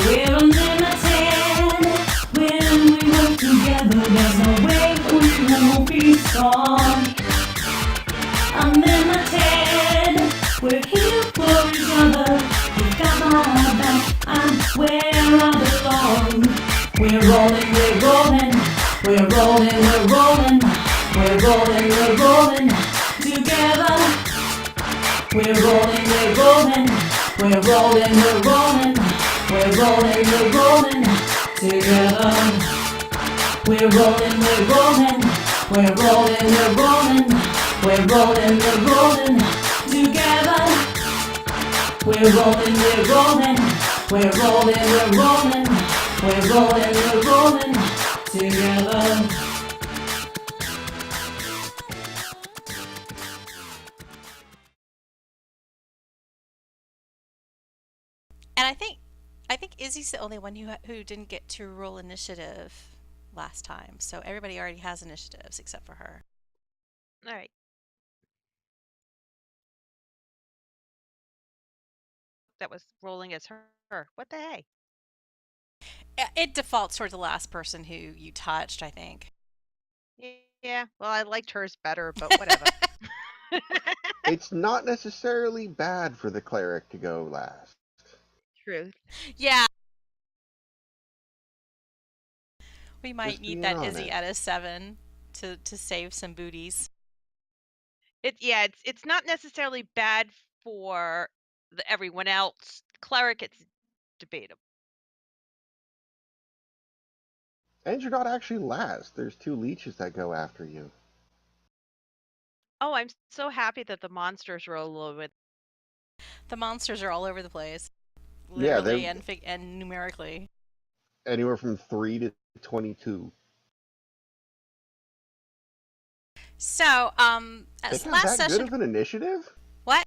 We're unlimited. When we work together, there's no way we won't be strong. Unlimited. We're here for each other. We've got my back. I'm where I belong. We're rolling, we're rolling. We're rolling, we're rolling. We're rolling, we're rolling. Together. We're rolling, we're rolling. We're rolling, we're rolling. We're rolling, we're rolling. Together. We're rolling, we're rolling. We're rolling, we're rolling. We're rolling, we're rolling. Together. We're rolling, we're rolling. We're rolling, we're rolling. We're rolling, we're rolling. Together. And I think Izzy's the only one who didn't get to roll initiative last time. So everybody already has initiatives except for her. All right. That was rolling as her. What the hey? It defaults toward the last person who you touched, I think. Yeah. Well, I liked hers better, but whatever. It's not necessarily bad for the cleric to go last. Truth. Yeah. We might Just need being that Izzy honest. at a 7 to save some booties. It's not necessarily bad for everyone else. Cleric, it's debatable. And you're not actually last. There's 2 leeches that go after you. Oh, I'm so happy that the monsters roll a little bit. The monsters are all over the place, Yeah, literally and numerically. Anywhere from 3 to 22. So, They have last that session. good of an initiative? What?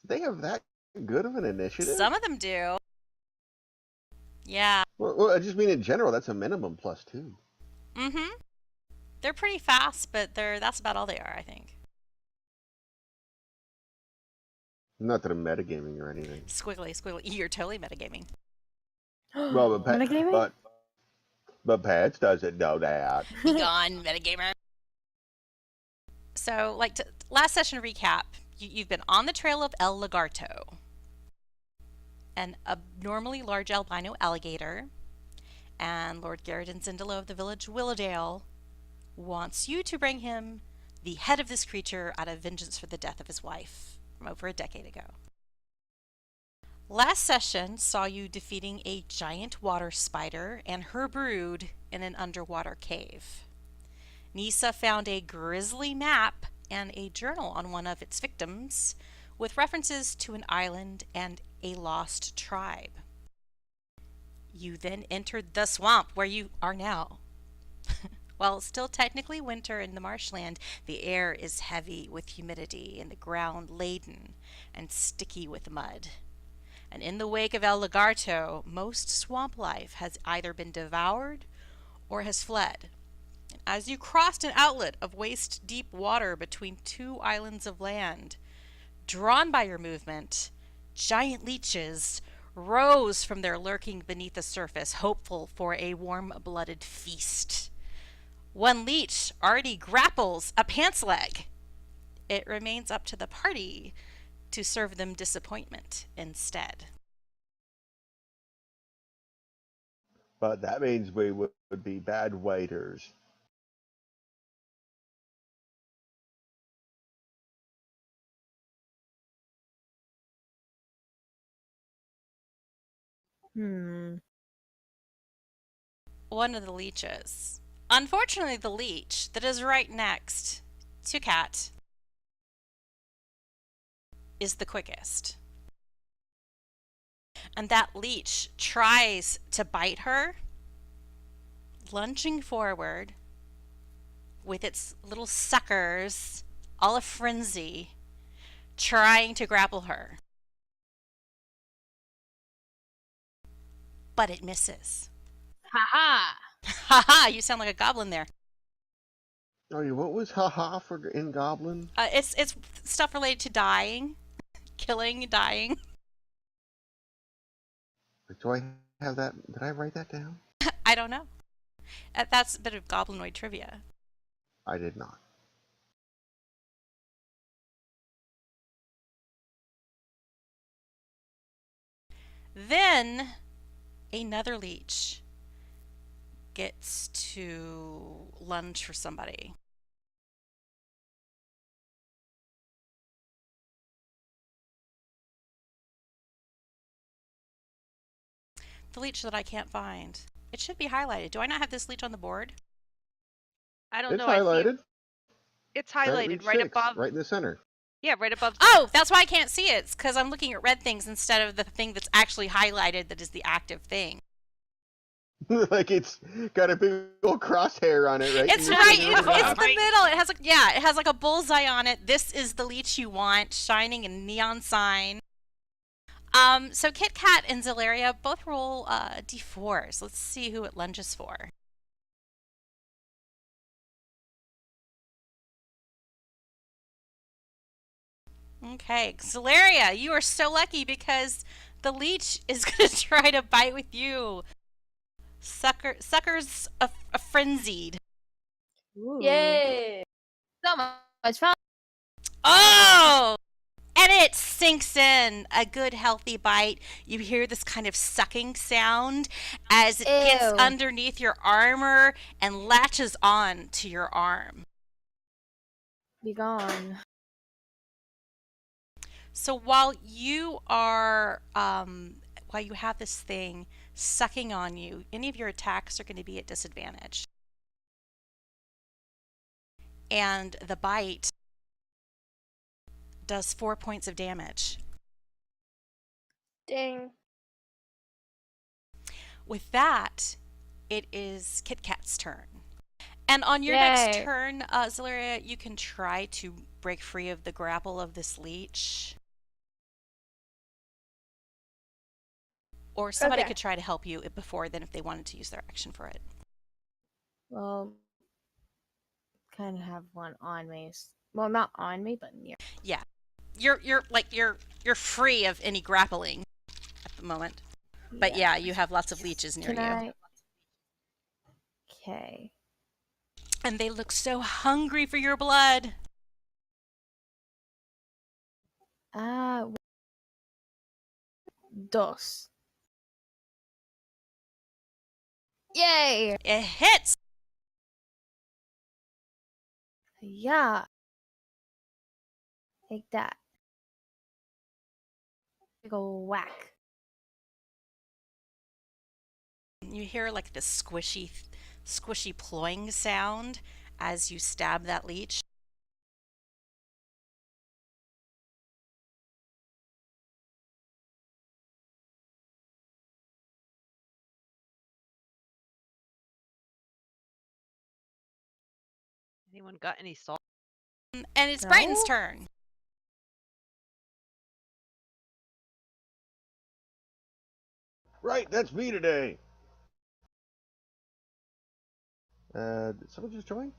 They have that good of an initiative? Some of them do. Yeah. Well, I just mean in general, that's a minimum +2. Mm-hmm. They're pretty fast, but that's about all they are, I think. Not that I'm metagaming or anything. Squiggly. You're totally metagaming. Well, Metagaming? but Pats doesn't know that. Be gone, metagamer. So, last session recap, you've been on the trail of El Legarto, an abnormally large albino alligator, and Lord Garrett Zindalo of the village Willowdale wants you to bring him the head of this creature out of vengeance for the death of his wife from over a decade ago. Last session saw you defeating a giant water spider and her brood in an underwater cave. Nissha found a grisly map and a journal on one of its victims with references to an island and a lost tribe. You then entered the swamp where you are now. While it's still technically winter in the marshland, the air is heavy with humidity and the ground laden and sticky with mud. And in the wake of El Legarto, most swamp life has either been devoured or has fled. And as you crossed an outlet of waist-deep water between 2 islands of land, drawn by your movement, giant leeches rose from their lurking beneath the surface, hopeful for a warm-blooded feast. One leech already grapples a pants leg. It remains up to the party to serve them disappointment instead. But that means we would be bad waiters. Hmm. One of the leeches. Unfortunately, the leech that is right next to Cat is the quickest. And that leech tries to bite her, lunging forward with its little suckers, all a frenzy, trying to grapple her. But it misses. Ha-ha! Haha, you sound like a goblin there. Oh, yeah, what was haha for in Goblin? It's stuff related to dying, killing, dying. Do I have that? Did I write that down? I don't know. That's a bit of goblinoid trivia. I did not. Then another leech gets to lunge for somebody. The leech that I can't find. It should be highlighted. Do I not have this leech on the board? I don't It's know. I see highlighted. it. It's Right, highlighted reach right 6, above. right in the center. Yeah, right above. Oh, that's why I can't see it. It's because I'm looking at red things instead of the thing that's actually highlighted that is the active thing. Like it's got a big old crosshair on it, right? It's in the right. center of It's the the map. middle. It has it has like a bullseye on it. This is the leech you want, shining in neon sign. So Kit Kat and Zaleria both roll d4s. Let's see who it lunges for. Okay, Zaleria, you are so lucky because the leech is going to try to bite with you. Sucker's a frenzied. Ooh. Yay! So much fun. Oh! And it sinks in. A good healthy bite. You hear this kind of sucking sound as it gets Ew. underneath your armor and latches on to your arm. Be gone. So while you are, while you have this thing sucking on you, any of your attacks are going to be at disadvantage. And the bite does 4 points of damage. Dang. With that, it is Kit Kat's turn. And on your Yay. next turn, Zaleria, you can try to break free of the grapple of this leech. Or somebody Okay. could try to help you before then if they wanted to use their action for it. Well, kind of have one on me. Well, not on me, but near. Yeah. You're free of any grappling at the moment. But yeah, you have lots of leeches near Can you. I? Okay. And they look so hungry for your blood. Dos. Yay! It hits. Yeah. Take that. Big ol' whack. You hear like the squishy ploying sound as you stab that leech. Anyone got any salt? And it's Brighton's No? turn. Right, that's me today. Did someone just join?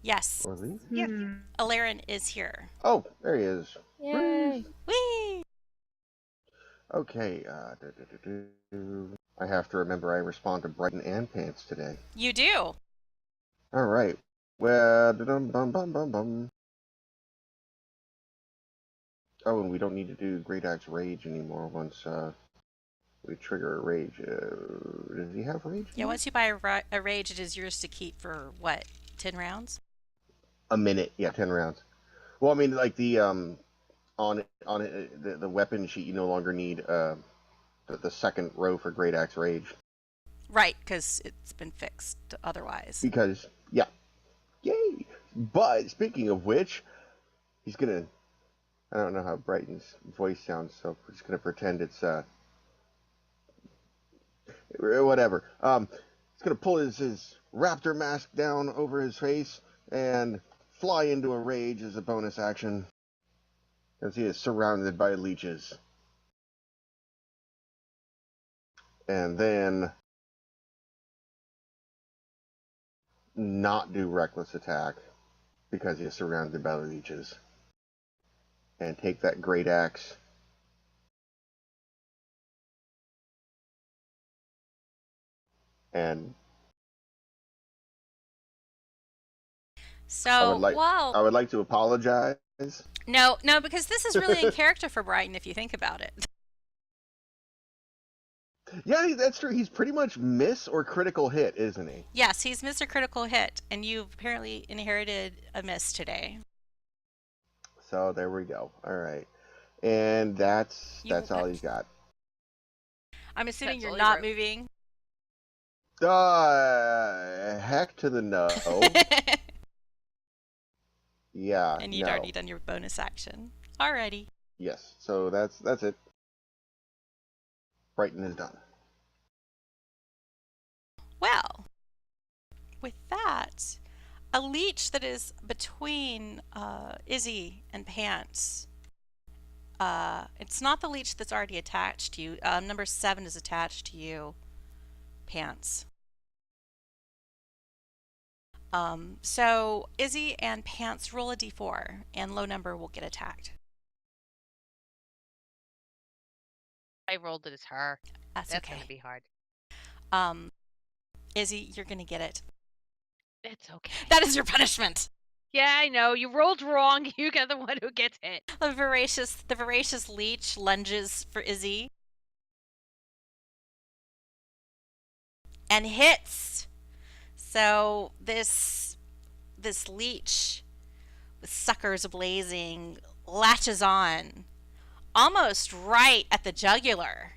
Yes, Or leave? Yes. Aleran is here. Oh, there he is. Yay! Whee! Okay, I have to remember I respond to Brighton and Pants today. You do. Alright. Well, bum. Oh, and we don't need to do Great Axe Rage anymore once we trigger a rage. Does he have rage? Yeah, once you buy a rage, it is yours to keep for what, 10 rounds? A minute, yeah, 10 rounds. Well, I mean, like the on it, the weapon sheet, you no longer need the second row for Great Axe Rage Right, because it's been fixed otherwise. because yeah, yay! But speaking of which, he's gonna. I don't know how Brighton's voice sounds, so we're just gonna pretend it's whatever. He's gonna pull his raptor mask down over his face and fly into a rage as a bonus action, as he is surrounded by leeches. And then not do reckless attack because he is surrounded by leeches. And take that great axe And So, I would well, like to apologize. no, because this is really in character for Brighton if you think about it. Yeah, that's true. He's pretty much miss or critical hit, isn't he? Yes, he's Mr. Critical Hit, and you've apparently inherited a miss today. So there we go. All right, and that's all he's got. I'm assuming That's you're all he not wrote. moving. Heck to the no. Yeah. And you'd no. already done your bonus action. Alrighty. Yes. So that's it. Brighton is done. Well, with that, a leech that is between Izzy and Pants. It's not the leech that's already attached to you. Number 7 is attached to you, Pants. So Izzy and Pants roll a d4, and low number will get attacked. I rolled it as her. That's That's okay. gonna be hard. Izzy, you're gonna get it. It's okay. That is your punishment. Yeah, I know. You rolled wrong. You get the one who gets hit. The voracious leech lunges for Izzy and hits. So this leech with suckers blazing latches on almost right at the jugular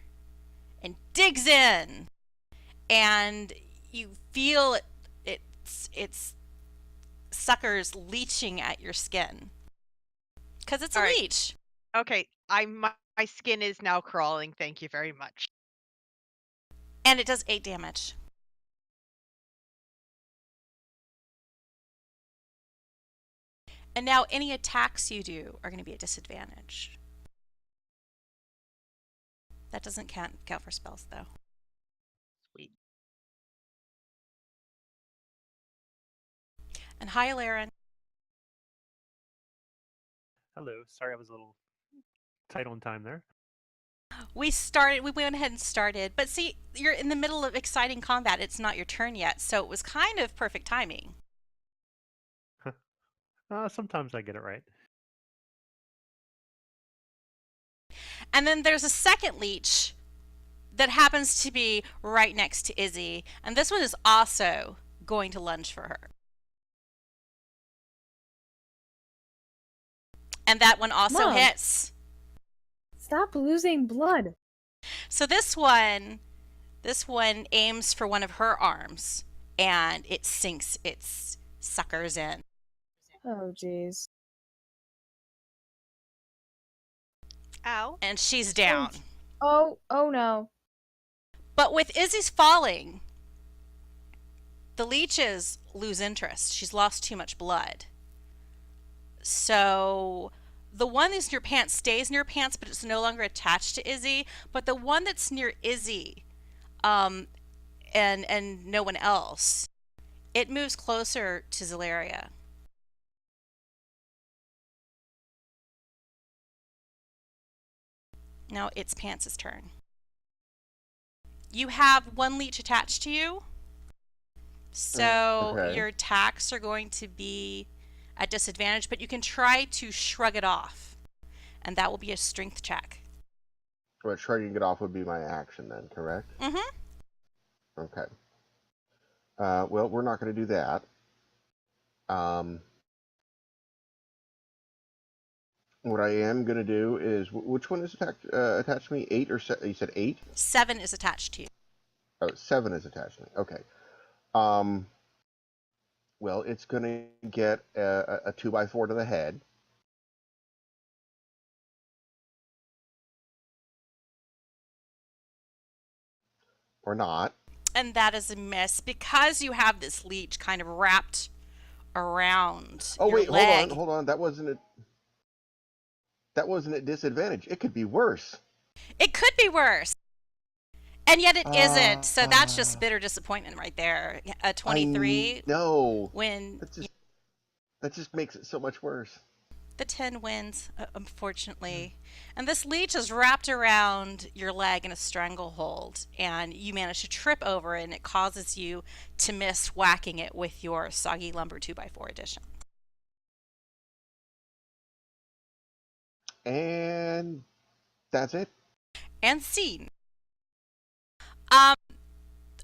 and digs in, and you feel it's suckers leeching at your skin because it's a All right. leech. Okay, my skin is now crawling. Thank you very much. And it does 8 damage. And now any attacks you do are going to be at disadvantage. That doesn't count for spells, though. Sweet. And hi, Aleran. Hello. Sorry, I was a little tight on time there. We went ahead and started. But see, you're in the middle of exciting combat. It's not your turn yet, so it was kind of perfect timing. Sometimes I get it right. And then there's a second leech that happens to be right next to Izzy. And this one is also going to lunge for her. And that one also Mom. hits. Stop losing blood. So this one aims for one of her arms, and it sinks its suckers in. Oh, jeez. Ow. And she's down. Oh no. But with Izzy's falling, the leeches lose interest. She's lost too much blood. So the one that's near Pants stays near Pants, but it's no longer attached to Izzy. But the one that's near Izzy, and no one else, it moves closer to Zaleria. Now it's Pants' turn. You have one leech attached to you, so Okay. your attacks are going to be at disadvantage, but you can try to shrug it off, and that will be a strength check. But shrugging it off would be my action then, correct? Mm-hmm. Okay. Well, we're not going to do that. What I am going to do is, which one is attached to me? 8 or you said 8? 7 is attached to you. Oh, 7 is attached to me. Okay. Well, it's going to get a 2x4 to the head. Or not. And that is a miss because you have this leech kind of wrapped around Oh, your wait, leg. hold on. That wasn't at disadvantage. It could be worse. It could be worse. And yet it isn't. So that's just bitter disappointment right there. A 23. No. When That just makes it so much worse. The 10 wins, unfortunately. And this leech is wrapped around your leg in a stranglehold, and you manage to trip over it, and it causes you to miss whacking it with your Soggy Lumber 2x4 edition. And that's it. And scene.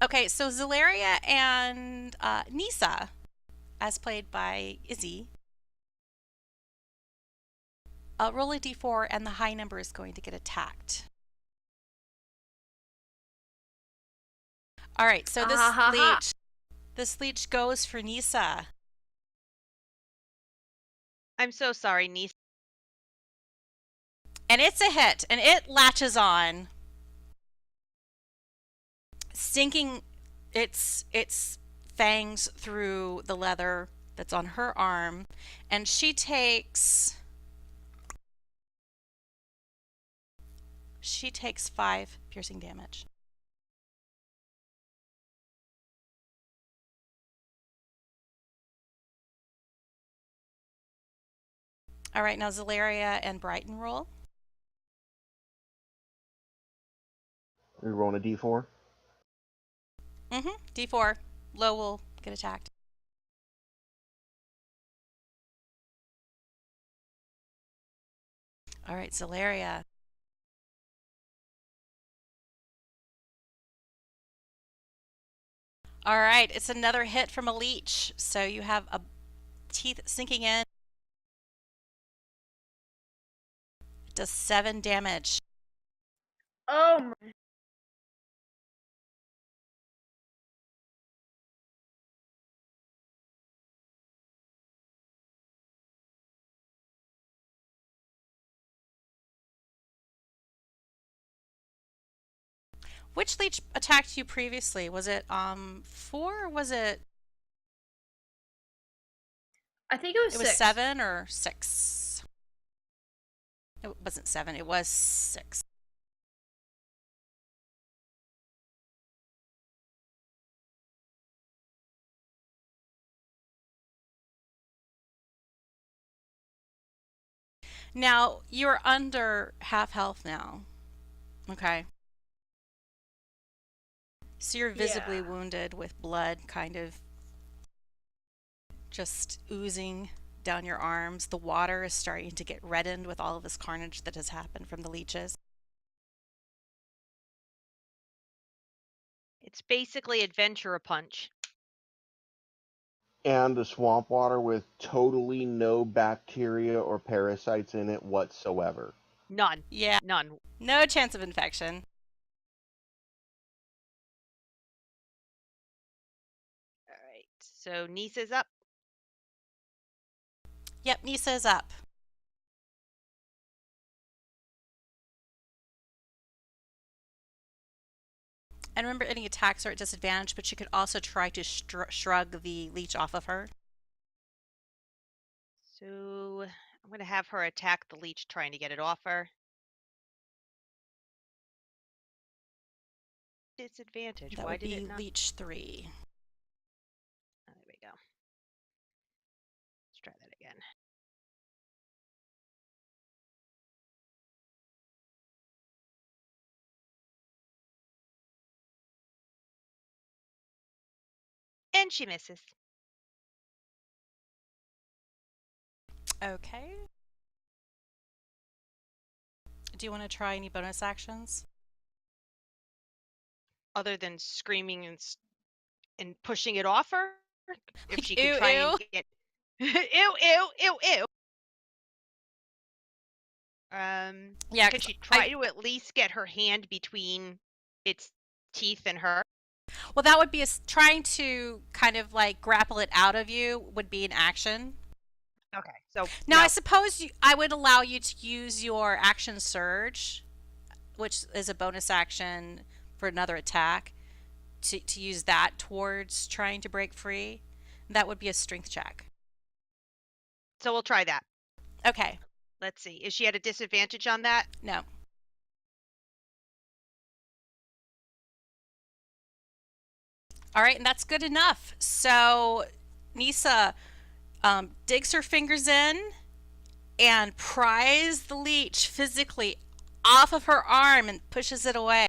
Okay, so Zaleria and Nissha, as played by Izzy, roll a d4, and the high number is going to get attacked. All right, so this leech goes for Nissha. I'm so sorry, niece. And it's a hit, and it latches on, sinking its fangs through the leather that's on her arm, and she takes 5 piercing damage. All right, now Zaleria and Brighton roll. We're rolling a d4. D4. Low will get attacked. All right, Zaleria. All right, it's another hit from a leech. So you have a teeth sinking in. It does 7 damage. Oh my. Which leech attacked you previously? Was it 4 or was it? I think it was 6. 7 or 6. It wasn't 7, it was 6. Now, you're under half health now. Okay. So you're visibly wounded with blood kind of just oozing down your arms. The water is starting to get reddened with all of this carnage that has happened from the leeches. It's basically Adventure Punch. And the swamp water with totally no bacteria or parasites in it whatsoever. None. Yeah. None. No chance of infection. All right. So Nissa's up. Yep, Nissha is up. And remember, any attacks are at disadvantage, but you could also try to shrug the leech off of her. So I'm going to have her attack the leech trying to get it off her. Disadvantage. That Why would did be it not? leech 3. Oh, there we go. Let's try that again. And she misses. Okay. Do you want to try any bonus actions? Other than screaming and pushing it off her, if Like, she could ew, try ew. and get ew, ew, ew, ew. Yeah, Could she try to at least get her hand between its teeth and her? well, that would be trying to kind of like grapple it out of you would be an action. Okay, so Now, no. I suppose I would allow you to use your action surge, which is a bonus action for another attack, to use that towards trying to break free. That would be a strength check. So we'll try that. Okay. Let's see. Is she at a disadvantage on that? No. All right, and that's good enough. So Nissha digs her fingers in and pries the leech physically off of her arm and pushes it away.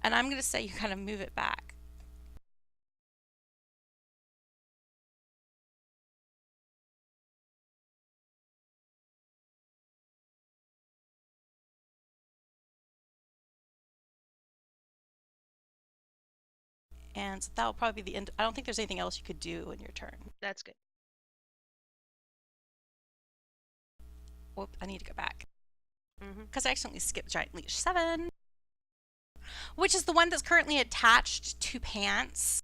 And I'm going to say you kind of move it back. And so that will probably be the end. I don't think there's anything else you could do in your turn. That's good. Whoop, I need to go back. Mm-hmm. Because I accidentally skipped Giant Leech 7. Which is the one that's currently attached to Pants.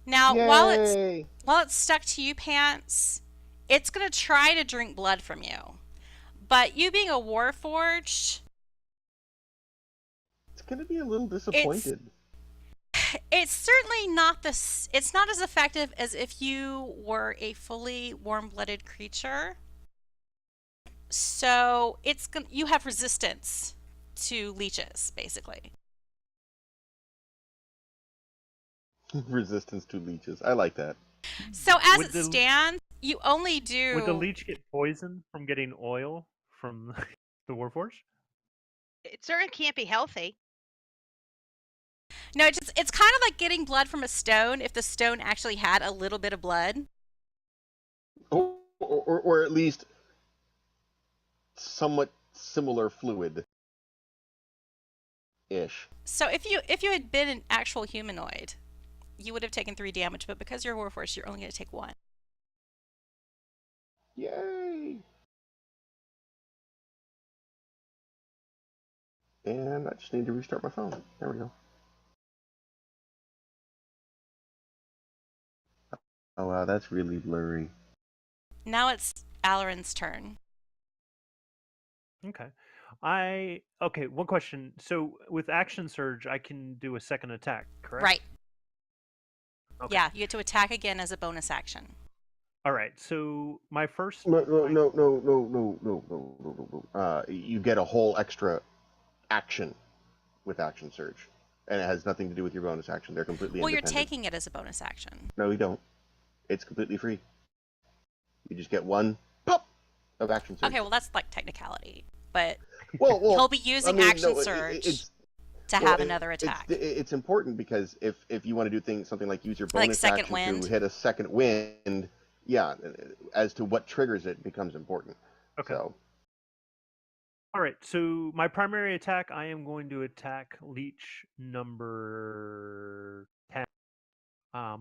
Now, while it's stuck to you, Pants, it's going to try to drink blood from you. But you being a Warforged... It's going to be a little disappointed. It's certainly not it's not as effective as if you were a fully warm-blooded creature. So you have resistance to leeches, basically. Resistance to leeches. I like that. So as it stands, you only do... Would the leech get poisoned from getting oil from the Warforged? It certainly can't be healthy. No, it's kind of like getting blood from a stone if the stone actually had a little bit of blood. Or at least somewhat similar fluid. Ish. So if you had been an actual humanoid, you would have taken 3 damage, but because you're a Warforged, you're only going to take 1. Yay! And I just need to restart my phone. There we go. Oh wow, that's really blurry. Now it's Aleran's turn. Okay. Okay, one question. So with Action Surge, I can do a second attack, correct? Right. Okay. Yeah, you get to attack again as a bonus action. All right. So my first. No. You get a whole extra action with Action Surge, and it has nothing to do with your bonus action. They're completely Well, you're independent. taking it as a bonus action. No, you don't. It's completely free. You just get 1 pop of Action Surge. Okay, well that's like technicality, but Well, he'll be using Action Surge to have another attack. It's important because if you want to do something like use your bonus second action wind. to hit a second wind, yeah, as to what triggers it becomes important. Okay. So. All right. So my primary attack, I am going to attack Leech number 10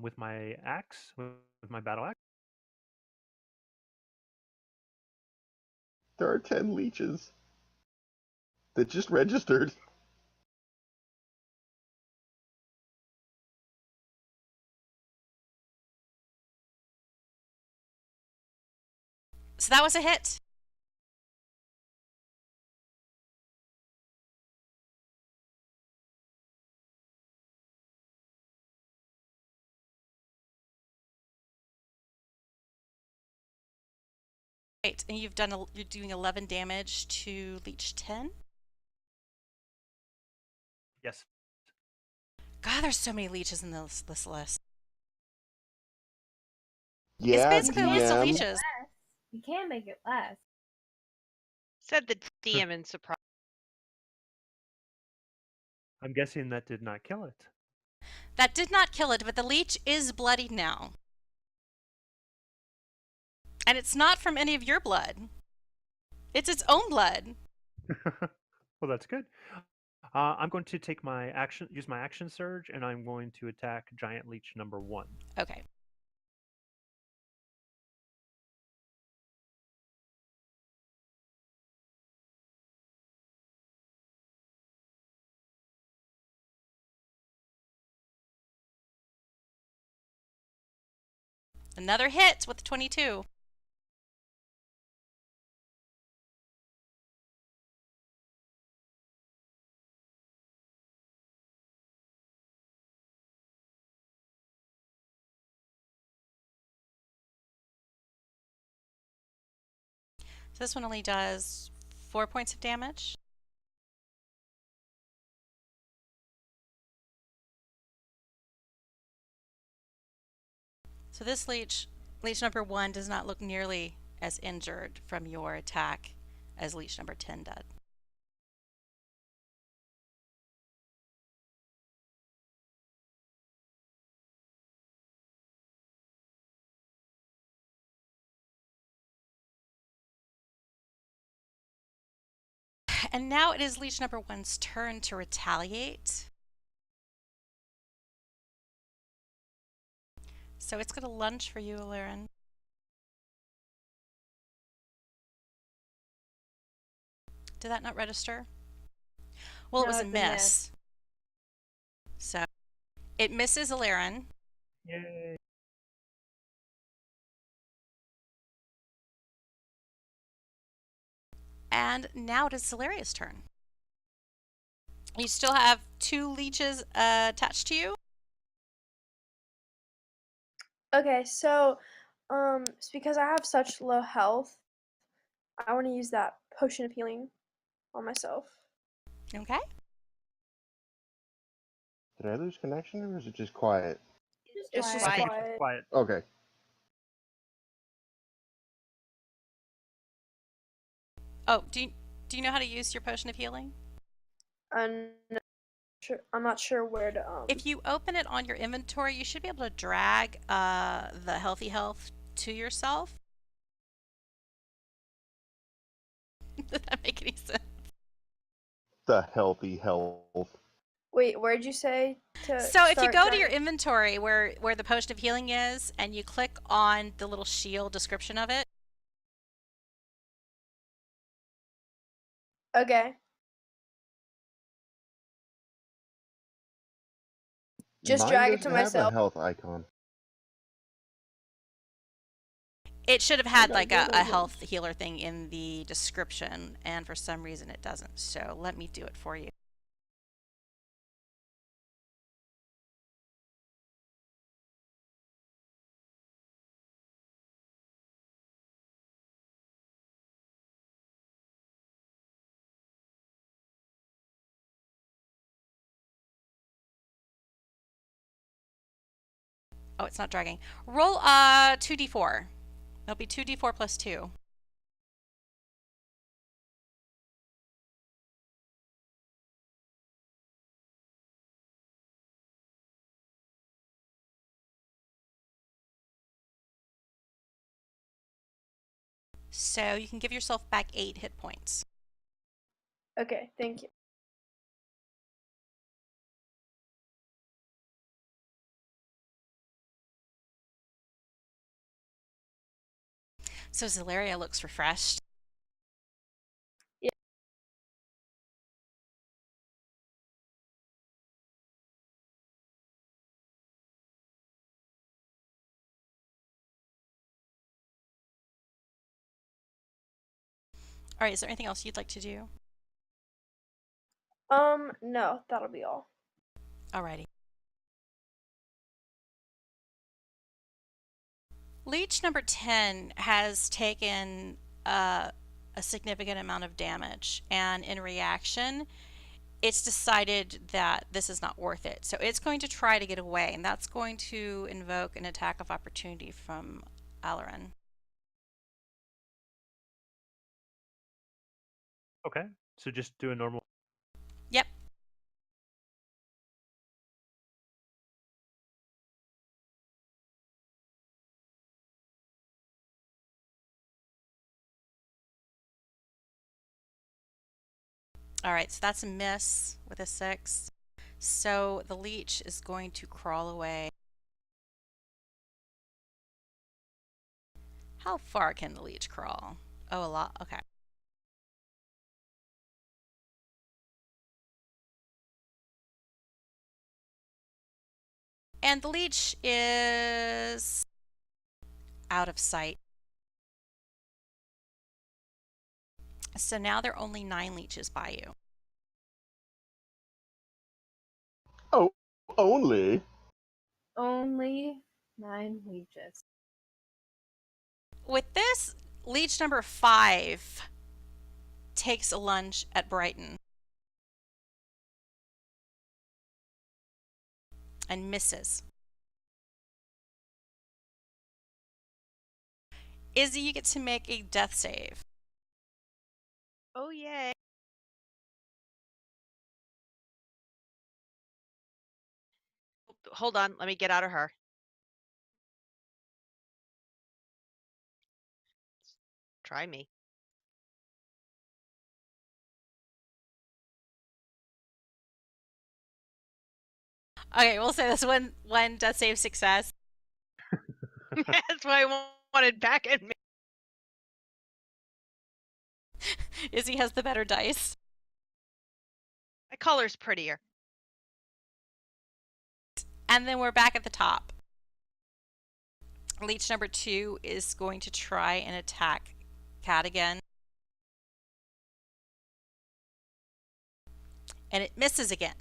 with my axe, with my battle axe. There are 10 leeches that just registered. So that was a hit. Right, and you're doing 11 damage to Leech 10. Yes. God, there's so many leeches in this list. Yeah, It's basically a list of DM. leeches. You can make it less. Said the DM in surprise. I'm guessing that did not kill it. That did not kill it, but the leech is bloodied now. And it's not from any of your blood. It's its own blood. Well, that's good. I'm going to take use my action surge, and I'm going to attack Giant Leech number 1. Okay. Another hit with 22. So this one only does 4 points of damage. So this leech number 1 does not look nearly as injured from your attack as leech number 10 did. And now it is leech number 1's turn to retaliate. So it's going to lunge for you, Aleran. Did that not register? Well, it No, was a it's a miss. miss. So it misses Aleran. Yay. And now it is Zaleria's turn. You still have 2 leeches attached to you. Okay, so it's because I have such low health, I want to use that potion of healing on myself. Okay. Did I lose connection or is it just quiet? It's just I think Quiet. it's just quiet. quiet. Okay. Oh, do you know how to use your potion of healing? I'm not sure where to If you open it on your inventory, you should be able to drag the healthy health to yourself. Did that make any sense? The healthy health. Wait, where'd you say to So if you start go to dragging? your inventory where the potion of healing is, and you click on the little shield description of it, Okay. Just Mine drag it doesn't to have myself. a health icon. it should have had gotta like get a over. health healer thing in the description, and for some reason it doesn't. So let me do it for you. Oh, it's not dragging. Roll 2d4. It'll be 2d4 plus 2. So you can give yourself back 8 hit points. Okay, thank you. So Zaleria looks refreshed. Yeah. All right, is there anything else you'd like to do? No, that'll be all. Alrighty. Leech number 10 has taken a significant amount of damage, and in reaction, it's decided that this is not worth it. So it's going to try to get away, and that's going to invoke an attack of opportunity from Aleran. Okay, so just do a normal. Yep. All right, so that's a miss with a 6. So the leech is going to crawl away. How far can the leech crawl? Oh, a lot. Okay. And the leech is out of sight. So now there are only 9 leeches by you. Oh, only? Only 9 leeches. With this, leech number 5 takes a lunge at Brighton and misses. Izzy, you get to make a death save. Oh, yay. Hold on. Let me get out of her. Try me. Okay, we'll say this one death save success. That's why I wanted back at me. Izzy has the better dice. My color's prettier. And then we're back at the top. Leech number 2 is going to try and attack Cat again. And it misses again.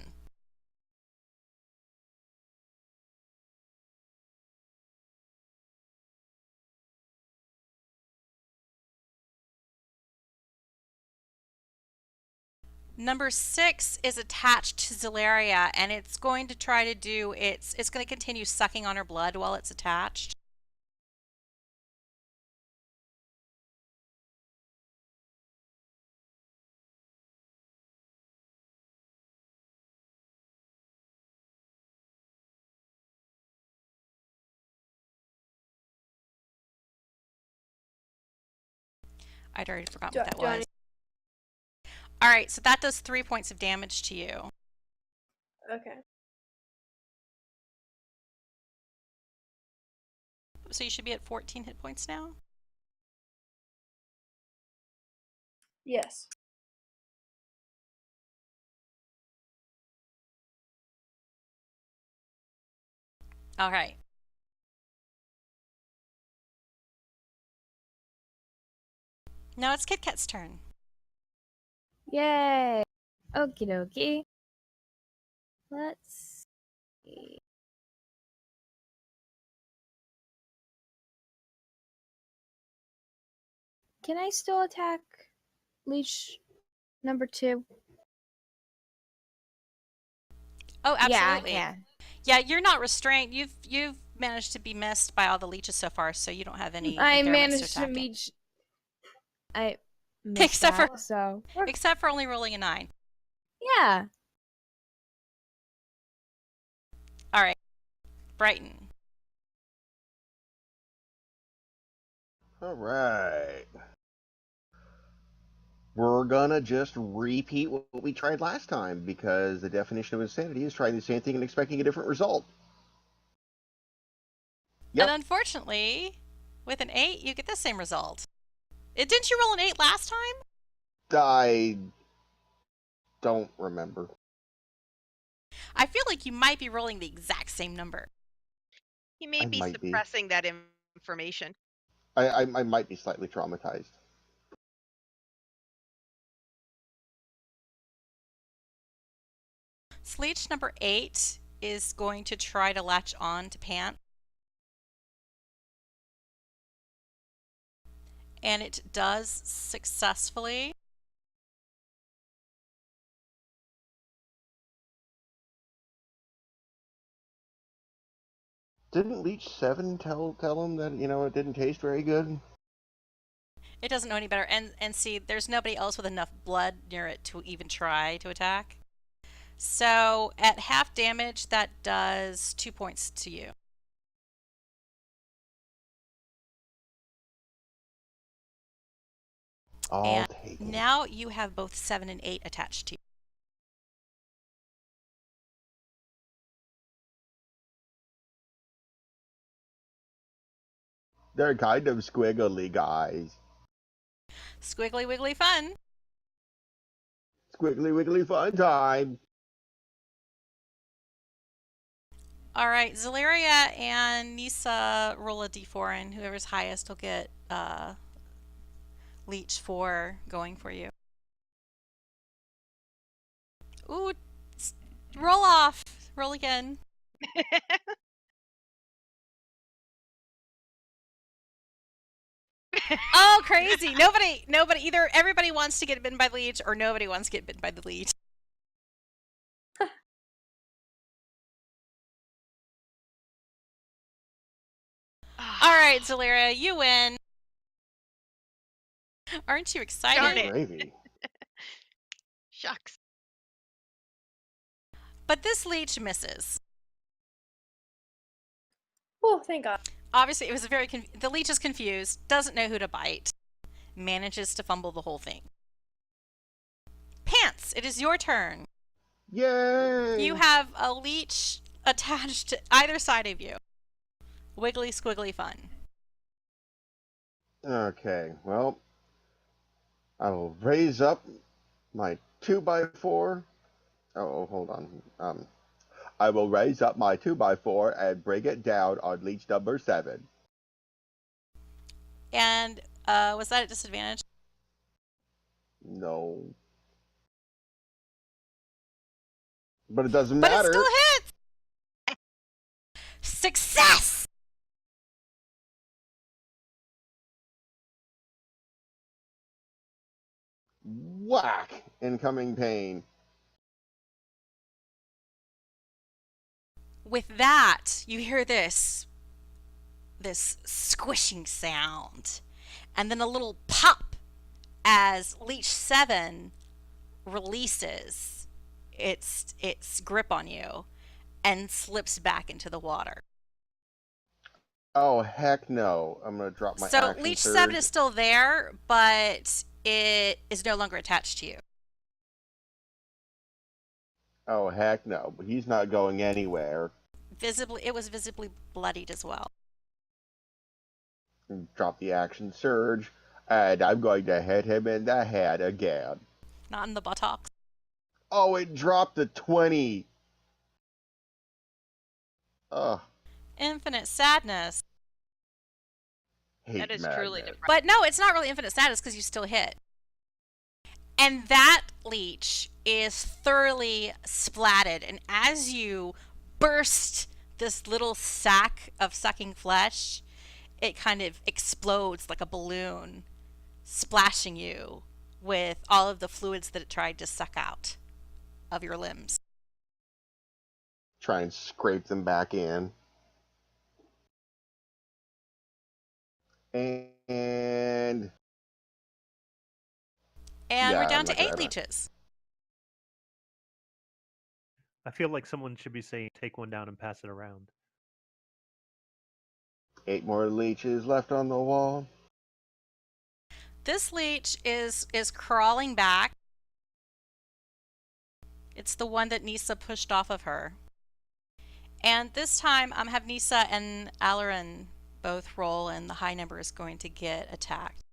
Number 6 is attached to Zaleria, and it's going to try to do it's going to continue sucking on her blood while it's attached. I'd already forgotten what that was. All right, so that does 3 points of damage to you. Okay. So you should be at 14 hit points now. Yes. All right. Now it's Kit Kat's turn. Yay! Okie dokie. Let's see. Can I still attack Leech number 2? Oh, absolutely. Yeah. Yeah, you're not restrained. You've managed to be missed by all the leeches so far, so you don't have any. I impairments managed to attack it. meet. I missed Except for- that, so Except for only rolling a 9. yeah. All right, Brighton. All right. We're gonna just repeat what we tried last time because the definition of insanity is trying the same thing and expecting a different result. Yep. And unfortunately, with an 8, you get the same result. Didn't you roll an 8 last time? I don't remember. I feel like you might be rolling the exact same number. He may I be might be. suppressing that information. I might be slightly traumatized. Sleech number 8 is going to try to latch on to Pant. And it does successfully. Didn't Leech 7 tell him that, it didn't taste very good? It doesn't know any better. And see, there's nobody else with enough blood near it to even try to attack. So at half damage, that does 2 points to you. I'll take it. Now you have both 7 and 8 attached to you. They're kind of squiggly, guys. Squiggly wiggly fun. Squiggly wiggly fun time. All right, Zaleria and Nissha roll a d4, and whoever's highest will get Leech 4 going for you. Ooh, roll off. Roll again. Oh, crazy. Nobody, either everybody wants to get bitten by the leech or nobody wants to get bitten by the leech. All right, Zaleria, you win. Aren't you Darn excited? it. Gravy. Shucks. But this leech misses. Oh, thank God. Obviously, it was the leech is confused, doesn't know who to bite, manages to fumble the whole thing. Pants, it is your turn. Yay! You have a leech attached to either side of you. Wiggly squiggly fun. Okay, well, I will raise up my 2x4. Oh, hold on. I will raise up my 2x4 and bring it down on leech number 7. And was that at disadvantage? No. But it doesn't But it matter. still hits! Success! Whack! Incoming pain. With that, you hear this squishing sound, and then a little pop as Leech 7 releases its grip on you and slips back into the water. Oh, heck no. I'm going to drop my So action Leech surge. 7 is still there, but it is no longer attached to you. Oh, heck no. But he's not going anywhere. It was visibly bloodied as well. Drop the action surge, and I'm going to hit him in the head again. Not in the buttocks. Oh, it dropped to 20. Ugh. Infinite sadness. Hate That is madness. truly depressing. But no, it's not really infinite sadness because you still hit. And that leech is thoroughly splatted. And as you burst this little sack of sucking flesh, it kind of explodes like a balloon, splashing you with all of the fluids that it tried to suck out of your limbs. Try and scrape them back in. And And Yeah, we're down I'm not to 8 gonna- leeches. I feel like someone should be saying, take one down and pass it around. 8 more leeches left on the wall. This leech is crawling back. It's the one that Nissha pushed off of her. And this time, have Nissha and Aleran both roll, and the high number is going to get attacked.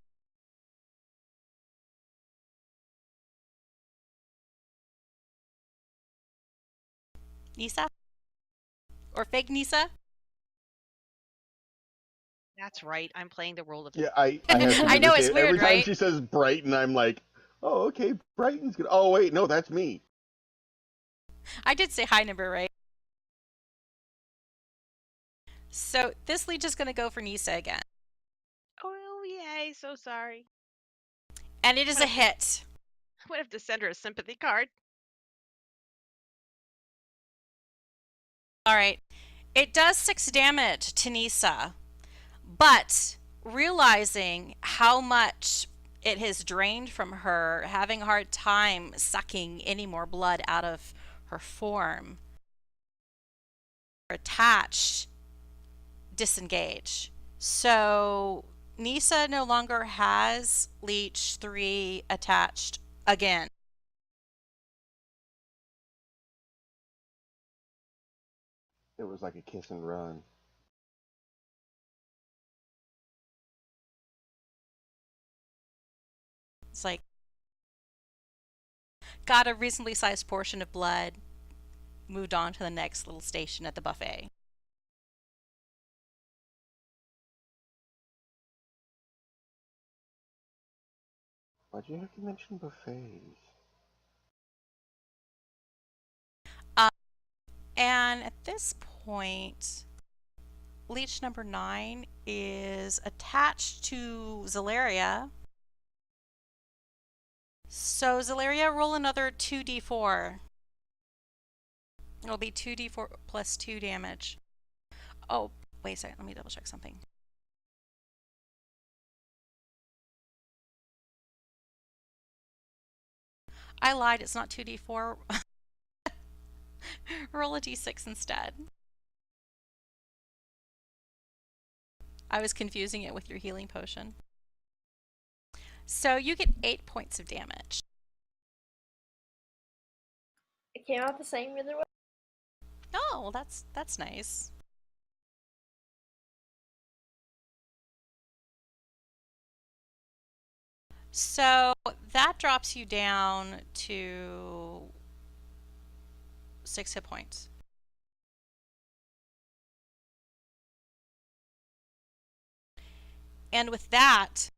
Nissha? Or fake Nissha? That's right. I'm playing the role of Yeah, I have to I do know, the it's same. weird, Every time right? she says Brighton, I'm like, oh, okay, Brighton's good. Oh, wait, no, that's me. I did say high number, right? So this leech is going to go for Nissha again. Oh, yay. So sorry. And it is a hit. I would have to send her a sympathy card. All right. It does 6 damage to Nissha, but realizing how much it has drained from her, having a hard time sucking any more blood out of her form, attached, disengage. So Nissha no longer has Leech 3 attached again. It was like a kiss and run. It's like, got a reasonably sized portion of blood, moved on to the next little station at the buffet. Why'd you have to mention buffets? And at this point, leech number 9 is attached to Zaleria. So Zaleria, roll another 2d4. It'll be 2d4 plus 2 damage. Oh, wait a second. Let me double check something. I lied. It's not 2d4. Roll a d6 instead. I was confusing it with your healing potion. So you get 8 points of damage. It came out the same either way. Oh, well, that's nice. So that drops you down to 6 hit points. And with that,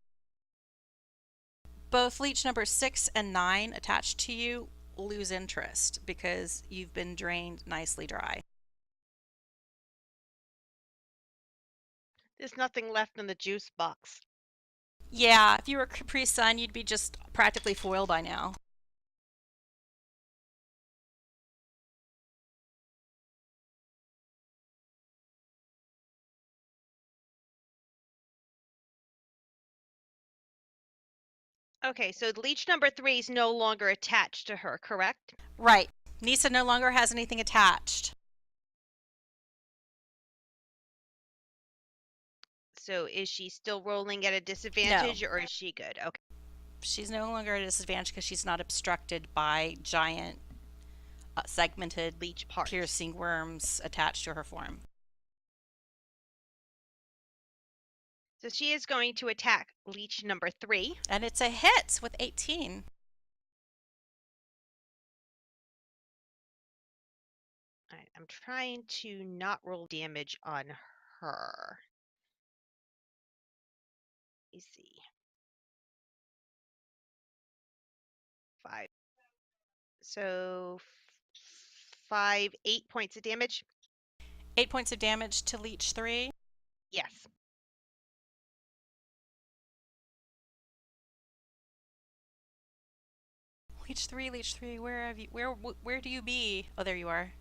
both leech number 6 and 9 attached to you lose interest because you've been drained nicely dry. There's nothing left in the juice box. Yeah, if you were Capri Sun, you'd be just practically foiled by now. Okay, so leech number 3 is no longer attached to her, correct? Right. Nissha no longer has anything attached. So is she still rolling at a disadvantage, or is she good? Okay. She's no longer at a disadvantage because she's not obstructed by giant segmented Leech parts. piercing worms attached to her form. So she is going to attack leech number 3. And it's a hit with 18. All right, I'm trying to not roll damage on her. Let me see. 5. So 8 points of damage. 8 points of damage to leech 3. Yes. Leech 3, where have you where do you be? Oh, there you are.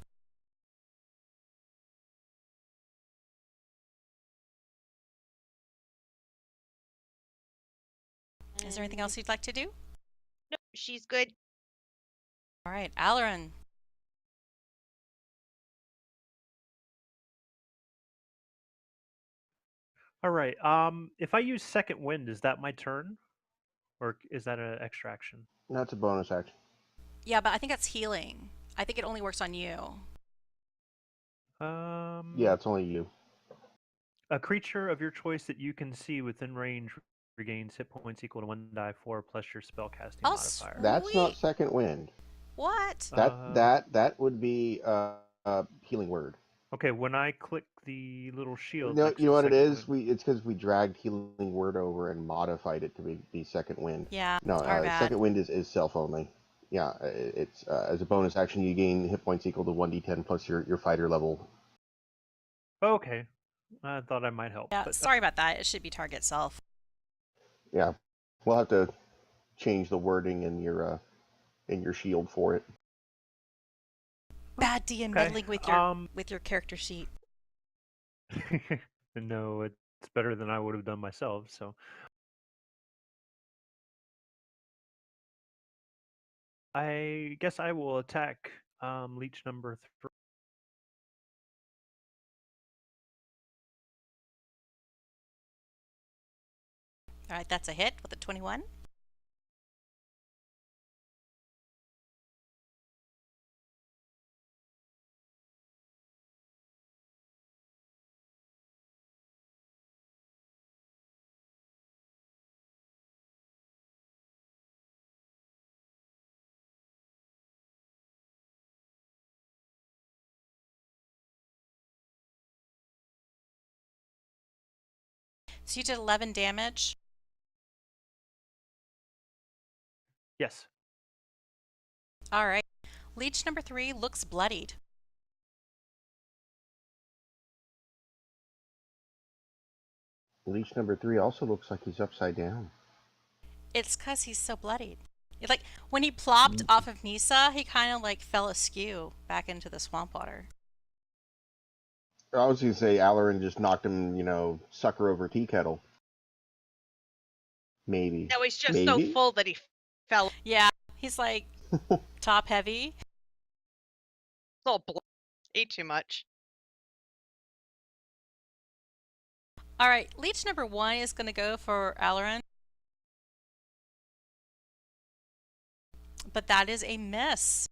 Is there anything else you'd like to do? Nope, she's good. All right, Aleran. All right. If I use second wind, is that my turn, or is that an extra action? That's a bonus action. Yeah, but I think that's healing. I think it only works on you. Yeah, it's only you. A creature of your choice that you can see within range regains hit points equal to 1d4 plus your spellcasting Oh, modifier. That's not Sweet. second wind. What? That would be healing word. Okay, when I click the little shield. No, next you know to what it second is? wind- It's because we dragged healing word over and modified it to be second wind. Yeah, No, our bad. second wind is self only. Yeah, it's as a bonus action you gain hit points equal to 1d10 plus your fighter level. Okay, I thought I might help. Yeah, but, sorry about that. It should be target self. Yeah, we'll have to change the wording in your shield for it. Bad DM Okay, meddling with your character sheet. No, it's better than I would have done myself. So, I guess I will attack leech number 3. All right, that's a hit with a 21. So you did 11 damage. Yes. All right. Leech number 3 looks bloodied. Leech number 3 also looks like he's upside down. It's because he's so bloodied. Like, when he plopped off of Nissha, he kind of like fell askew back into the swamp water. I was going to say Aleran just knocked him, sucker over tea kettle. Maybe. No, he's just Maybe? so full that he fell. Yeah, he's like Top heavy. It's all ate too much. All right, leech number 1 is going to go for Aleran. But that is a miss.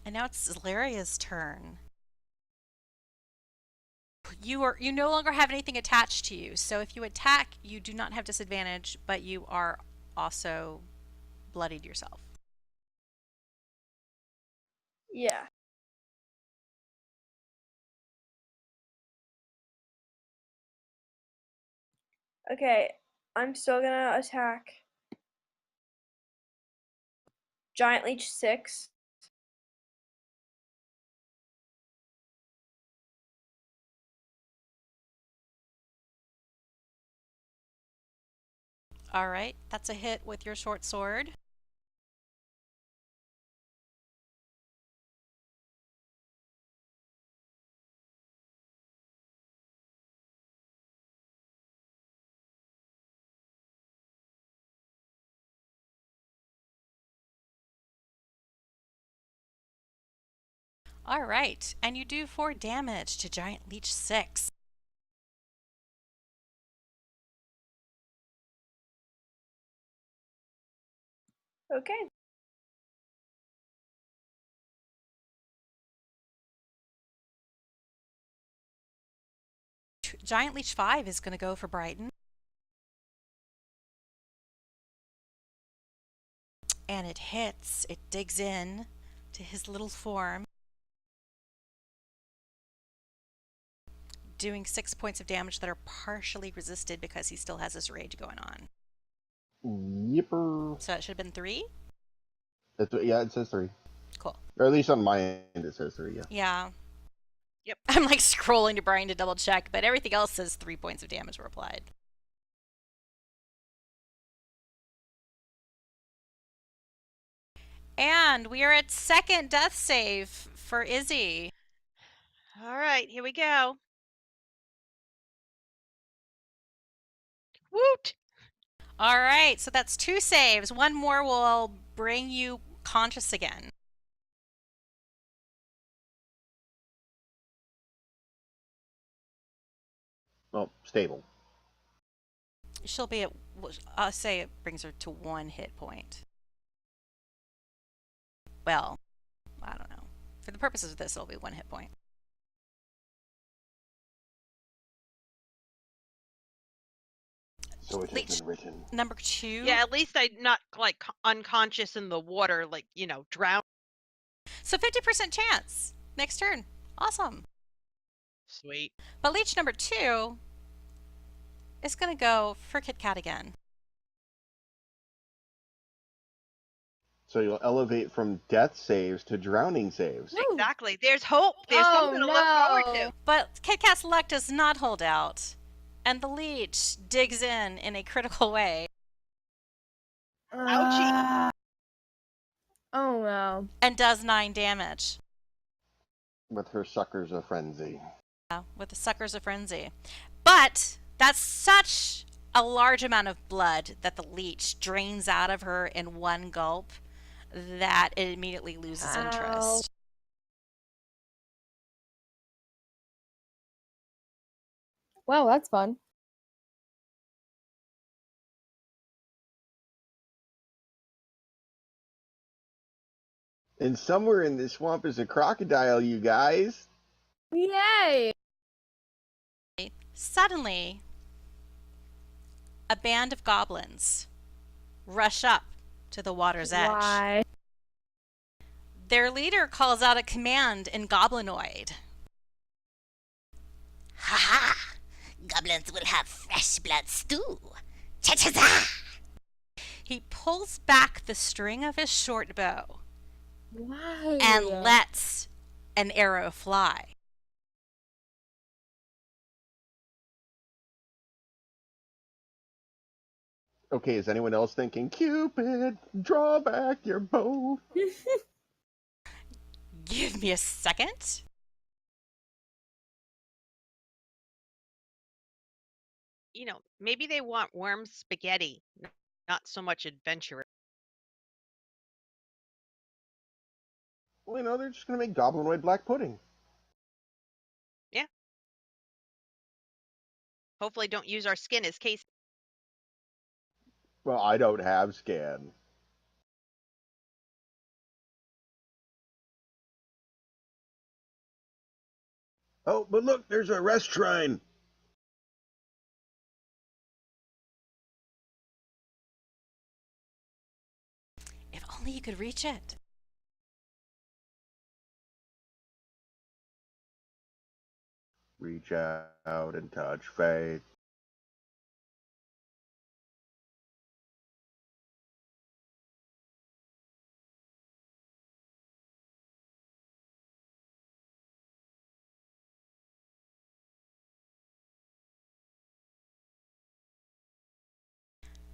And now it's Zaleria's turn. You no longer have anything attached to you, so if you attack, you do not have disadvantage, but you are also bloodied yourself. Yeah. Okay, I'm still gonna attack. Giant Leech 6. All right, that's a hit with your short sword. All right, and you do 4 damage to Giant Leech 6. Okay. Giant Leech 5 is going to go for Brighton. And it hits. It digs in to his little form, doing 6 points of damage that are partially resisted because he still has his rage going on. Yipper. So it should have been 3? Yeah, it says 3. Cool. Or at least on my end it says 3, yeah. Yeah. Yep. I'm like scrolling to Brian to double check, but everything else says 3 points of damage were applied. And we are at second death save for Izzy. All right, here we go. Woot! All right, so that's 2 saves. 1 more will bring you conscious again. Well, stable. She'll be at, I'll say it brings her to 1 hit point. Well, I don't know. For the purposes of this, it'll be 1 hit point. So it has Leech been written. number 2. Yeah, at least I'm not like unconscious in the water, like, you know, drown. So 50% chance. Next turn. Awesome. Sweet. But leech number 2 is going to go for Kit Kat again. So you'll elevate from death saves to drowning saves. Woo. Exactly. There's hope. There's Oh, something to look forward no. to. But Kit Kat's luck does not hold out. And the leech digs in a critical way. Ouchie. Oh no. And does 9 damage. With her suckers of frenzy. Yeah, with the suckers of frenzy. But that's such a large amount of blood that the leech drains out of her in 1 gulp that it immediately loses interest. Wow, that's fun. And somewhere in this swamp is a crocodile, you guys. Yay! Suddenly, a band of goblins rush up to the water's edge. Why? Their leader calls out a command in Goblinoid. Ha ha! Goblins will have fresh blood stew. Cha-cha-cha! He pulls back the string of his short bow Why? and lets an arrow fly. Okay, is anyone else thinking, Cupid, draw back your bow? Give me a second. You know, maybe they want worm spaghetti, not so much adventure. Well, they're just going to make goblinoid black pudding. Hopefully don't use our skin as case. Well, I don't have skin. Oh, but look, there's a rest shrine. If only you could reach it. Reach out and touch fate.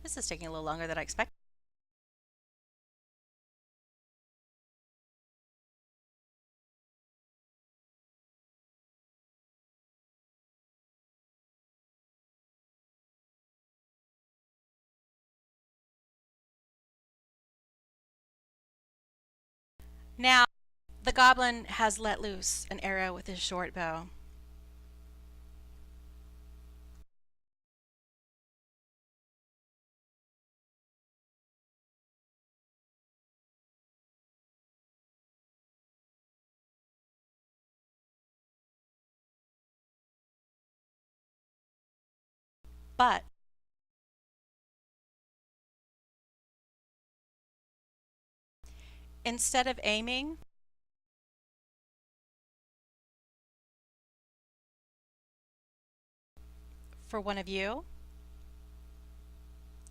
This is taking a little longer than I expected. Now, the goblin has let loose an arrow with his short bow. But instead of aiming, for one of you,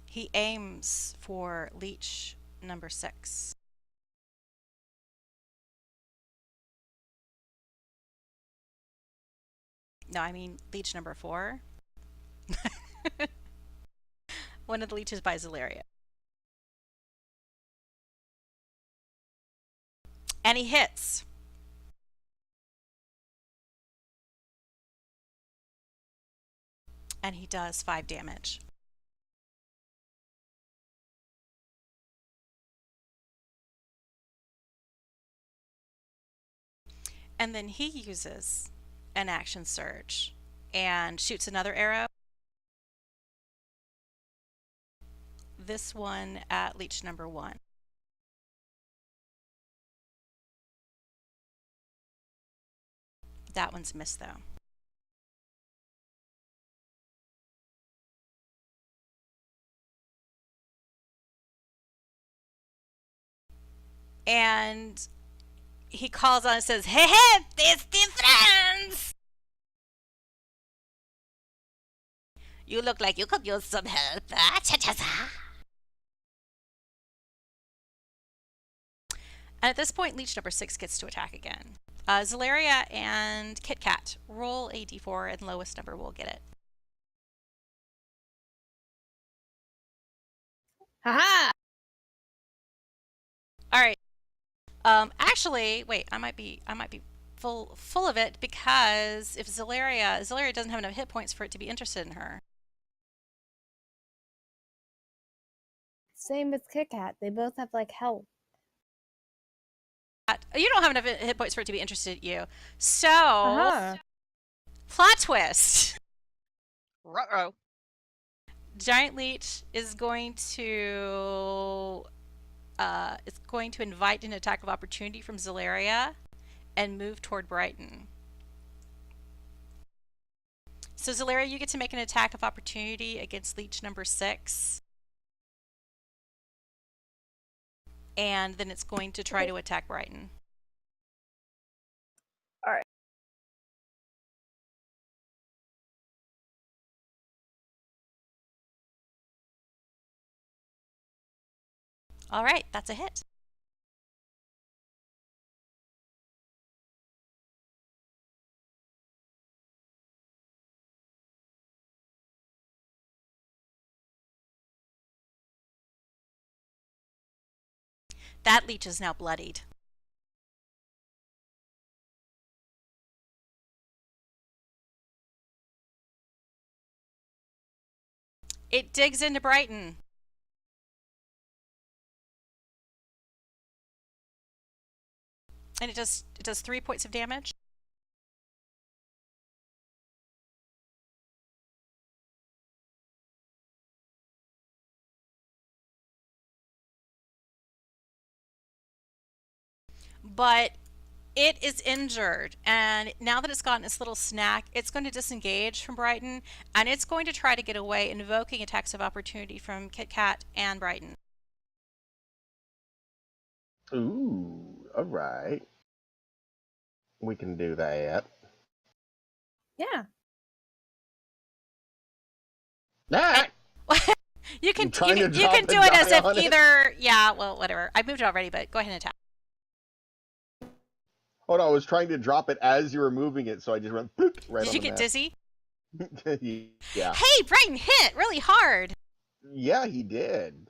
he aims for leech number 6. No, I mean leech number 4. One of the leeches by Zaleria. And he hits. And he does 5 damage. And then he uses an action surge and shoots another arrow. This one at leech number 1. That one's missed though. And he calls on and says, "Hey, hey, tasty friends! You look like you could use some help. Cha-cha-cha." And at this point, leech number 6 gets to attack again. Zaleria and Kit Kat, roll a d4 and lowest number will get it. Haha! All right. Actually, wait, I might be full of it, because if Zaleria doesn't have enough hit points for it to be interested in her. Same with Kit Kat. They both have like health. You don't have enough hit points for it to be interested in you. So, plot twist. Ruh-oh. Giant Leech is going to invite an attack of opportunity from Zaleria and move toward Brighton. So Zaleria, you get to make an attack of opportunity against leech number 6. And then it's going to try to attack Brighton. Alright. All right, that's a hit. That leech is now bloodied. It digs into Brighton. And it does 3 points of damage. But it is injured, and now that it's gotten its little snack, it's going to disengage from Brighton, and it's going to try to get away, invoking attacks of opportunity from Kit Kat and Brighton. Ooh, all right. We can do that. Yeah. Ah! You can I'm trying to you drop can a do it as die if on it. either well, whatever. I moved it already, but go ahead and attack. Hold on, I was trying to drop it as you were moving it, so I just went bloop, right Did on you the get map. dizzy? Yeah. Hey, Brighton hit really hard. Yeah, he did.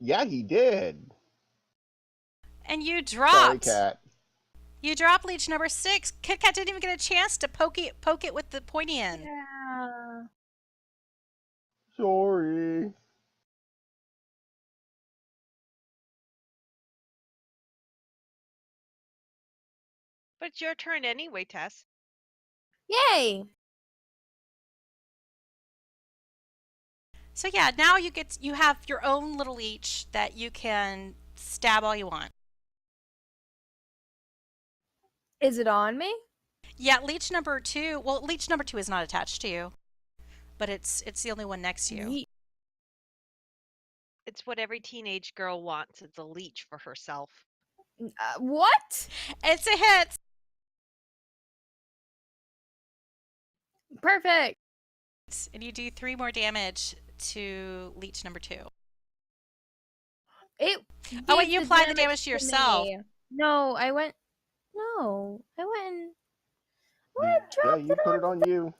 Yeah, he did. And you Sorry, dropped. Cat. You dropped leech number 6. Kit Kat didn't even get a chance to poke it with the pointy end. Yeah. Sorry. But it's your turn anyway, Tess. Yay! So yeah, now you have your own little leech that you can stab all you want. Is it on me? Yeah, leech number 2. Well, leech number 2 is not attached to you, but it's the only one next to you. Yeet. It's what every teenage girl wants. It's a leech for herself. What? It's a hit. Perfect. And you do 3 more damage to leech number 2. It. Oh wait, did you the applied the damage to yourself. me. No, I went. No, I went. And... What? Yeah, Dropped you put it on you.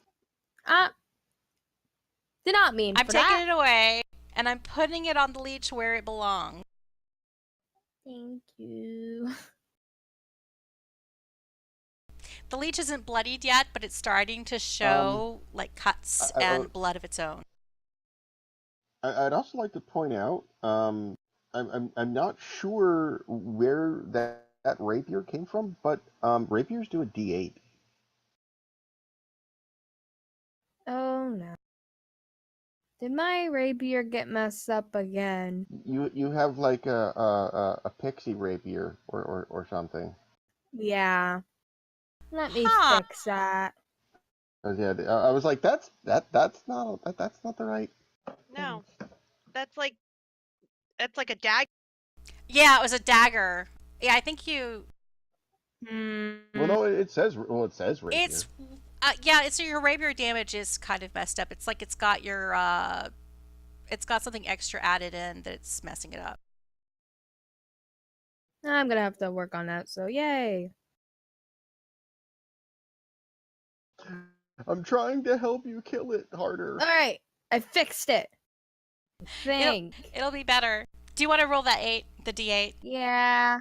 Did not mean I'm for taking that. it away, and I'm putting it on the leech where it belongs. Thank you. The leech isn't bloodied yet, but it's starting to show like cuts and blood of its own. I'd also like to point out, I'm not sure where that rapier came from, but rapiers do a D8. Oh no. Did my rapier get messed up again? You have like a pixie rapier or something. Yeah. Let me Huh. fix that. 'Cause, yeah, I was like, that's not the right. No, that's like a dagger. Yeah, it was a dagger. Yeah, I think you. Well, no, it says rapier. It's yeah. It's your rapier damage is kind of messed up. It's like it's got your it's got something extra added in that's messing it up. I'm gonna have to work on that, so yay. I'm trying to help you kill it harder. Alright, I fixed it. I think. It'll be better. Do you want to roll that 8, the D8, Yeah.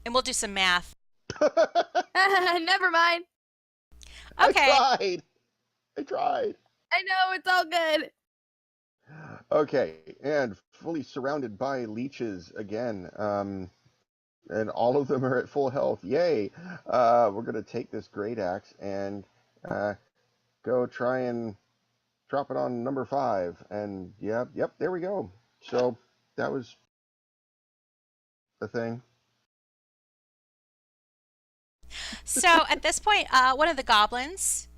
and we'll do some math? Never mind. Okay. I tried. I know, it's all good. Okay, and fully surrounded by leeches again. And all of them are at full health. Yay! We're gonna take this great axe and go try and drop it on number 5. And yep, there we go. So that was the thing. So at this point, one of the goblins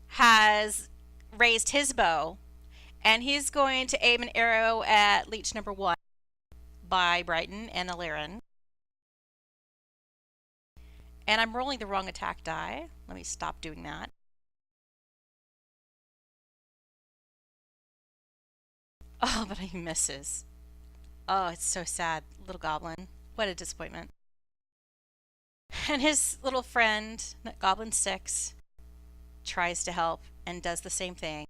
has raised his bow, and he's going to aim an arrow at leech number 1 by Brighton and Aleran. And I'm rolling the wrong attack die. Let me stop doing that. Oh, but he misses. Oh, it's so sad. Little goblin. What a disappointment. And his little friend, Goblin 6, tries to help and does the same thing.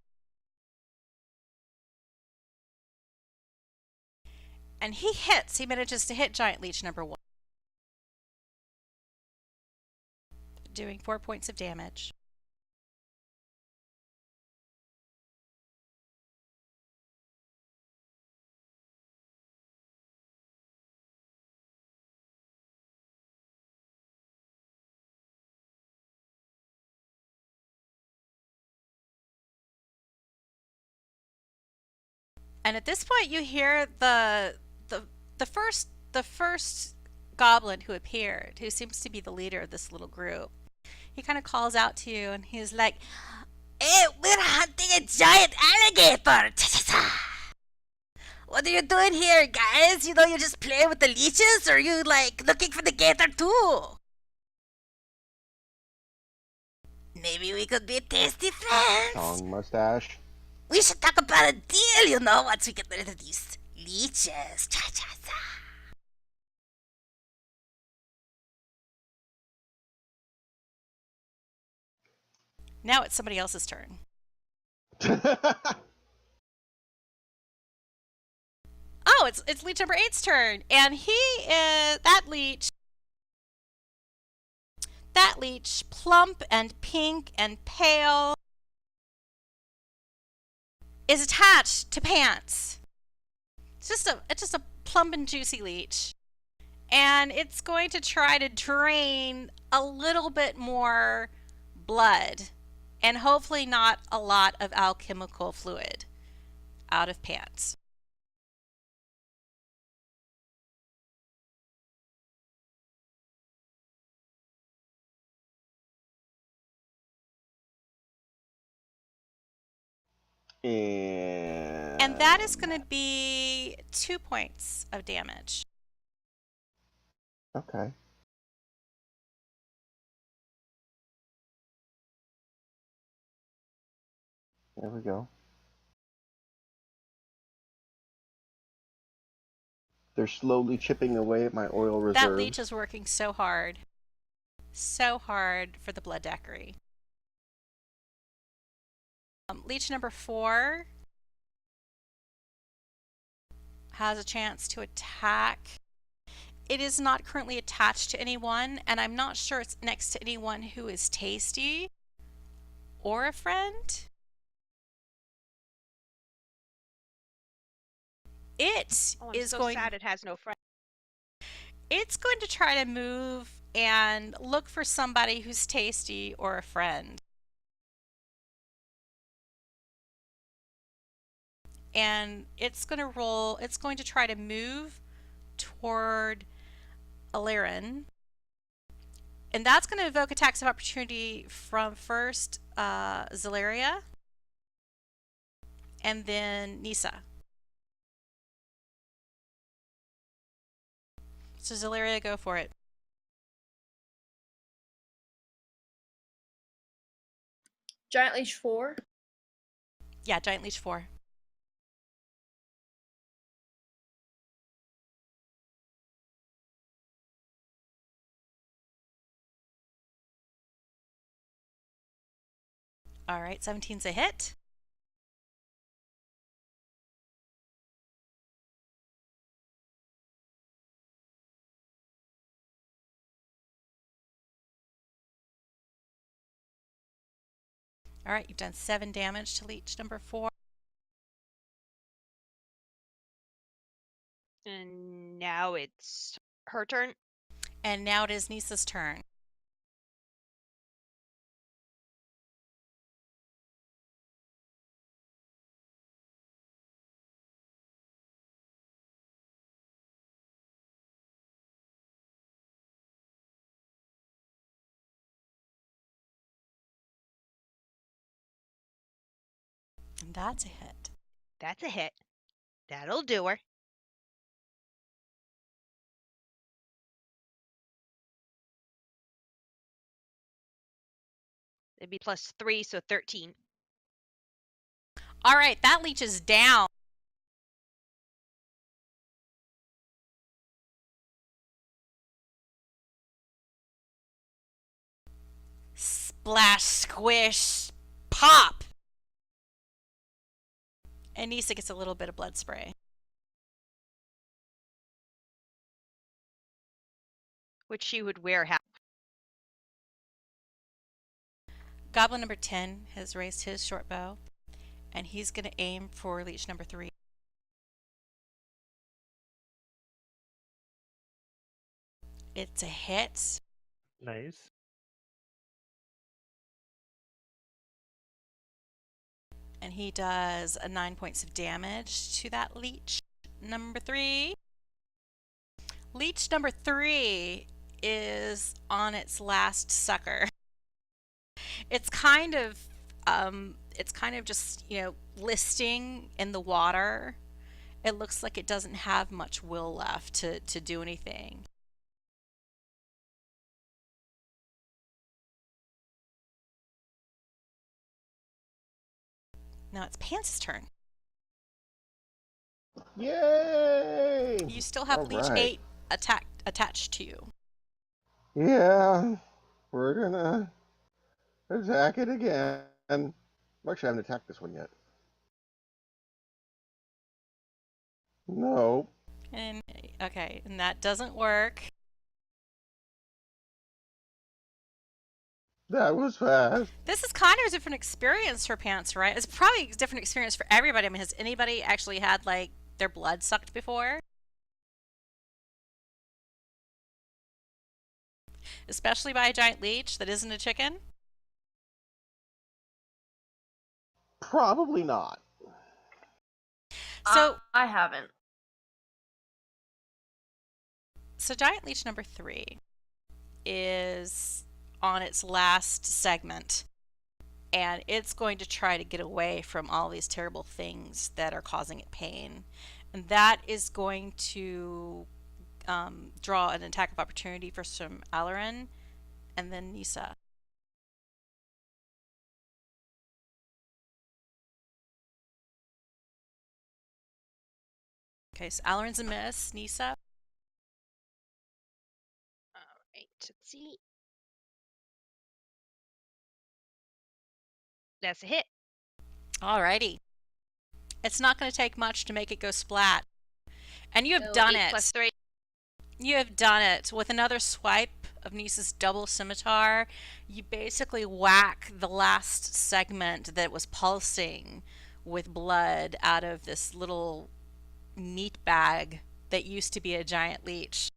And he hits. He manages to hit Giant Leech number 1. Doing 4 points of damage. And at this point, you hear the first goblin who appeared, who seems to be the leader of this little group. He kind of calls out to you, and he's like, Hey, we're hunting a giant alligator! Cha-cha-cha! What are you doing here, guys? You know, you just play with the leeches, or are you, like, looking for the gator too? Maybe we could be tasty friends. Long mustache. We should talk about a deal, you know, once we get rid of these leeches. Cha-cha-cha. now it's somebody else's turn. Oh, it's leech number 8's turn, and he is that leech, plump and pink and pale, is attached to Pants. It's just a plump and juicy leech, and it's going to try to drain a little bit more blood, and hopefully not a lot of alchemical fluid out of Pants. And that is going to be 2 points of damage. Okay. There we go. They're slowly chipping away at my oil reserves. That leech is working so hard for the blood daiquiri. Leech number 4 has a chance to attack. It is not currently attached to anyone, and I'm not sure it's next to anyone who is tasty or a friend. It Oh, I'm is so going. sad it has no friend. It's going to try to move and look for somebody who's tasty or a friend. And it's going to try to move toward Aleran. And that's going to evoke attacks of opportunity from first Zaleria and then Nissha. So Zaleria, go for it. Giant Leech 4. Yeah, Giant Leech 4. All right, 17's a hit. All right, you've done 7 damage to leech number 4. And now it's her turn. And now it is Nissa's turn. And that's a hit. That's a hit. That'll do her. It'd be +3, so 13. All right, that leech is down. Splash, squish, pop. And Nissha gets a little bit of blood spray. Which she would wear half. Goblin number 10 has raised his short bow, and he's going to aim for leech number 3. It's a hit. Nice. And he does 9 points of damage to that leech number 3. Leech number 3 is on its last sucker. It's kind of just, listing in the water. It looks like it doesn't have much will left to do anything. Now it's Pants' turn. Yay! You still have All Leech right. 8 attached to you. Yeah, we're gonna attack it again. Actually, I haven't attacked this one yet. No. And okay, and that doesn't work. That was fast. This is kind of a different experience for Pants, right? It's probably a different experience for everybody. I mean, has anybody actually had like their blood sucked before? Especially by a giant leech that isn't a chicken? Probably not. So I haven't. So giant leech number 3 is on its last segment, and it's going to try to get away from all these terrible things that are causing it pain. And that is going to draw an attack of opportunity first from Aleran and then Nissha. Okay, so Aleran's a miss. Nissha? Alright, let's see. That's a hit. Alrighty. It's not going to take much to make it go splat. And you have So done 8 it. plus 3. You have done it. With another swipe of Nissa's double scimitar, you basically whack the last segment that was pulsing with blood out of this little meat bag that used to be a giant leech.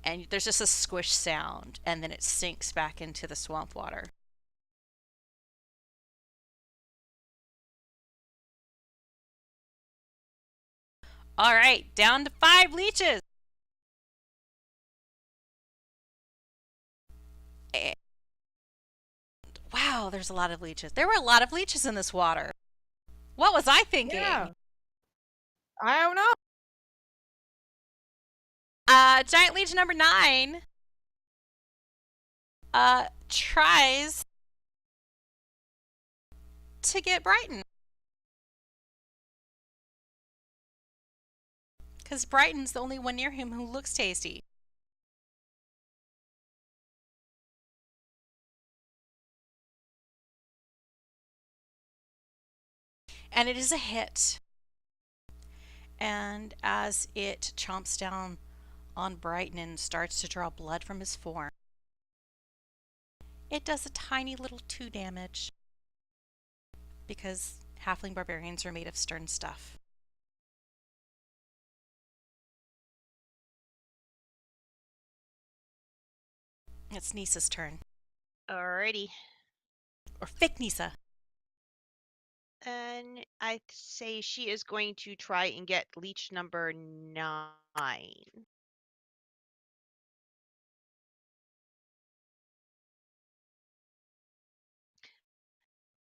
And there's just a squish sound, and then it sinks back into the swamp water. All right, down to 5 leeches. And wow, there's a lot of leeches. There were a lot of leeches in this water. What was I thinking? Yeah. I don't know. Giant leech number 9 tries to get Brighton. Because Brighton's the only one near him who looks tasty. And it is a hit. And as it chomps down on Brighton and starts to draw blood from his form, it does a tiny little 2 damage. Because halfling barbarians are made of stern stuff. It's Nissa's turn. Alrighty. Or fake Nissha. And I say she is going to try and get leech number 9.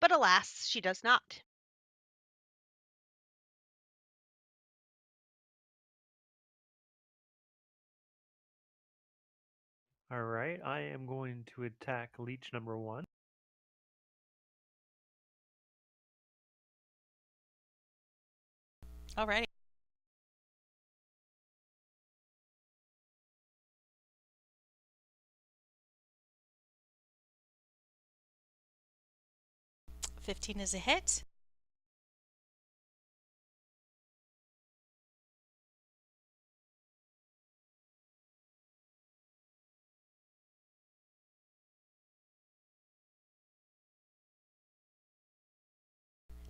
But alas, she does not. All right, I am going to attack leech number 1. Alrighty. $15 is a hit.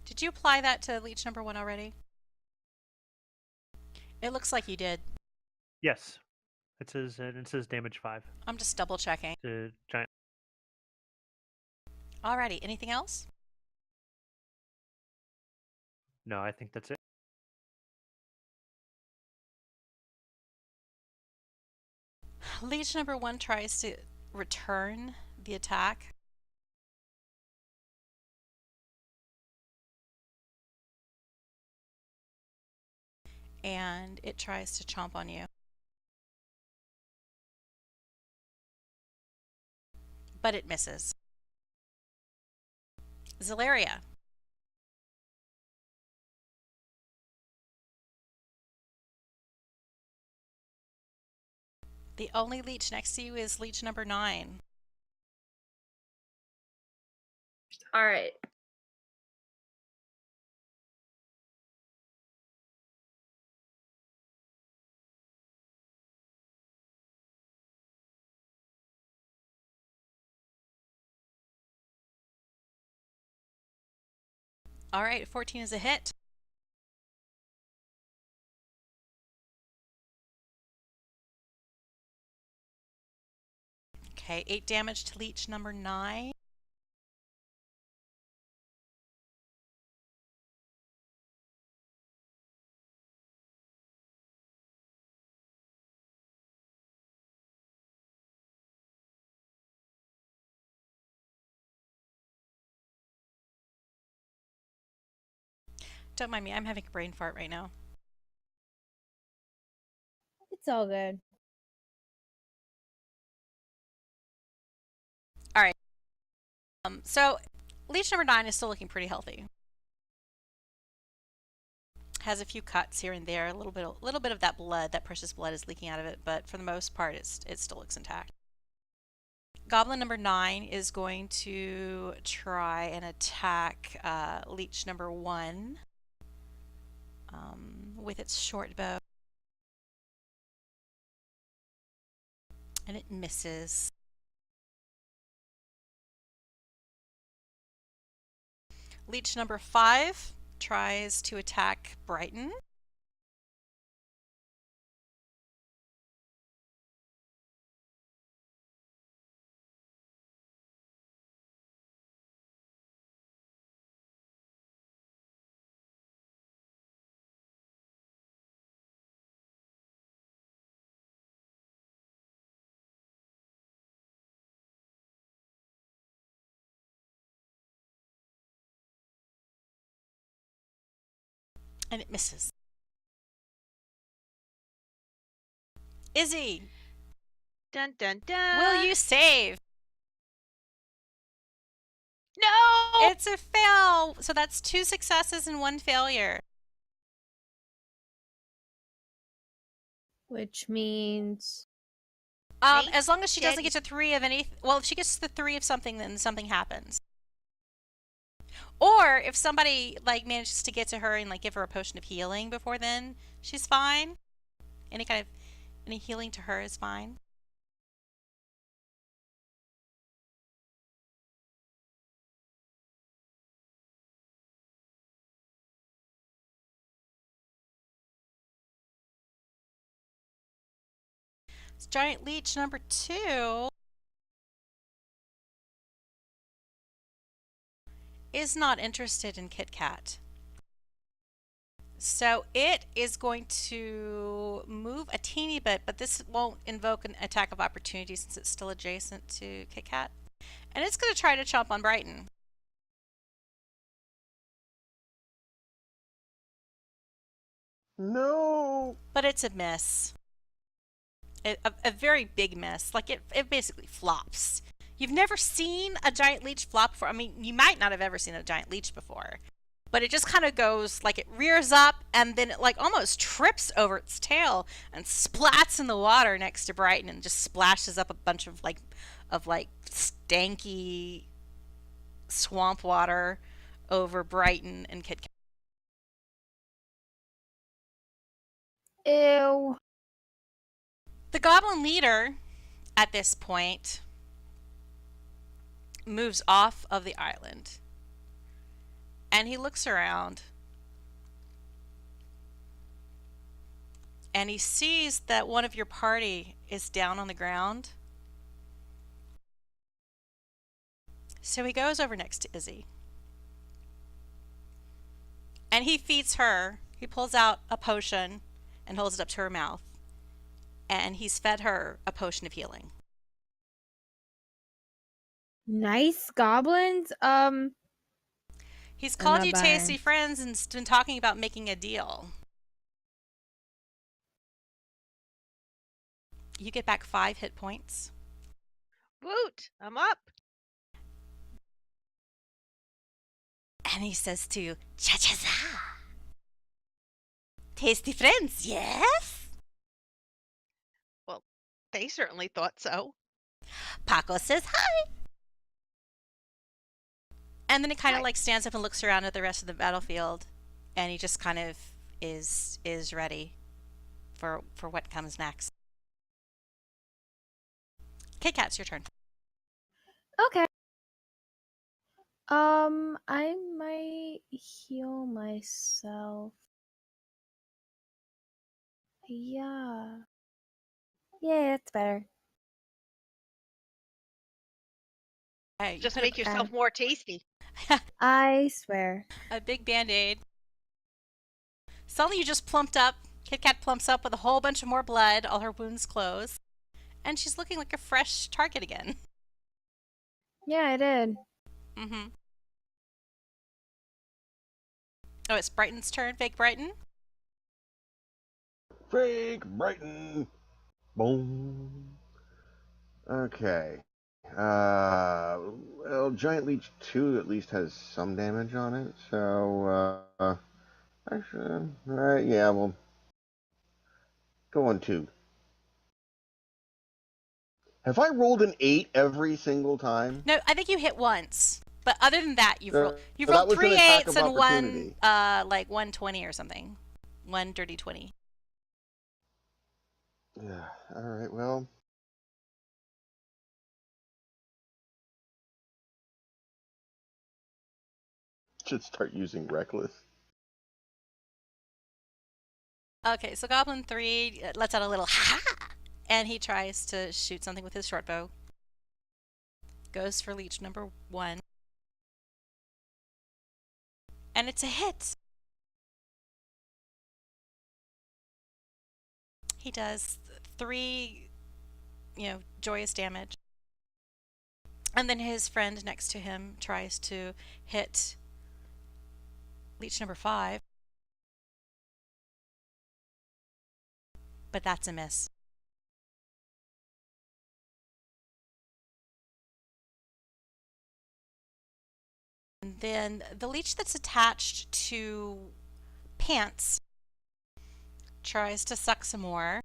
Did you apply that to leech number 1 already? It looks like you did. Yes, it says damage 5. I'm just double checking. To giant. Alrighty, anything else? No, I think that's it. Leech number 1 tries to return the attack. And it tries to chomp on you. But it misses. Zaleria. The only leech next to you is leech number 9. All right. All right, 14 is a hit. Okay, 8 damage to leech number 9. Don't mind me, I'm having a brain fart right now. It's all good. All right. So leech number 9 is still looking pretty healthy. Has a few cuts here and there, a little bit of that blood, that precious blood is leaking out of it, but for the most part, it still looks intact. Goblin number 9 is going to try and attack leech number 1 with its short bow. And it misses. Leech number 5 tries to attack Brighton. And it misses. Izzy, Dun dun dun. will you save? No! It's a fail. So that's 2 successes and 1 failure. Which means Me? As long as she doesn't Dead. get to 3 of any, well, if she gets to the 3 of something, then something happens. Or if somebody like manages to get to her and like give her a potion of healing before then, she's fine. Any healing to her is fine. Giant leech number 2 is not interested in Kit Kat. So it is going to move a teeny bit, but this won't invoke an attack of opportunity since it's still adjacent to Kit Kat. And it's going to try to chomp on Brighton. No. But it's a miss. A very big miss. Like it basically flops. You've never seen a giant leech flop before. I mean, you might not have ever seen a giant leech before. But it just kind of goes, like it rears up and then it like almost trips over its tail and splats in the water next to Brighton and just splashes up a bunch of like stanky swamp water over Brighton and Kit Kat. ew. The goblin leader at this point moves off of the island and he looks around and he sees that one of your party is down on the ground. So he goes over next to Izzy And he feeds her. He pulls out a potion and holds it up to her mouth. And he's fed her a potion of healing. Nice goblins. He's I'm called not you buying. tasty friends and been talking about making a deal. You get back 5 hit points. Woot! I'm up. And he says to you, Cha-cha-za! Tasty friends, yes? Well, they certainly thought so. Paco says hi. And then he kind of Hi. like stands up and looks around at the rest of the battlefield, and he just kind of is ready for what comes next. Kit Kat, it's your turn. Okay. I might heal myself. Yeah. Yeah, that's better. Hey, you Just put make yourself more tasty. I swear. a big band-aid. Suddenly you just plumped up. Kit Kat plumps up with a whole bunch of more blood. All her wounds close. And she's looking like a fresh target again. Yeah, I did. Mm-hmm. Oh, it's Brighton's turn. Fake Brighton. Fake Brighton. Boom. Okay. Well, Giant Leech 2 at least has some damage on it, so, actually, yeah, we'll go on 2. Have I rolled an 8 every single time? No, I think you hit once. But other than that, you've rolled so that was an 3 attack 8s of and one opportunity. like 120 or something. 1 dirty 20. Yeah, alright, well. Should start using Reckless. Okay, so Goblin 3 lets out a little ha-ha, and he tries to shoot something with his short bow. Goes for leech number 1. And it's a hit. He does 3, joyous damage. And then his friend next to him tries to hit leech number 5. But that's a miss. And then the leech that's attached to Pants tries to suck some more.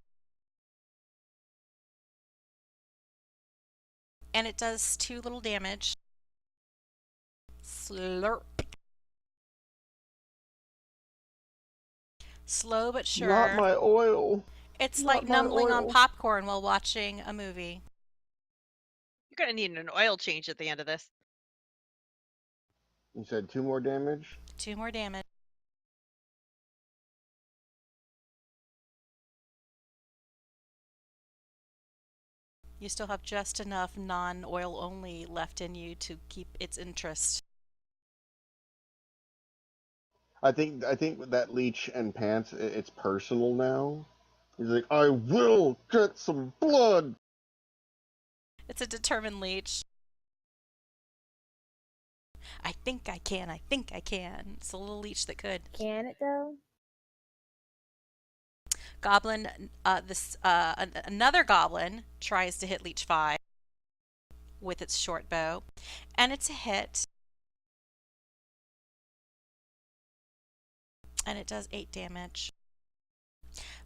And it does 2 little damage. Slurp. Slow but sure. Not my oil. It's not like my numbling on oil. popcorn while watching a movie. You're gonna need an oil change at the end of this. You said 2 more damage? 2 more damage. You still have just enough non-oil only left in you to keep its interest. I think with that leech and Pants, it's personal now. He's like, I will get some blood. It's a determined leech. I think I can. I think I can. It's a little leech that could. Can it though? Goblin, another goblin tries to hit leech 5 with its short bow, and it's a hit. And it does 8 damage.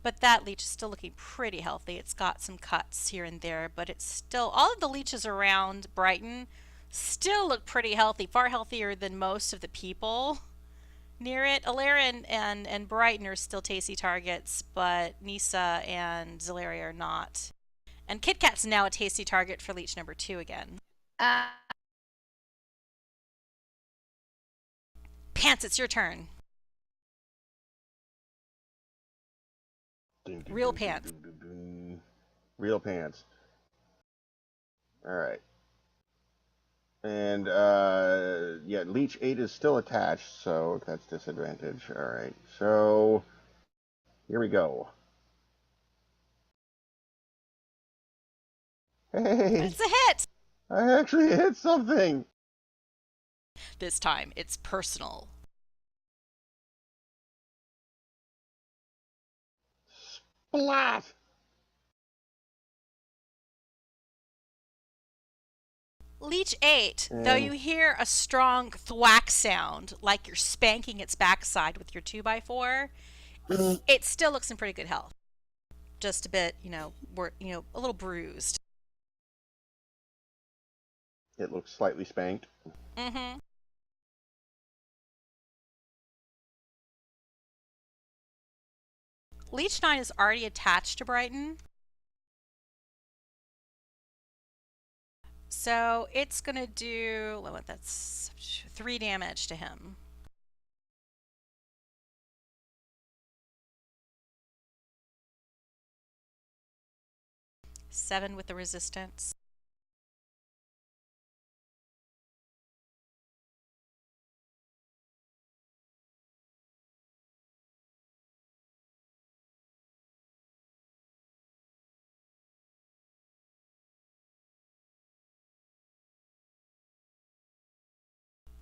But that leech is still looking pretty healthy. It's got some cuts here and there, but it's still, all of the leeches around Brighton still look pretty healthy, far healthier than most of the people near it. Aleran and Brighton are still tasty targets, but Nissha and Zaleria are not. And Kit Kat's now a tasty target for leech number 2 again. Pants, it's your turn. Real Pants. Real Pants. Alright. And yeah, Leech 8 is still attached, so that's disadvantage. All right, so here we go. Hey, It's a hit! I actually hit something. This time, it's personal. Splat! Leech 8, though you hear a strong thwack sound, like you're spanking its backside with your 2x4, it still looks in pretty good health. Just a bit, a little bruised. It looks slightly spanked. Mm-hmm. Leech 9 is already attached to Brighton. So it's going to do, that's 3 damage to him. Seven with the resistance.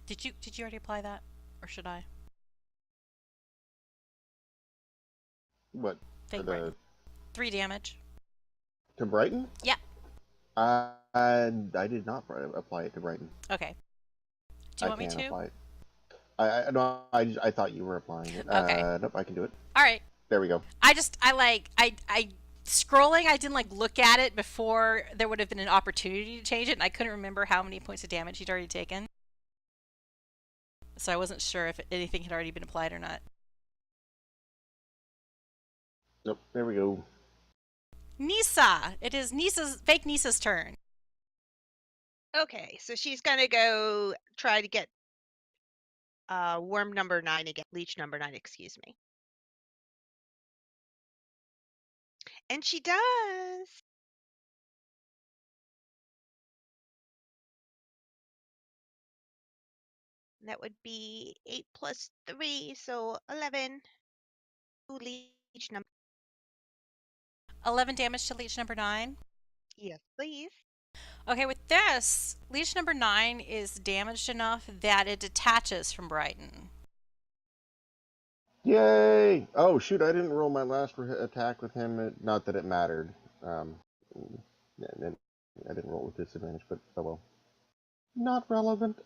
Did you already apply that, or should I? What? Fake Brighton. 3 damage. To Brighton? Yeah. I did not apply it to Brighton. Okay. Do you want me to? Apply it. I thought you were applying it. Okay. Nope, I can do it. All right. There we go. I scrolling, I didn't look at it before there would have been an opportunity to change it, and I couldn't remember how many points of damage he'd already taken. So I wasn't sure if anything had already been applied or not. Nope, there we go. Nissha! It is fake Nissa's turn. Okay, so she's gonna go try to get worm number 9 again. Leech number 9, excuse me. And she does. That would be 8 plus 3, so 11. Ooh, leech number. 11 damage to leech number 9. Yes, please. Okay, with this, leech number 9 is damaged enough that it detaches from Brighton. Yay! Oh shoot, I didn't roll my last attack with him. Not that it mattered. I didn't roll with disadvantage, but oh well. Not relevant.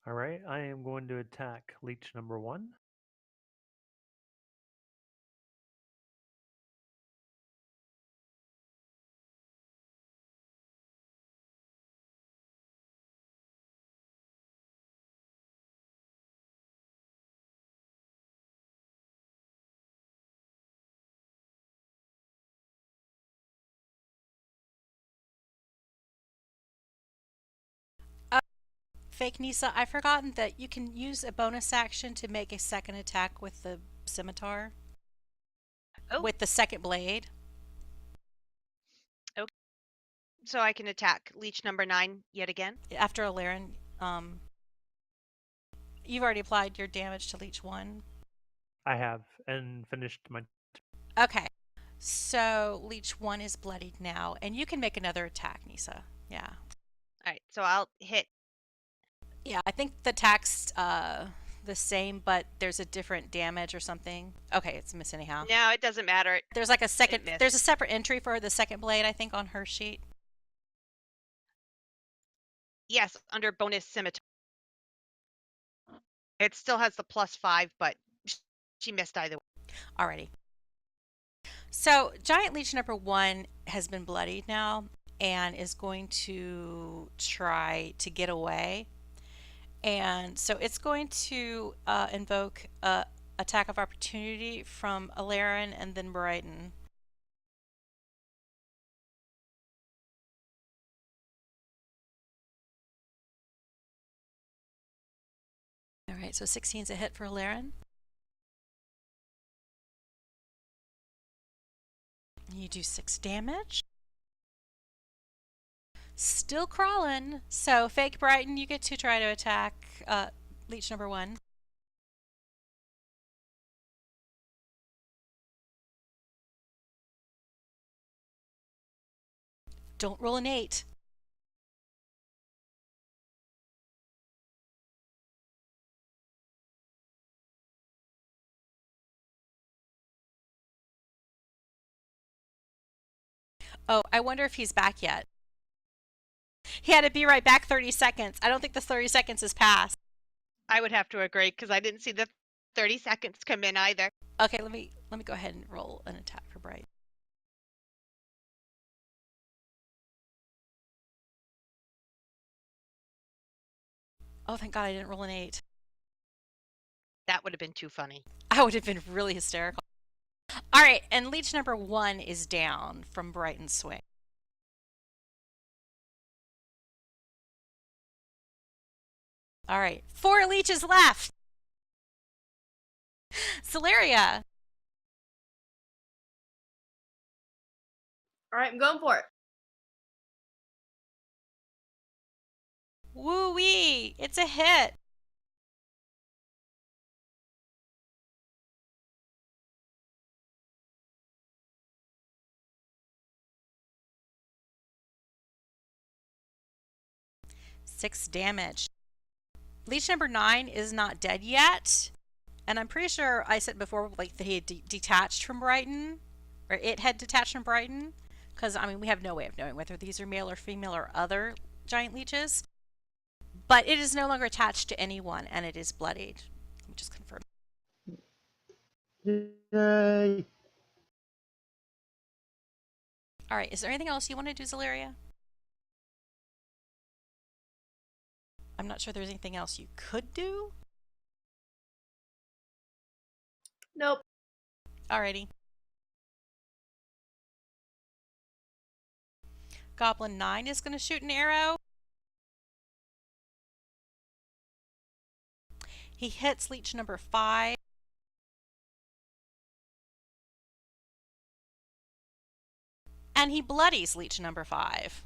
All right, I am going to attack leech number 1. Fake Nissha, I've forgotten that you can use a bonus action to make a second attack with the scimitar. Oh. With the second blade. Okay. So I can attack leech number 9 yet again? After Aleran, you've already applied your damage to leech 1. I have, and finished my... Okay. So leech 1 is bloodied now, and you can make another attack, Nissha. Yeah. Alright, so I'll hit. Yeah, I think the attack's the same, but there's a different damage or something. Okay, it's missed anyhow. No, it doesn't matter. There's like a second, there's a separate entry for the second blade, I think, on her sheet. Yes, under bonus scimitar. It still has the +5, but she missed either way. Alrighty. So giant leech number 1 has been bloodied now and is going to try to get away. And so it's going to invoke attack of opportunity from Aleran and then Brighton. All right, so 16's a hit for Aleran. You do 6 damage. Still crawling. So, Fake Brighton, you get to try to attack leech number 1. Don't roll an 8. Oh, I wonder if he's back yet. He had to be right back 30 seconds. I don't think the 30 seconds has passed. I would have to agree because I didn't see the 30 seconds come in either. Okay, let me go ahead and roll an attack for Bright. Oh, thank God I didn't roll an 8. That would have been too funny. I would have been really hysterical. All right, and leech number 1 is down from Brighton's swing. All right, 4 leeches left. Zaleria. All right, I'm going for it. Woo-wee, it's a hit. Six damage. Leech number 9 is not dead yet. And I'm pretty sure I said before like that he had detached from Brighton. Or it had detached from Brighton. Because, I mean, we have no way of knowing whether these are male or female or other giant leeches. But it is no longer attached to anyone, and it is bloodied. Let me just confirm. Yay! All right, is there anything else you want to do, Zaleria? I'm not sure there's anything else you could do. Nope. Alrighty. Goblin 9 is going to shoot an arrow. He hits leech number 5. And he bloodies leech number 5.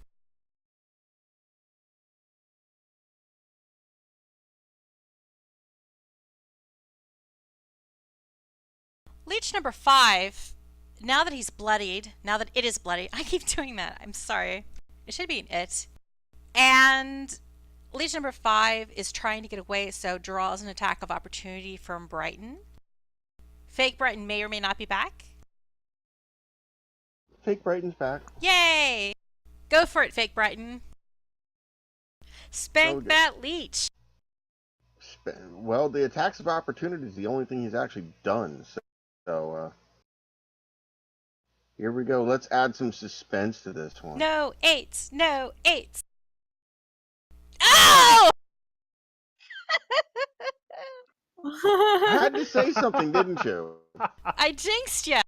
Leech number 5, now that he's bloodied, now that it is bloody, I keep doing that, I'm sorry. It should be an it. And leech number 5 is trying to get away, so draws an attack of opportunity from Brighton. Fake Brighton may or may not be back. Fake Brighton's back. Yay! Go for it, Fake Brighton. Spank that leech. Well, the attacks of opportunity is the only thing he's actually done. So here we go. Let's add some suspense to this one. No 8s. No 8s. Oh! Had to say something, didn't you? I jinxed you.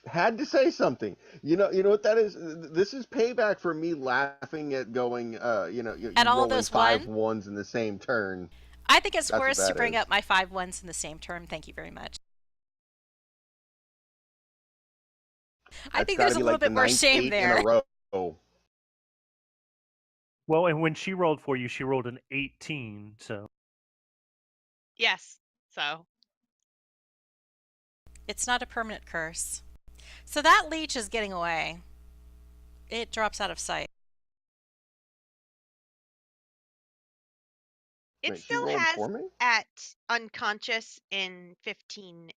Had to say something. You know what that is? This is payback for me laughing at going, you At all rolling those 5 one? ones in the same turn. I think it's That's what worse to that bring is. up my 5 1s in the same turn. Thank you very much. I That's think gotta there's a be little like the bit more 9th shame 8 there. in a row. Well, and when she rolled for you, she rolled an 18, so. Yes. So It's not a permanent curse. So that leech is getting away. It drops out of sight. it Wait, she still rolled has for me? at unconscious in 15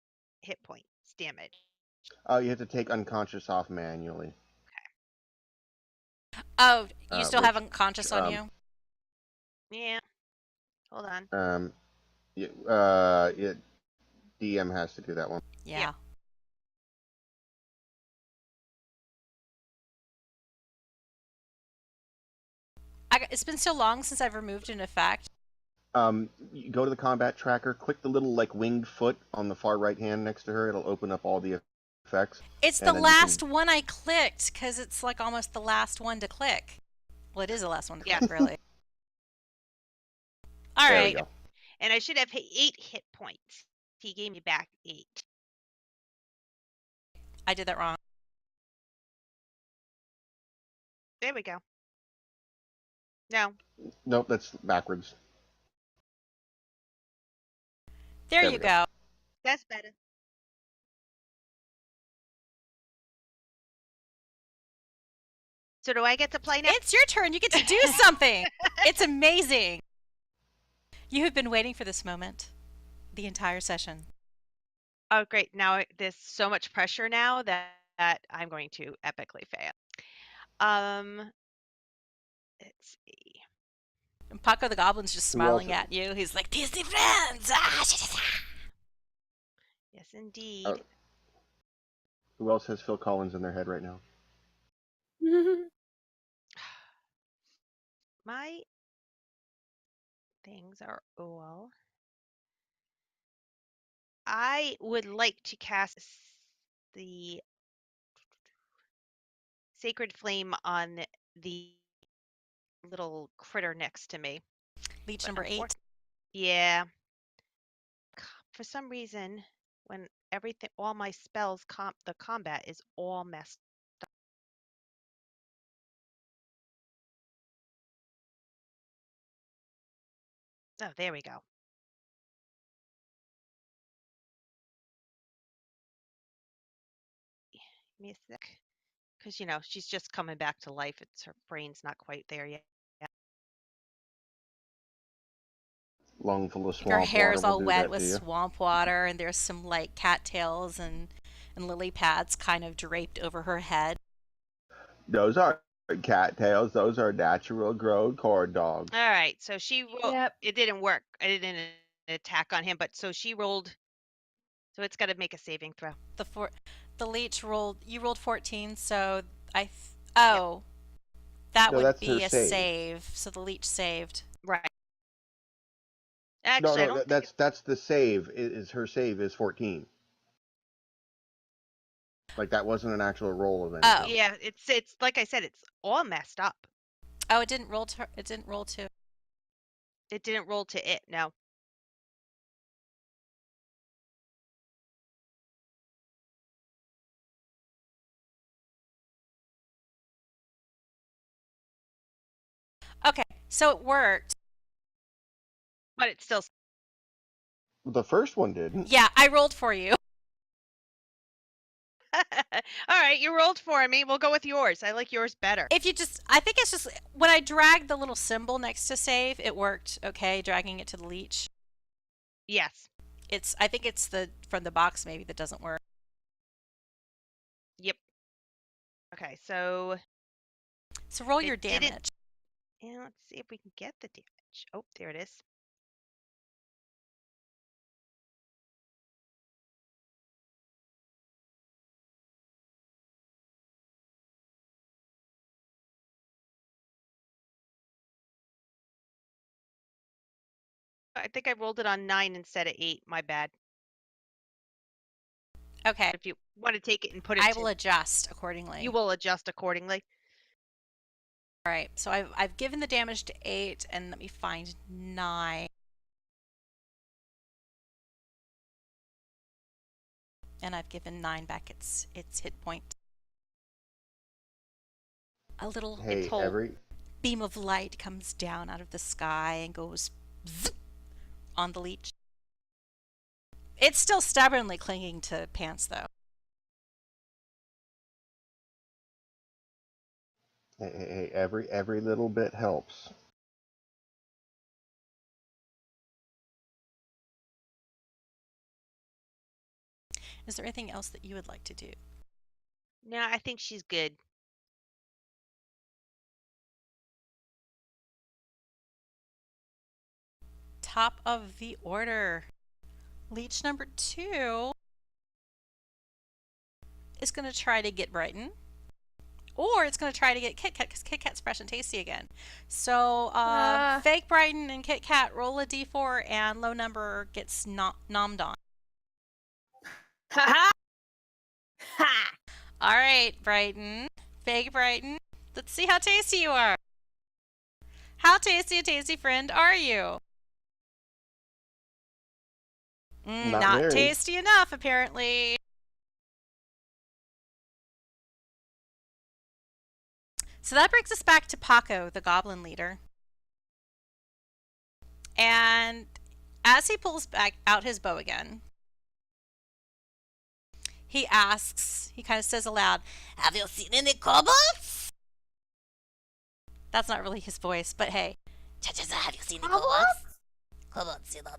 hit points damage. Oh, you have to take unconscious off manually. Oh, you still which, have unconscious on you? Yeah. Hold on. DM has to do that one. Yeah. It's been so long since I've removed an effect. You go to the combat tracker, click the little like winged foot on the far right hand next to her. It'll open up all the effects. It's and the then you last can- one I clicked because it's like almost the last one to click. Well, it is the last one to Yeah. click, really. All There we right. go. And I should have 8 hit points. He gave me back 8. I did that wrong. There we go. No. Nope, that's backwards. There There you we go. go. That's better. So do I get to play now? It's your turn. You get to do something. It's amazing. You have been waiting for this moment the entire session. Oh, great. Now there's so much pressure now that I'm going to epically fail. Let's see. And Paco the Goblin's just Who smiling else? at you. He's like, Disney friends. Yes, indeed. Oh. Who else has Phil Collins in their head right now? My things are all. I would like to cast the Sacred Flame on the little critter next to me. Leech But number 8. Yeah. For some reason, when everything, all my spells, the combat is all messed up. Oh, there we go. Give me a sec. Because, she's just coming back to life. Her brain's not quite there yet. Lung full of swamp Her water hair's will all do wet that with to you. swamp water, and there's some like cattails and lily pads kind of draped over her head. Those aren't cattails. Those are natural grown corn dogs. All right. So she rolled. Yep. It didn't work. I didn't attack on him, but so she rolled. So it's got to make a saving throw. The leech rolled. You rolled 14, so that No, would that's be her a save. save. So the leech saved. Right. Actually, I don't think that's the save. Is her save is 14. Like that wasn't an actual roll of anything. Oh. Yeah, it's like I said, it's all messed up. Oh, it didn't roll to her. It didn't roll to. It didn't roll to it. No. Okay, so it worked. But it's still. The first one didn't. Yeah, I rolled for you. All right, you rolled for me. We'll go with yours. I like yours better. I think it's just when I dragged the little symbol next to save, it worked. Okay, dragging it to the leech. Yes. I think it's from the box maybe that doesn't work. Yep. Okay, so. So roll your didn't- damage. Yeah, let's see if we can get the damage. Oh, there it is. I think I rolled it on 9 instead of 8. My bad. Okay. If you want to take it and put it, I will adjust accordingly. You will adjust accordingly. All right. So I've given the damage to 8, and let me find 9. And I've given 9 back its hit point. A little Hey, every beam of light comes down out of the sky and goes zip on the leech. It's still stubbornly clinging to Pants, though. hey, every little bit helps. Is there anything else that you would like to do? No, I think she's good. Top of the order. Leech number 2 is going to try to get Brighton. Or it's going to try to get Kit Kat, because Kit Kat's fresh and tasty again. So, fake Brighton and Kit Kat roll a d4, and low number gets nommed on. Ha ha! All right, Brighton. Fake Brighton. Let's see how tasty you are. How tasty a tasty friend are you? Not very. tasty enough, apparently. So that brings us back to Paco, the goblin leader. And as he pulls back out his bow again, he asks, he kind of says aloud, Have you seen any kobolds? that's not really his voice, but hey. Cha-cha-cha, have you seen any kobolds? Kobolds, you know,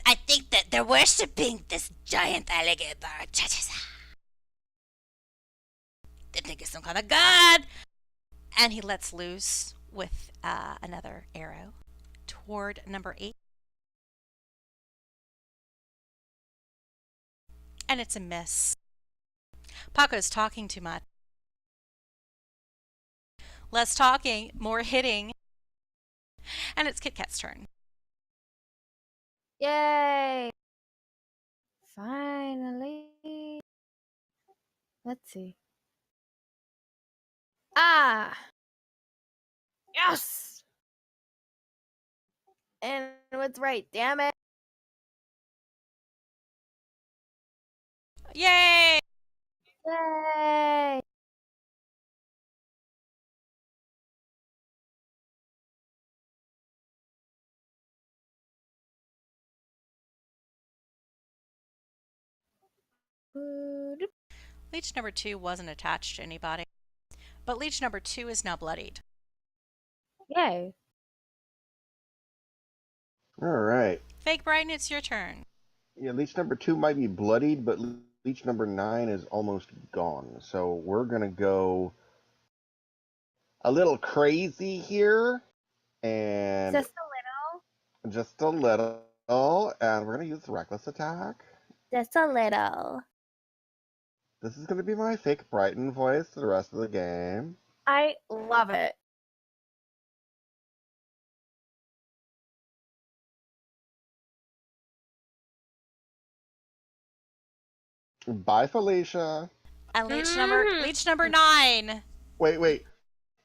I think that they're worshipping this giant alligator. Cha-cha-cha. They think it's some kind of god. And he lets loose with another arrow toward number 8. And it's a miss. Paco's talking too much. Less talking, more hitting. And it's Kit Kat's turn. Yay! Finally. Let's see. Ah! Yes! And what's right, damn it. Yay! Yay! Boop. Leech number 2 wasn't attached to anybody, but leech number 2 is now bloodied. Yay. All right. Fake Brighton, it's your turn. Yeah, leech number 2 might be bloodied, but leech number 9 is almost gone. So we're gonna go a little crazy here, and Just a little. and we're gonna use reckless attack. Just a little. This is gonna be my fake Brighton voice for the rest of the game. I love it. Bye, Felicia. And leech number 9. Wait.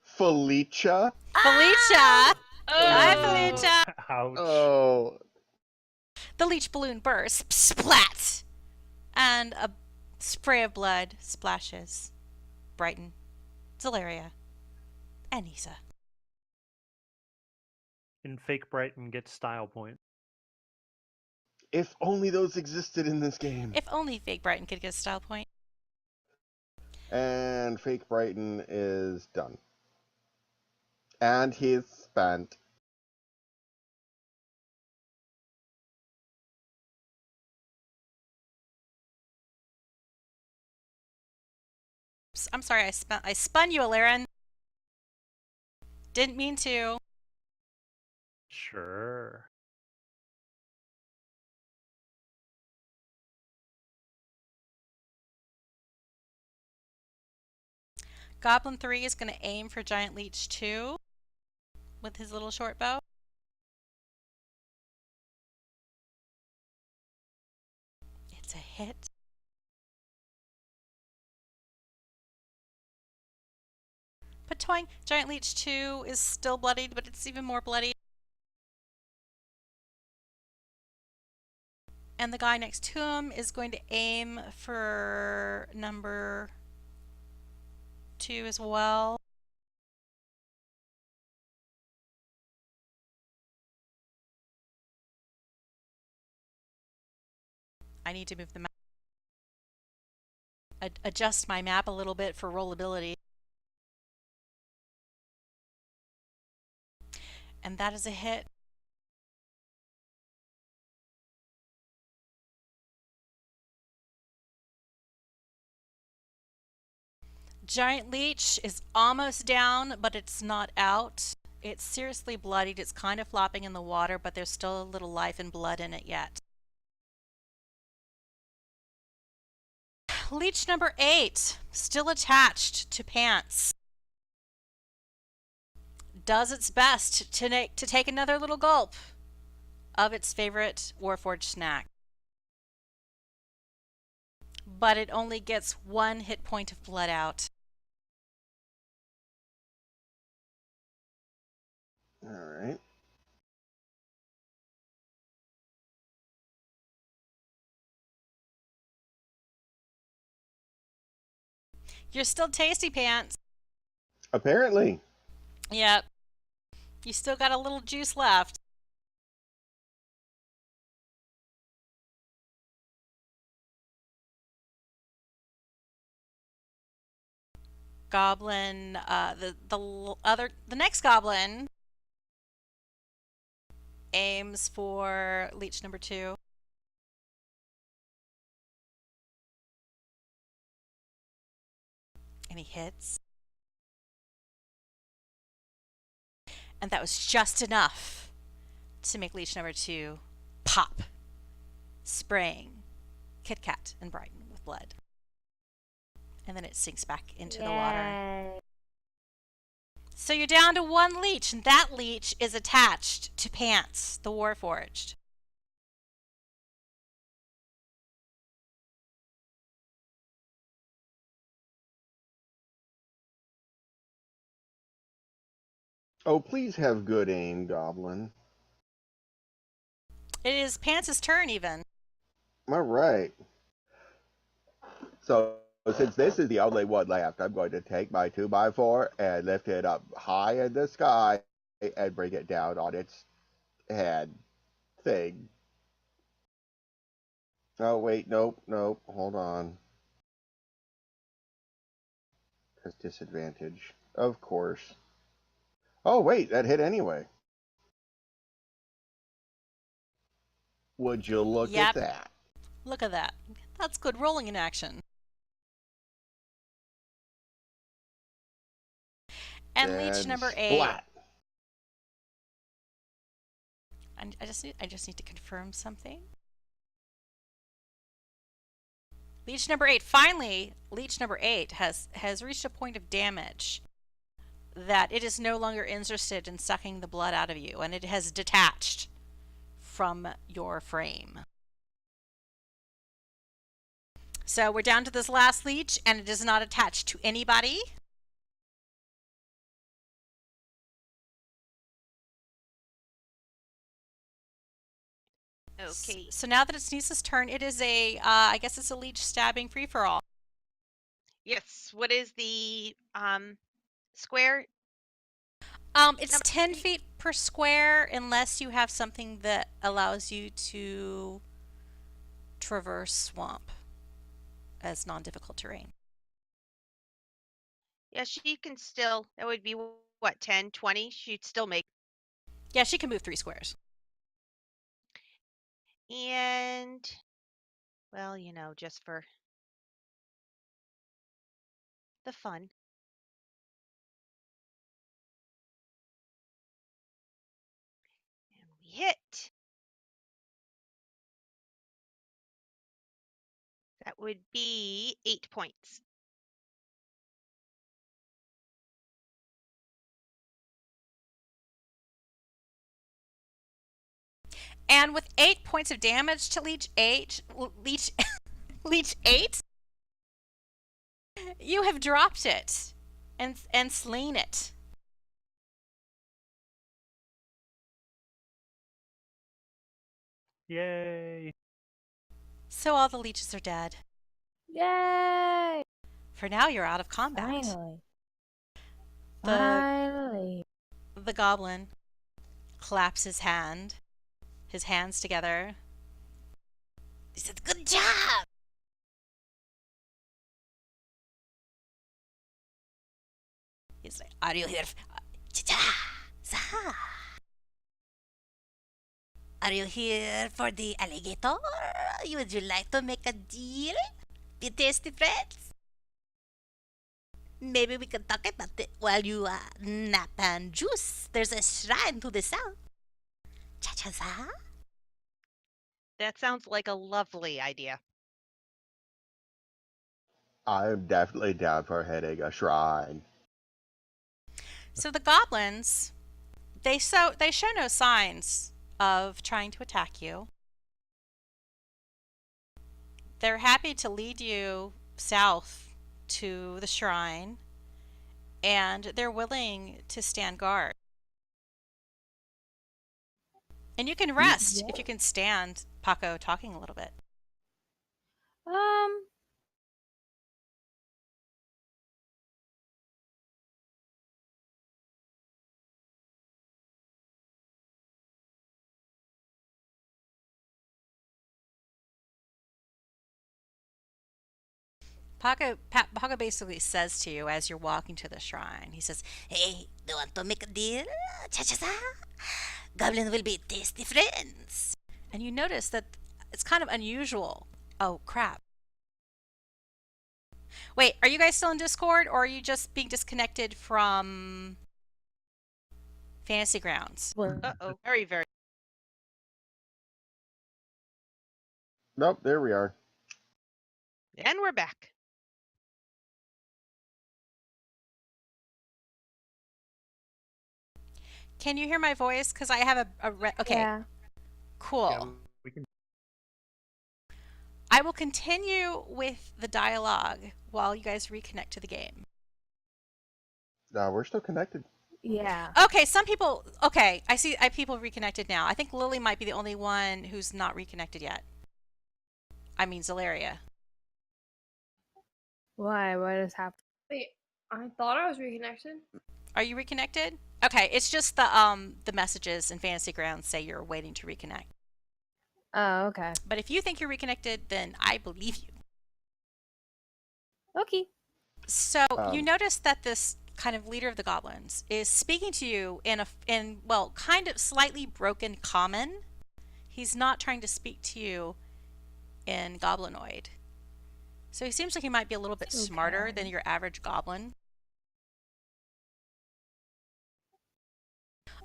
Felicia? Felicia! Hi, Felicia! Ouch. Oh. The leech balloon bursts, splat! And a spray of blood splashes Brighton, Zaleria, and Nissha. And fake Brighton gets style point. If only those existed in this game. If only fake Brighton could get a style point. And fake Brighton is done. And he's spent. I'm sorry, I spun you, Aleran. Didn't mean to. Sure. Goblin 3 is going to aim for Giant Leech 2 with his little short bow. It's a hit. Patoing, Giant Leech 2 is still bloodied, but it's even more bloody. And the guy next to him is going to aim for number 2 as well. I need to move the map. Adjust my map a little bit for rollability. And that is a hit. Giant Leech is almost down, but it's not out. It's seriously bloodied. It's kind of flopping in the water, but there's still a little life and blood in it yet. Leech number 8, still attached to Pants. Does its best to take another little gulp of its favorite Warforged snack. But it only gets 1 hit point of blood out. All right. You're still tasty, Pants. Apparently. Yep. You still got a little juice left. Goblin, the next goblin aims for leech number 2. And he hits. And that was just enough to make leech number 2 pop, spraying Kit Kat and Brighton with blood. And then it sinks back into the water. Yay. So you're down to 1 leech, and that leech is attached to Pants, the Warforged. Oh, please have good aim, Goblin. It is Pants' turn, even. All right. So, since this is the only one left, I'm going to take my 2x4 and lift it up high in the sky and bring it down on its head thing. Oh, wait, nope, hold on. Has disadvantage, of course. Oh, wait, that hit anyway. Would you look Yep. at that? Look at that. That's good rolling in action. And leech number 8. Splat. I just need to confirm something. Leech number 8. Finally, leech number 8 has reached a point of damage that it is no longer interested in sucking the blood out of you, and it has detached from your frame. So we're down to this last leech, and it is not attached to anybody. Okay. So now that it's Nissa's turn, it is I guess it's a leech stabbing free-for-all. Yes. What is the square? It's Number 10 3. feet per square unless you have something that allows you to traverse swamp as non-difficult terrain. Yeah, she can still. That would be what, 10, 20? She'd still make. Yeah, she can move 3 squares. And well, just for the fun. And we hit. That would be 8 points. And with 8 points of damage to leech 8, leech 8, you have dropped it and slain it. Yay! So all the leeches are dead. Yay! For now, you're out of combat. Finally. The Finally. the goblin claps his hands together. He said, "Good job." He's like, Are you here? Are you here for the alligator? Would you like to make a deal? Be tasty friends? Maybe we can talk about it while you nap and juice. There's a shrine to the south. Cha-cha-za? That sounds like a lovely idea. I'm definitely down for hitting a shrine. so the goblins, they show no signs of trying to attack you. They're happy to lead you south to the shrine, and they're willing to stand guard. And you can rest if you can stand Paco talking a little bit. Paga basically says to you as you're walking to the shrine, he says, Hey, do you want to make a deal? Cha-cha-cha? Goblin will be tasty friends. and you notice that it's kind of unusual. Oh, crap. Wait, are you guys still in Discord, or are you just being disconnected from Fantasy Grounds? Uh-oh. Very, very. Nope, there we are. And we're back. Can you hear my voice? Because I have okay, Yeah. cool. Yeah, we can. I will continue with the dialogue while you guys reconnect to the game. No, we're still connected. Yeah. Okay, some people. Okay, I see. People reconnected now. I think Lily might be the only one who's not reconnected yet. I mean, Zaleria. Why? What has happened? Wait, I thought I was reconnected. Are you reconnected? Okay, it's just the messages in Fantasy Grounds say you're waiting to reconnect. Oh, okay. But if you think you're reconnected, then I believe you. Okay. So you notice that this kind of leader of the goblins is speaking to you in kind of slightly broken common. He's not trying to speak to you in goblinoid. So he seems like he might be a little bit smarter than your average goblin.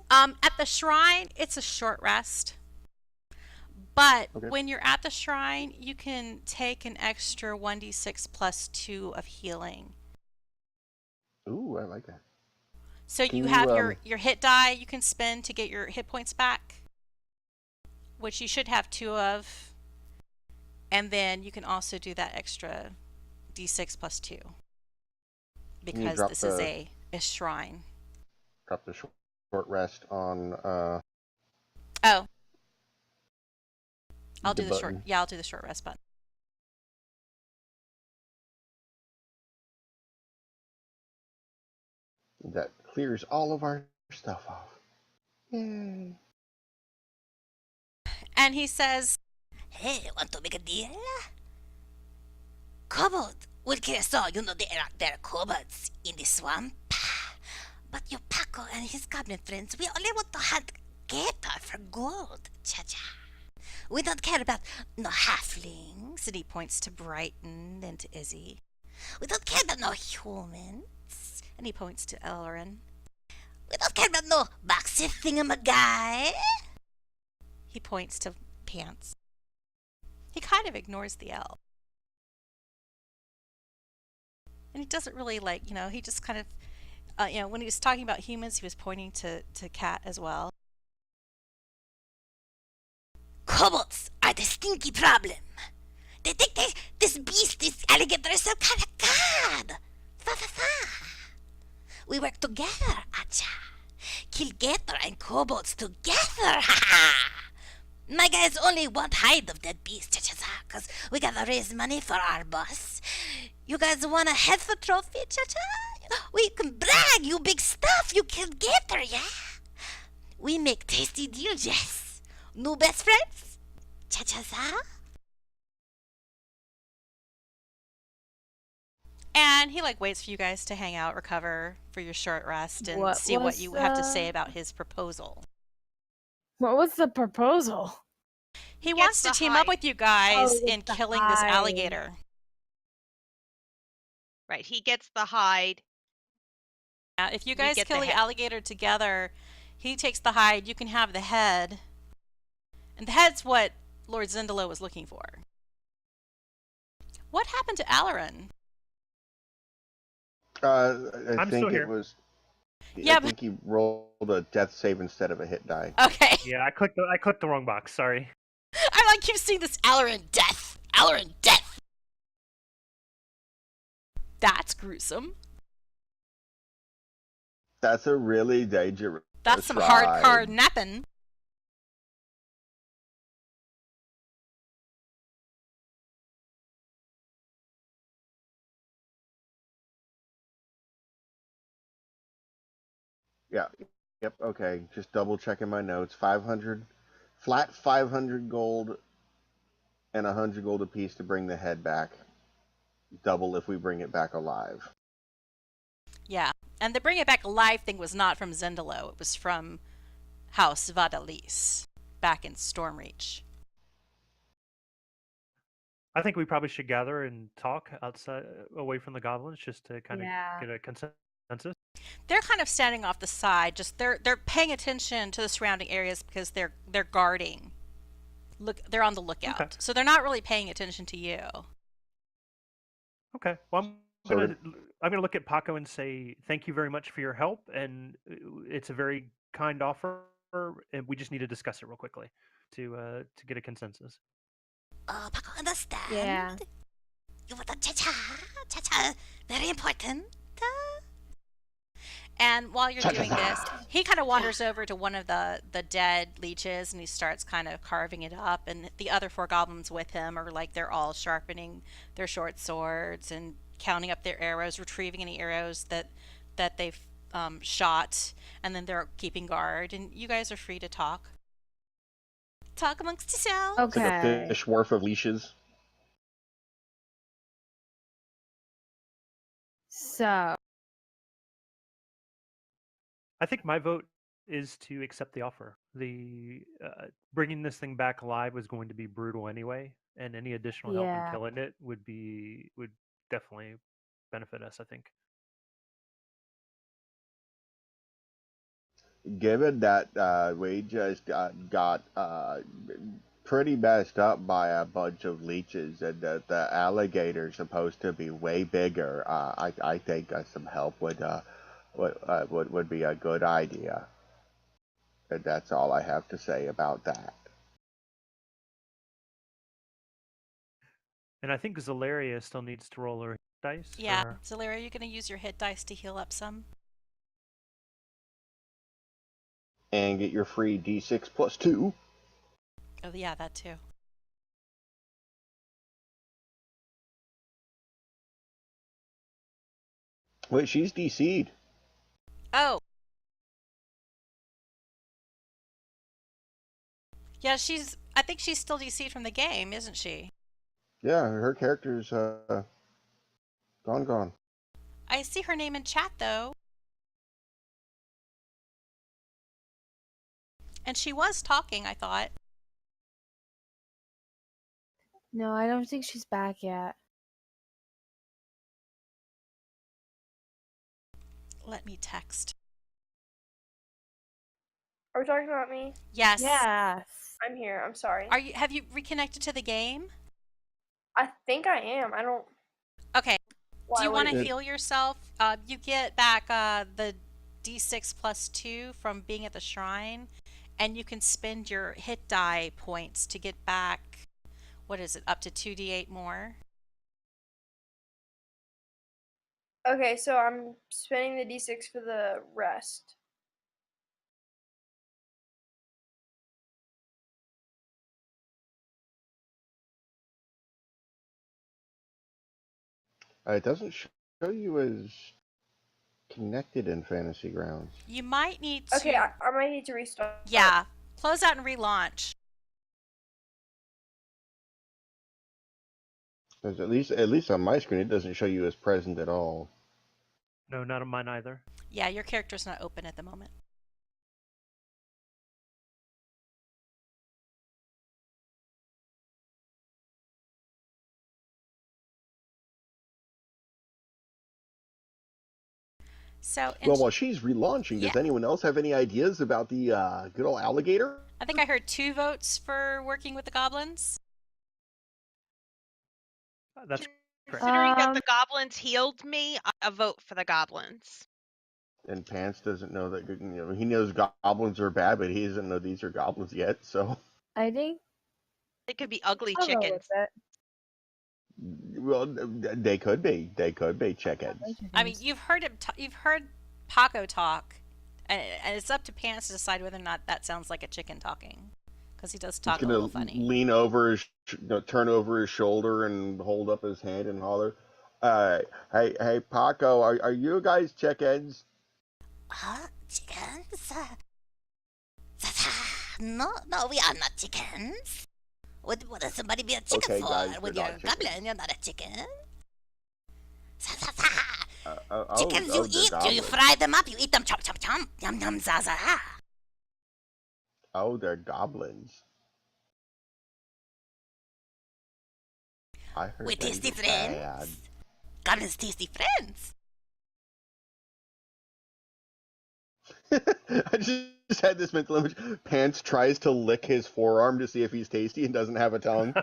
At the shrine, it's a short rest. But when you're at the shrine, you can take an extra 1d6 plus 2 of healing. Ooh, I like that. So you have your hit die you can spend to get your hit points back, which you should have 2 of. And then you can also do that extra d6 plus 2. Because this is a shrine. Drop the short rest on Oh. I'll the do the button. short. Yeah, I'll do the short rest button. That clears all of our stuff off. Yay. And he says, Hey, want to make a deal? Kobold will kill us all. You know there are kobolds in the swamp. But you Paco and his goblin friends, we only want to hunt gator for gold. Cha-cha. We don't care about no halflings. And he points to Brighton and to Izzy. We don't care about no humans. And he points to Aleran. We don't care about no boxy thingamaguy. He points to Pants. He kind of ignores the elf. And he doesn't really he just kind of, when he was talking about humans, he was pointing to Cat as well. Kobolds are the stinky problem. They think this beast, this alligator is some kind of god. Fa-fa-fa. We work together, acha. Kill gator and kobolds together, ha-ha. My guys only want hide of that beast, cha-cha-cha, because we gotta raise money for our boss. You guys want a head for trophy, cha-cha? We can brag, you big stuff, you killed gator, yeah? We make tasty deals, yes. New best friends? Cha-cha-cha? And he waits for you guys to hang out, recover for your short rest, and see what you have to say about his proposal. What was the proposal? He wants to team up with you guys in the killing this hide. alligator. Right, he gets the hide. Yeah, if you guys get kill the the head. alligator together, he takes the hide, you can have the head. And the head's what Lord Zindalo was looking for. What happened to Aleran? I I'm think still here. it was. Yeah, I think he rolled a death save instead of a hit die. Okay. Yeah, I clicked the wrong box. Sorry. I keep seeing this Aleran death. Aleran death. That's gruesome. That's a really dangerous. That's some ride. hardcore napping. Yeah. Yep. Okay. Just double checking my notes. 500, flat 500 gold, and 100 gold apiece to bring the head back. double if we bring it back alive. Yeah, and the bring it back alive thing was not from Zendalo. It was from House Vadalis back in Stormreach. I think we probably should gather and talk outside, away from the goblins, just to kind of Yeah. get a consensus. They're kind of standing off the side. Just they're paying attention to the surrounding areas because they're guarding. Look, they're on the lookout, Okay. so they're not really paying attention to you. Okay. Well, So I'm gonna look at Paco and say thank you very much for your help, and it's a very kind offer, and we just need to discuss it real quickly to get a consensus. Paco, understand? Yeah. You want the cha-cha, very important. And while you're doing this, he kind of wanders over to one of the dead leeches and he starts kind of carving it up. And the other 4 goblins with him are like, they're all sharpening their short swords and counting up their arrows, retrieving any arrows that they've shot. And then they're keeping guard. And you guys are free to talk. Talk amongst yourselves. it's like a Okay. fish wharf of leashes. So, I think my vote is to accept the offer. The bringing this thing back alive was going to be brutal anyway, and any additional help in yeah. killing it would definitely benefit us, I think. Given that we just got pretty messed up by a bunch of leeches, and that the alligator's supposed to be way bigger, I think some help would be a good idea. And that's all I have to say about that. And I think Zaleria still needs to roll her dice. Yeah. or- Zaleria, are you going to use your hit dice to heal up some? And get your free D6 plus 2. Oh, yeah, that too. Wait, she's DC'd. Oh. Yeah, I think she's still DC'd from the game, isn't she? Yeah, her character's gone. I see her name in chat, though. And she was talking, I thought. No, I don't think she's back yet. Let me text. Are we talking about me? Yes. Yes. I'm here. I'm sorry. Have you reconnected to the game? I think I am. I don't. Okay. Why Do you would want to it- heal yourself? You get back the D6 plus 2 from being at the shrine, and you can spend your hit die points to get back, what is it, up to 2d8 more? Okay, so I'm spending the D6 for the rest. It doesn't show you as connected in Fantasy Grounds. You might need to... Okay, I might need to restart. Yeah. Close out and relaunch. 'Cause at least on my screen, it doesn't show you as present at all. No, not on mine either. Yeah, your character's not open at the moment. So, Well, while she's relaunching, does Yeah. anyone else have any ideas about the good old alligator? I think I heard 2 votes for working with the goblins. That's correct. Considering that the Um, goblins healed me, a vote for the goblins. And Pants doesn't know that. He knows goblins are bad, but he doesn't know these are goblins yet. So, I think They could be ugly I'll go chickens. with it. well, they could be. They could be chickens. I mean, you've heard you've heard Paco talk, and it's up to Pants to decide whether or not that sounds like a chicken talking, because he does talk He's a gonna little funny. lean over, turn over his shoulder, and hold up his hand and holler, "Hey, Paco, are you guys chickens?" Huh? Chickens? No, we are not chickens. Would somebody be a chicken Okay, for? guys, When we're you're not a goblin, you're not a chicken. Za za za. Chickens oh, you they're eat, you goblins. fry them up, you eat them chomp chomp chomp. Yum yum za za. Oh, they're goblins. I heard We're things tasty are bad. friends. Goblins tasty friends. I just had this mental image. Pants tries to lick his forearm to see if he's tasty and doesn't have a tongue.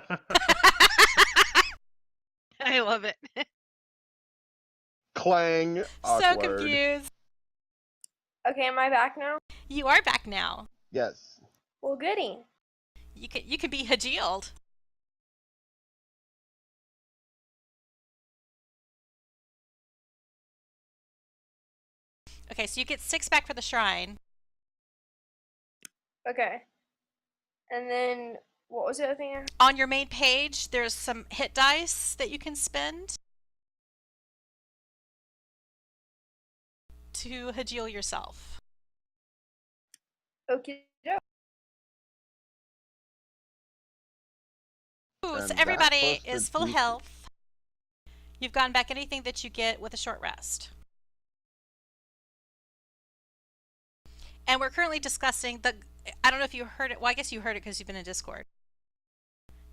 I love it. Clang. So Awkward. confused. Okay, am I back now? You are back now. Yes. Well, goody. You can be Hajiled. Okay, so you get 6 back for the shrine. Okay. And then, what was the other thing? On your main page, there's some hit dice that you can spend to Hajil yourself. Okay. Ooh, And so that everybody plus is the full D- health. You've gotten back anything that you get with a short rest. And we're currently discussing I don't know if you heard it. Well, I guess you heard it because you've been in Discord.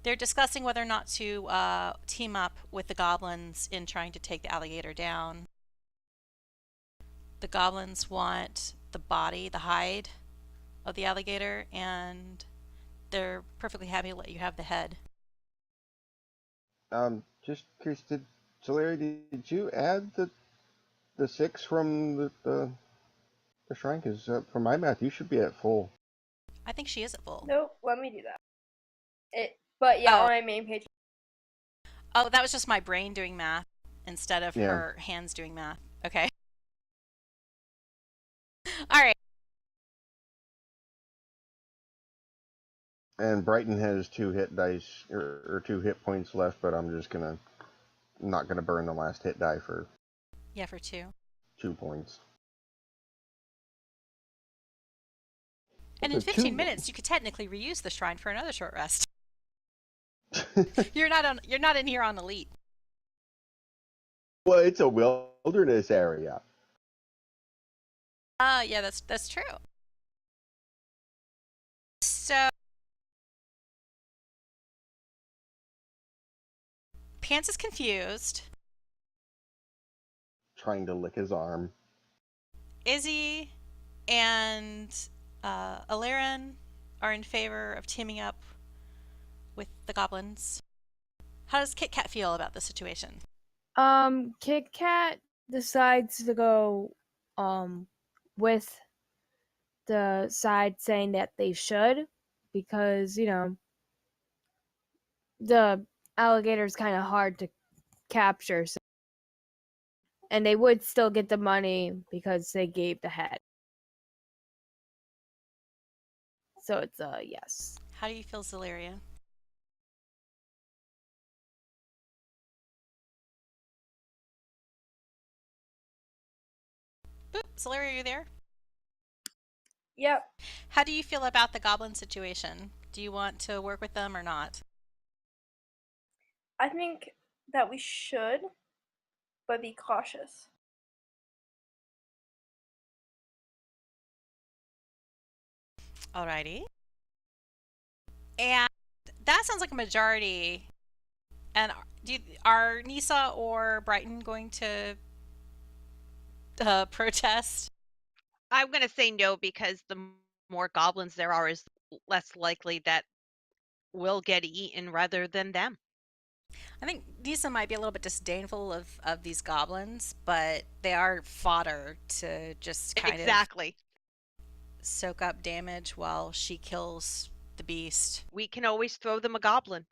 They're discussing whether or not to team up with the goblins in trying to take the alligator down. The goblins want the body, the hide of the alligator, and they're perfectly happy to let you have the head. Just curious, Zaleria, did you add the 6 from the shrine? Because for my math, you should be at full. I think she is at full. Nope, let me do that. But yeah, Oh. on my main page. Oh, that was just my brain doing math instead of Yeah. her hands doing math. Okay. All right. And Brighton has 2 hit dice or 2 hit points left, but I'm just not gonna burn the last hit die for Yeah, for 2. 2 points. And in The 15 two- minutes, you could technically reuse the shrine for another short rest. You're not in here on elite. Well, it's a wilderness area. Yeah, that's true. So Pants is confused. Trying to lick his arm. Izzy and Aleran are in favor of teaming up with the goblins. How does Kit Kat feel about the situation? Kit Kat decides to go with the side saying that they should, because the alligator's kind of hard to capture, so, and they would still get the money because they gave the head. So it's a yes. How do you feel, Zaleria? Boop, Zaleria, are you there? Yep. How do you feel about the goblin situation? Do you want to work with them or not? I think that we should, but be cautious. Alrighty. And that sounds like a majority. And are Nissha or Brighton going to protest? I'm going to say no because the more goblins there are, is less likely that we'll get eaten rather than them. I think Nissha might be a little bit disdainful of these goblins, but they are fodder to just kind Exactly. of soak up damage while she kills the beast. We can always throw them a goblin.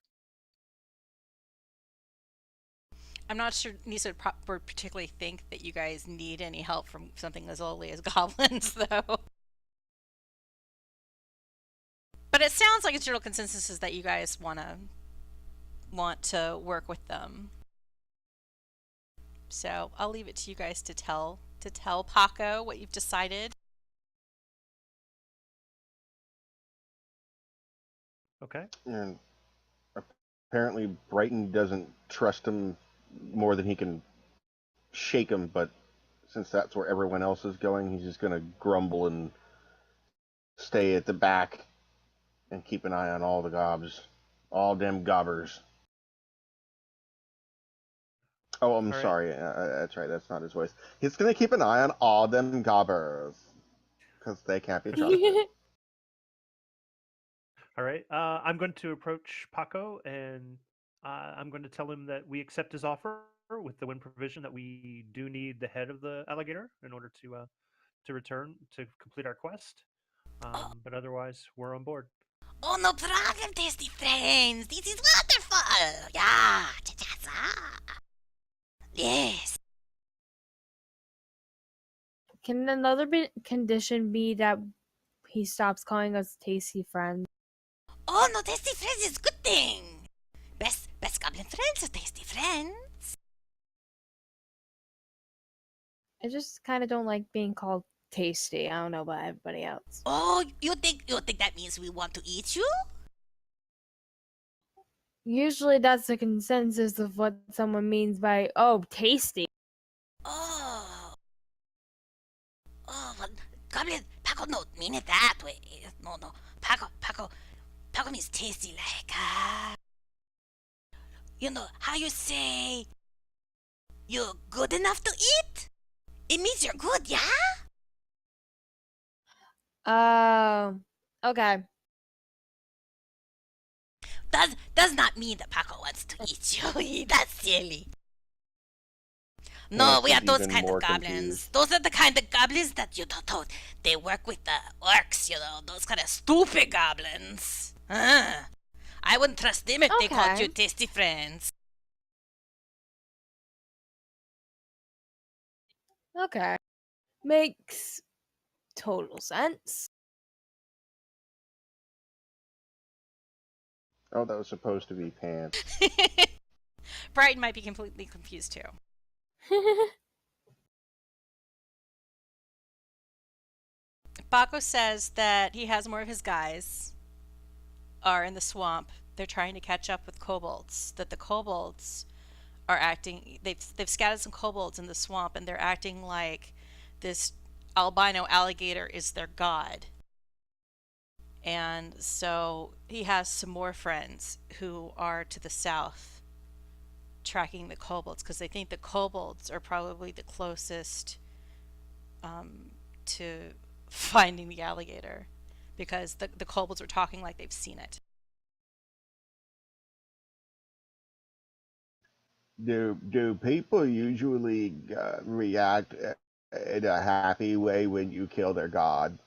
I'm not sure Nissha would particularly think that you guys need any help from something as lowly as goblins, though. But it sounds like a general consensus is that you guys want to work with them. So I'll leave it to you guys to tell Paco what you've decided. Okay. And apparently Brighton doesn't trust him more than he can shake him, but since that's where everyone else is going, he's just gonna grumble and stay at the back and keep an eye on all the gobs, all them gobbers. Oh, I'm All right. sorry. That's right. That's not his voice. He's gonna keep an eye on all them gobbers because they can't be trusted. All right. I'm going to approach Paco, and I'm going to tell him that we accept his offer with the win provision that we do need the head of the alligator in order to return to complete our quest. But otherwise, we're on board. Oh, no problem, tasty friends. This is wonderful. Yeah. Yes. Can another condition be that he stops calling us tasty friends? Oh, no, tasty friends is good thing. Best goblin friends are tasty friends. I just kind of don't like being called tasty. I don't know about everybody else. Oh, you think that means we want to eat you? Usually that's the consensus of what someone means by, oh, tasty. Oh. Oh, but goblin, Paco don't mean it that way. No. Paco means tasty like, you know how you say you're good enough to eat? It means you're good, yeah? Okay. Does not mean that Paco wants to eat you. That's silly. No, Yes, we are he's those even kind of more goblins. confused. Those are the kind of goblins that you don't. They work with the orcs, you know, those kind of stupid goblins. I wouldn't trust them if they called Okay. you tasty friends. Okay. Makes total sense. Oh, that was supposed to be pants. Brighton might be completely confused too. Baco says that he has more of his guys are in the swamp. They're trying to catch up with kobolds. That the kobolds are acting. They've scattered some kobolds in the swamp, and they're acting like this albino alligator is their god. And so he has some more friends who are to the south tracking the kobolds because they think the kobolds are probably the closest to finding the alligator because the kobolds are talking like they've seen it. Do people usually react in a happy way when you kill their god?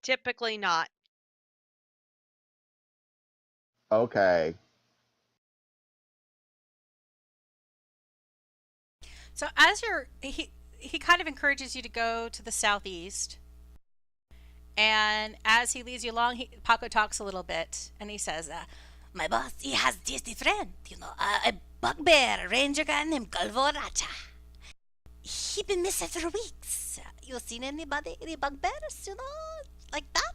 Typically not. Okay. So as he kind of encourages you to go to the southeast, and as he leads you along, Paco talks a little bit, and he says, My boss, he has tasty friend, you know, a bugbear ranger guy named Galvoracha. He been missing for weeks. You seen any bugbears, you know, like that?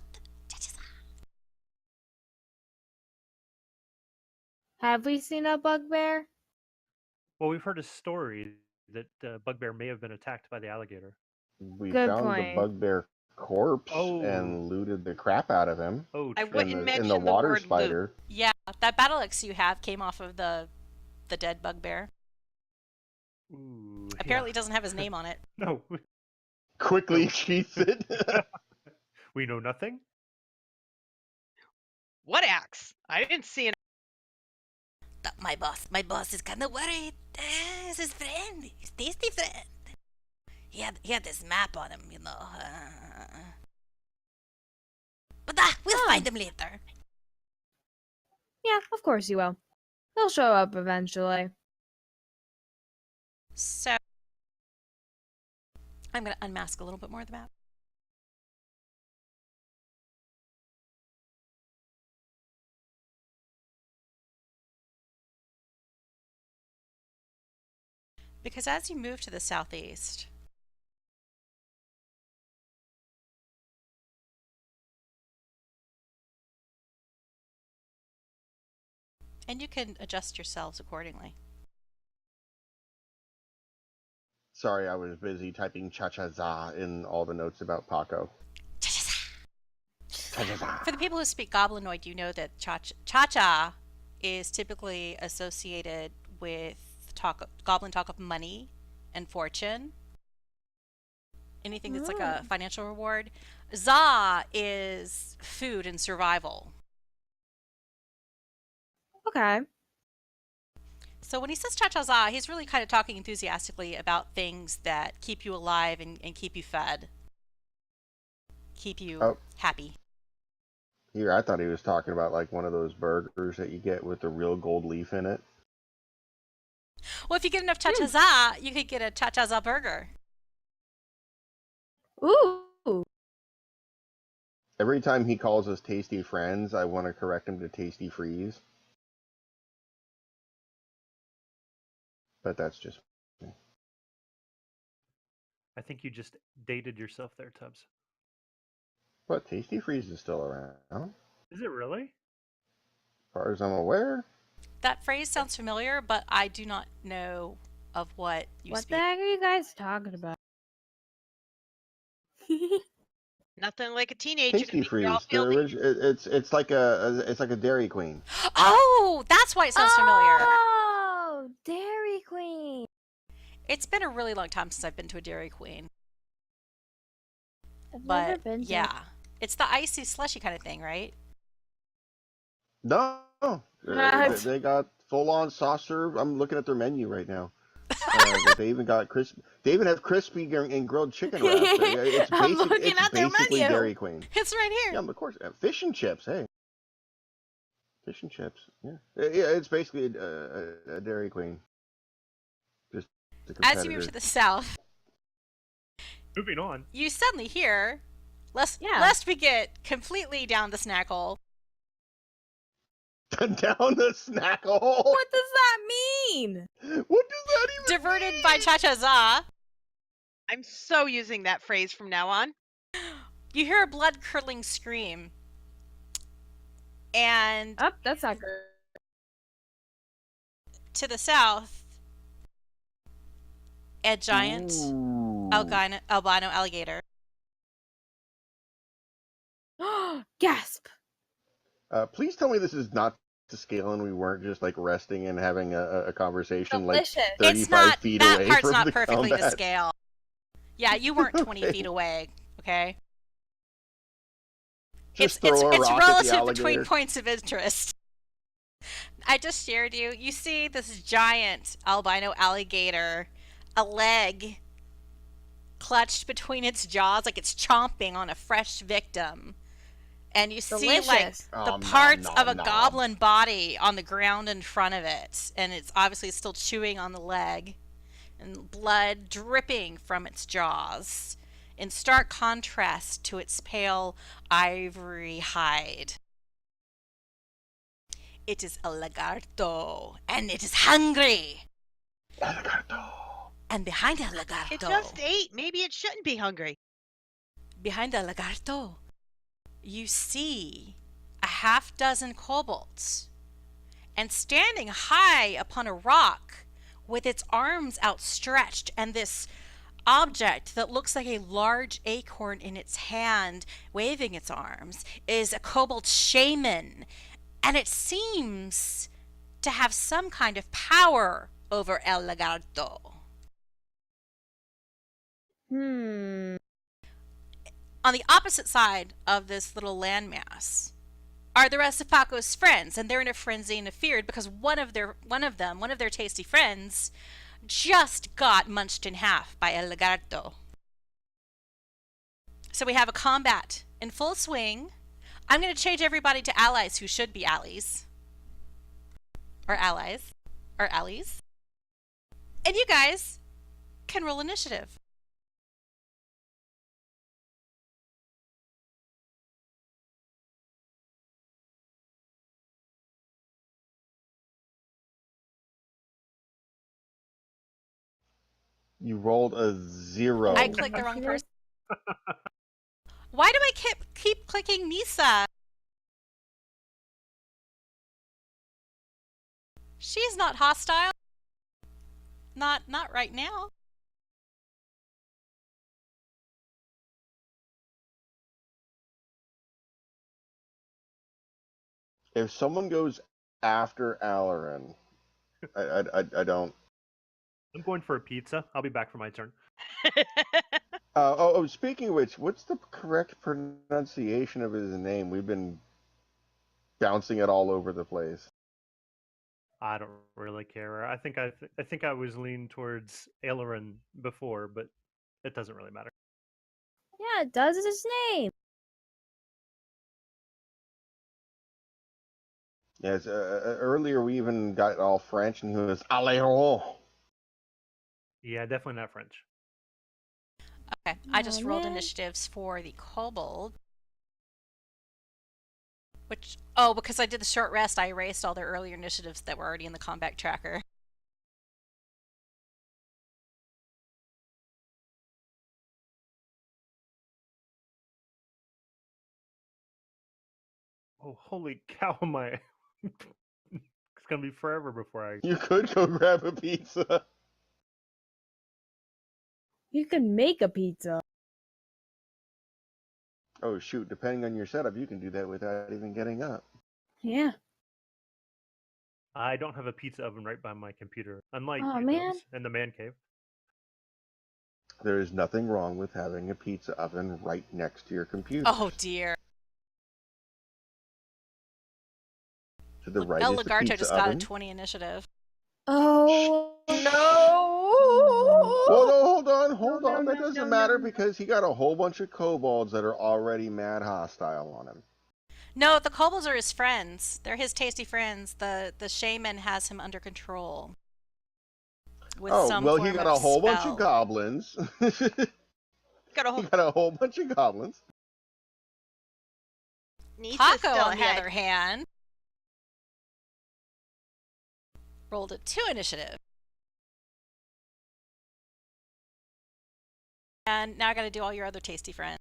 Have we seen a bugbear? Well, we've heard a story that Bugbear may have been attacked by the alligator. We Good found the point. bugbear corpse Oh. and looted the crap out of him. Oh, I true. wouldn't in the mention the water word spider. yeah, that battle axe you have came off of the dead bugbear. Ooh, Apparently yeah. it doesn't have his name on it. No, Quickly sheaths it. we know nothing. What axe? I didn't see an. My boss is kind of worried. It's his friend, his tasty friend. He had this map on him, you know. But we'll find him later. Yeah, of course you will. He'll show up eventually. So I'm going to unmask a little bit more of the map. Because as you move to the southeast, and you can adjust yourselves accordingly. Sorry, I was busy typing cha-cha-za in all the notes about Paco. Cha-cha-za. For the people who speak Goblinoid, you know that cha-cha is typically associated with goblin talk of money and fortune. Anything that's like a financial reward. Za is food and survival. Okay. So when he says cha-cha-za, he's really kind of talking enthusiastically about things that keep you alive and keep you fed. Keep you happy. Here, I thought he was talking about like one of those burgers that you get with the real gold leaf in it. Well, if you get enough cha-cha-za, you could get a cha-cha-za burger. Ooh. Every time he calls us tasty friends, I want to correct him to tasty freeze. But that's just me. I think you just dated yourself there, Tubbs. But tasty freeze is still around. Is it really? As far as I'm aware. That phrase sounds familiar, but I do not know of what you What speak. the heck are you guys talking about? Nothing like a teenager to Tasty make you all freeze. feel It's like a Dairy Queen. Oh, that's why it sounds familiar. Oh, Dairy Queen. It's been a really long time since I've been to a Dairy Queen. I've But never been to yeah, it's the icy slushy kind of thing, right? No, What? they got full-on soft serve. I'm looking at their menu right now. They even got They even have crispy and grilled chicken wraps. It's I'm looking it's at their basically menu. Dairy Queen. It's right here. Yeah, of course. Fish and chips. Hey, fish and chips. Yeah, it's basically a Dairy Queen. Just the As you move to the south, Moving on. you suddenly hear, lest we get completely down the snack hole, down the snack hole. What does that mean? What does that even diverted mean? by cha-cha-za, I'm so using that phrase from now on. you hear a blood-curdling scream. And Oh, that's not good. to the south, a giant Ooh. albino alligator. Gasp. Please tell me this is not to scale and we weren't just like resting and having a conversation Delicious. like It's 35 not, feet that away part's from not the perfectly to combat. scale. Yeah, you weren't 20 Okay. feet away, okay? Just it's throw a rock at the relative between alligator. points of interest. I just shared you. You see this giant albino alligator, a leg clutched between its jaws like it's chomping on a fresh victim. And you see like Delicious. the Nom, parts nom, of a nom. goblin body on the ground in front of it. And it's obviously still chewing on the leg. And blood dripping from its jaws, in stark contrast to its pale ivory hide. It is a Legarto, and it is hungry. Legarto. And behind the Legarto, It just ate. Maybe it shouldn't be hungry. behind the Legarto, you see a half dozen kobolds. And standing high upon a rock, with its arms outstretched and this object that looks like a large acorn in its hand, waving its arms, is a kobold shaman. And it seems to have some kind of power over El Legarto. Hmm. On the opposite side of this little landmass are the rest of Paco's friends, and they're in a frenzy and a fear because one of their tasty friends just got munched in half by El Legarto. So we have a combat in full swing. I'm going to change everybody to allies who should be allies. Or allies. Or allies. And you guys can roll initiative. You rolled a 0. I clicked the wrong person. Why do I keep clicking Nissha? She's not hostile. Not right now. If someone goes after Aleran, I don't. I'm going for a pizza. I'll be back for my turn. Speaking of which, what's the correct pronunciation of his name? We've been bouncing it all over the place. I don't really care. I think I was leaning towards Aleran before, but it doesn't really matter. Yeah, it does. It's his name. Yes, earlier we even got all French, and he was Aleron. Yeah, definitely not French. Okay, I just Aw, rolled man. initiatives for the kobold. Because I did the short rest, I erased all their earlier initiatives that were already in the combat tracker. Oh, holy cow, my... It's gonna be forever before I... You could go grab a pizza. You can make a pizza. Oh shoot! Depending on your setup, you can do that without even getting up. Yeah. I don't have a pizza oven right by my computer, unlike Aw, you man. does in the man cave. There is nothing wrong with having a pizza oven right next to your computer. Oh dear. To the right El is the Legarto pizza just got a oven. 20 initiative. Oh Well, no! no, hold on. no, That no, doesn't no, matter no. because he got a whole bunch of kobolds that are already mad hostile on him. No, the kobolds are his friends. They're his tasty friends. The shaman has him under control. With some well, form he got of a whole bunch spell. of goblins. Got a He whole got a whole bunch of goblins. Nissa's Taco, still on the ahead. other hand, rolled a 2 initiative. And now I gotta do all your other tasty friends.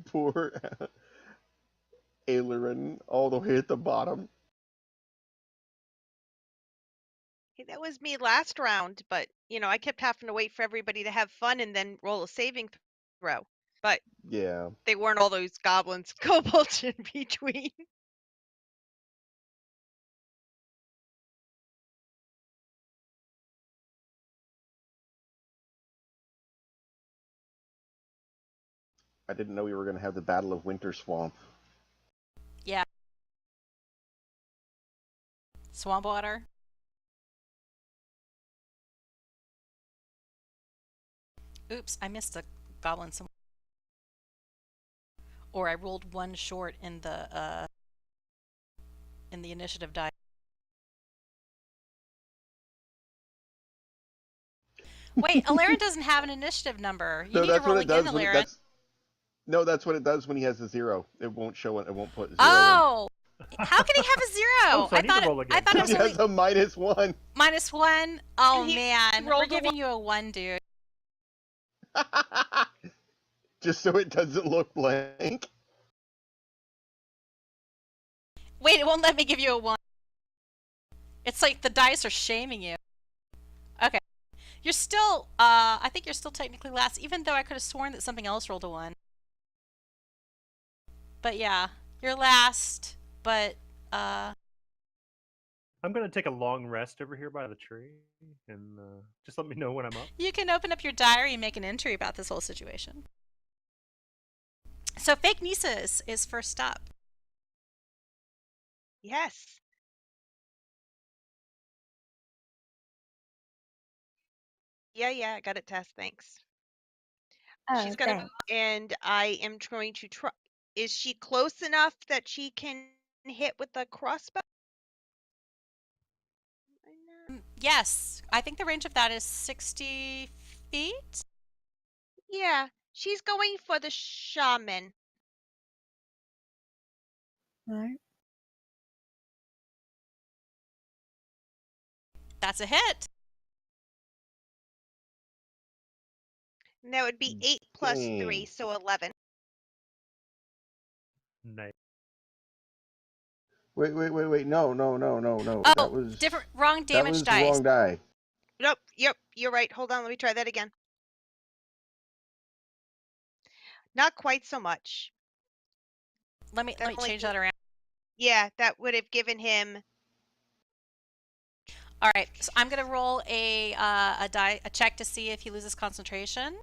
Poor Aleran, all the way at the bottom. Hey, that was me last round, but I kept having to wait for everybody to have fun and then roll a saving throw. But Yeah. they weren't all those goblins, kobolds in between. I didn't know we were going to have the Battle of Winter Swamp. Yeah. Swamp water. Oops, I missed a goblin somewhere. Or I rolled 1 short in the initiative die. Wait, Aleran doesn't have an initiative number. You No, need to that's what roll it again, does. Aleran. That's what it does when he has a 0. It won't show it. It won't put 0 Oh! How can he have a 0? Oh, so I need to roll again. I thought it in. was He only has a -1. -1. Oh And he man, we're rolled a giving you a 1, dude. Just so it doesn't look blank. Wait, it won't let me give you a 1. It's like the dice are shaming you. Okay. You're still, I think you're still technically last, even though I could have sworn that something else rolled a 1. But yeah, you're last, but, I'm gonna take a long rest over here by the tree, and just let me know when I'm up. you can open up your diary and make an entry about this whole situation. So fake Nissha is first up. Yes. Yeah, I got it, Tess. Thanks. Oh, She's gonna, thanks. and I am going to try. Is she close enough that she can hit with the crossbow? Yes, I think the range of that is 60 feet. Yeah, she's going for the shaman. Alright. That's a hit. And that would be 8 plus 3, Dang. so 11. Nice. Wait. No. Oh, That was wrong that was damage the dice. wrong die. Nope. Yep. You're right. Hold on. Let me try that again. Not quite so much. Let me That only change gave- that around. Yeah, that would have given him. All right, so I'm gonna roll a check to see if he loses concentration.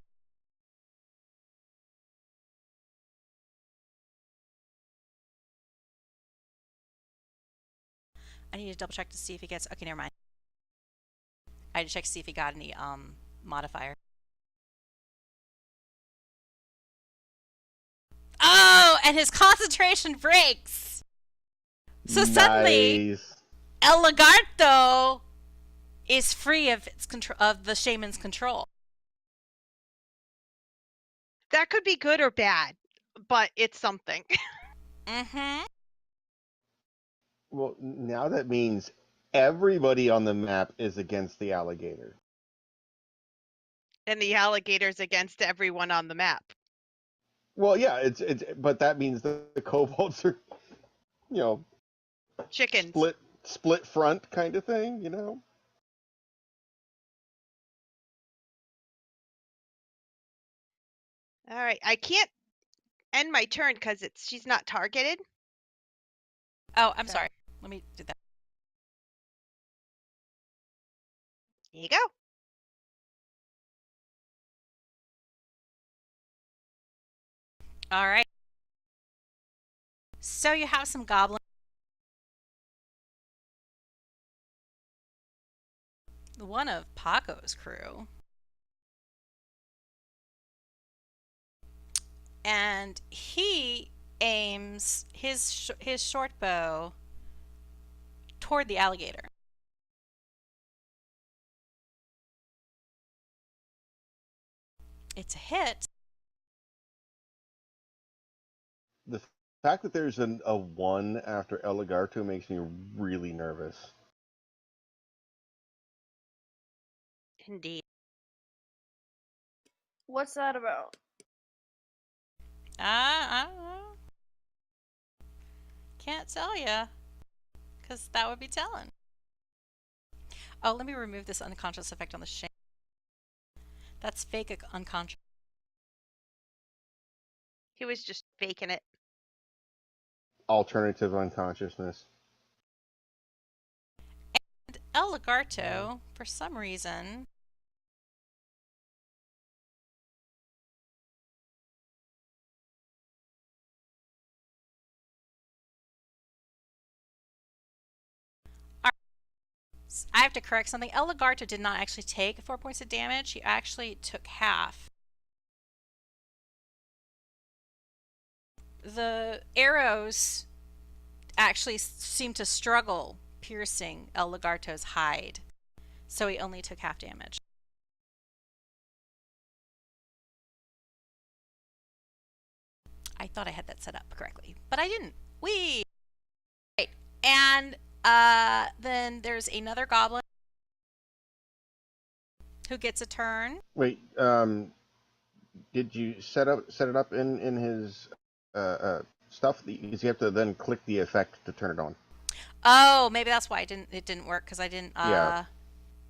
I need to double check to see if he gets. Okay, never mind. I had to check to see if he got any modifier. Oh, and his concentration breaks. So suddenly, Nice. El Legarto is free of its control, of the shaman's control. That could be good or bad, but it's something. Mm-hmm. Well, now that means everybody on the map is against the alligator. And the alligator's against everyone on the map. Well, yeah, but that means the kobolds are, Chickens. split front kind of thing, All right. I can't end my turn because she's not targeted. Oh, I'm So- sorry. Let me do that. There you go. All right. So you have some goblins. One of Paco's crew. And he aims his short bow toward the alligator. It's a hit. The fact that there's a 1 after El Legarto makes me really nervous. Indeed. What's that about? I don't know. Can't tell ya, because that would be telling. Oh, let me remove this unconscious effect on the shame. That's fake unconscious. He was just faking it. Alternative unconsciousness. And El Legarto, for some reason, I have to correct something. El Legarto did not actually take 4 points of damage. He actually took half. The arrows actually seemed to struggle piercing El Legarto's hide, so he only took half damage. I thought I had that set up correctly, but I didn't. Right. And then there's another goblin who gets a turn. Wait, did you set it up in his stuff? Because you have to then click the effect to turn it on. Oh, maybe that's why it didn't work, because I didn't. Yeah,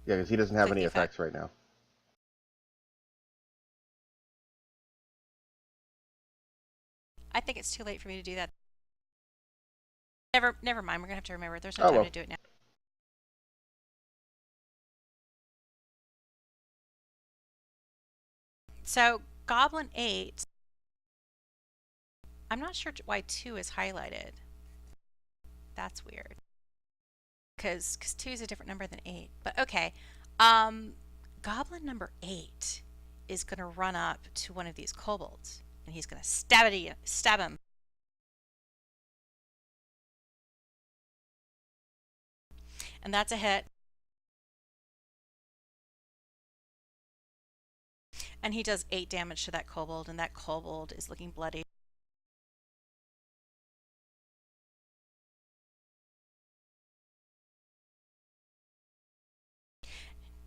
because he doesn't have click any the effect. effects right now. I think it's too late for me to do that. Never mind. We're gonna have to remember. There's no Oh, time well. to do it now. So Goblin 8. I'm not sure why 2 is highlighted. That's weird. Because 2 is a different number than 8. But okay. Goblin number 8 is gonna run up to one of these kobolds, and he's gonna stab him. And that's a hit. And he does 8 damage to that kobold, and that kobold is looking bloody.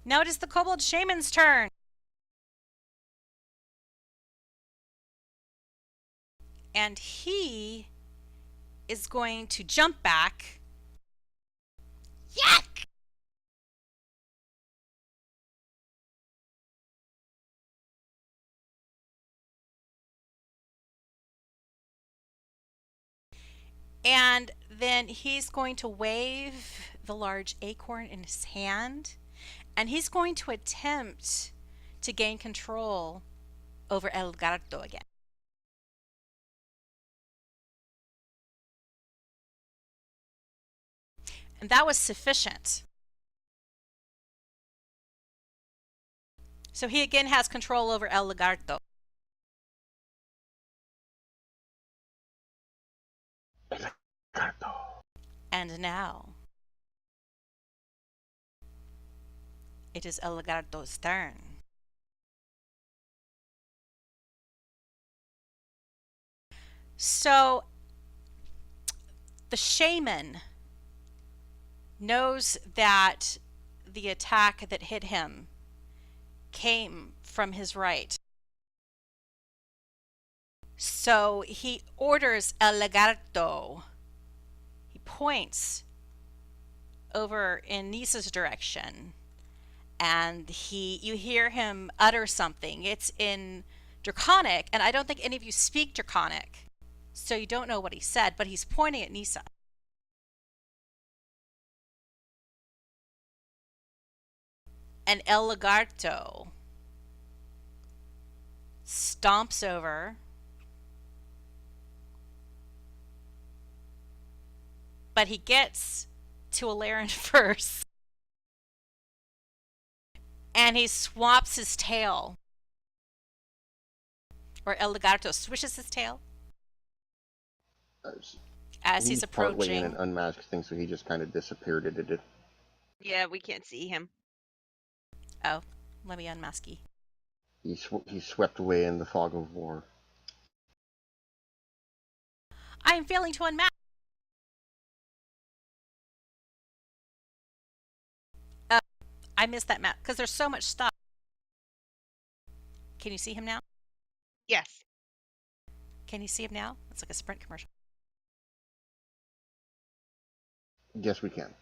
Now it is the kobold shaman's turn. And he is going to jump back. Yuck! And then he's going to wave the large acorn in his hand, and he's going to attempt to gain control over Legarto again. And that was sufficient. So he again has control over Legarto. And now it is Legarto's turn. So the shaman knows that the attack that hit him came from his right. So he orders Legarto. He points over in Nissa's direction, and you hear him utter something. It's in Draconic, and I don't think any of you speak Draconic, so you don't know what he said, but he's pointing at Nissha. And Legarto stomps over, but he gets to Aleran first, and he swaps his tail, or Legarto swishes his tail as he's partway in approaching. and unmasked things, so he just kind of disappeared. Yeah, we can't see him. Oh, let me unmask you. He swept away in the fog of war. I am failing to unmask. I missed that map because there's so much stuff. Can you see him now? Yes. Can you see him now? It's like a Sprint commercial. Yes, we can.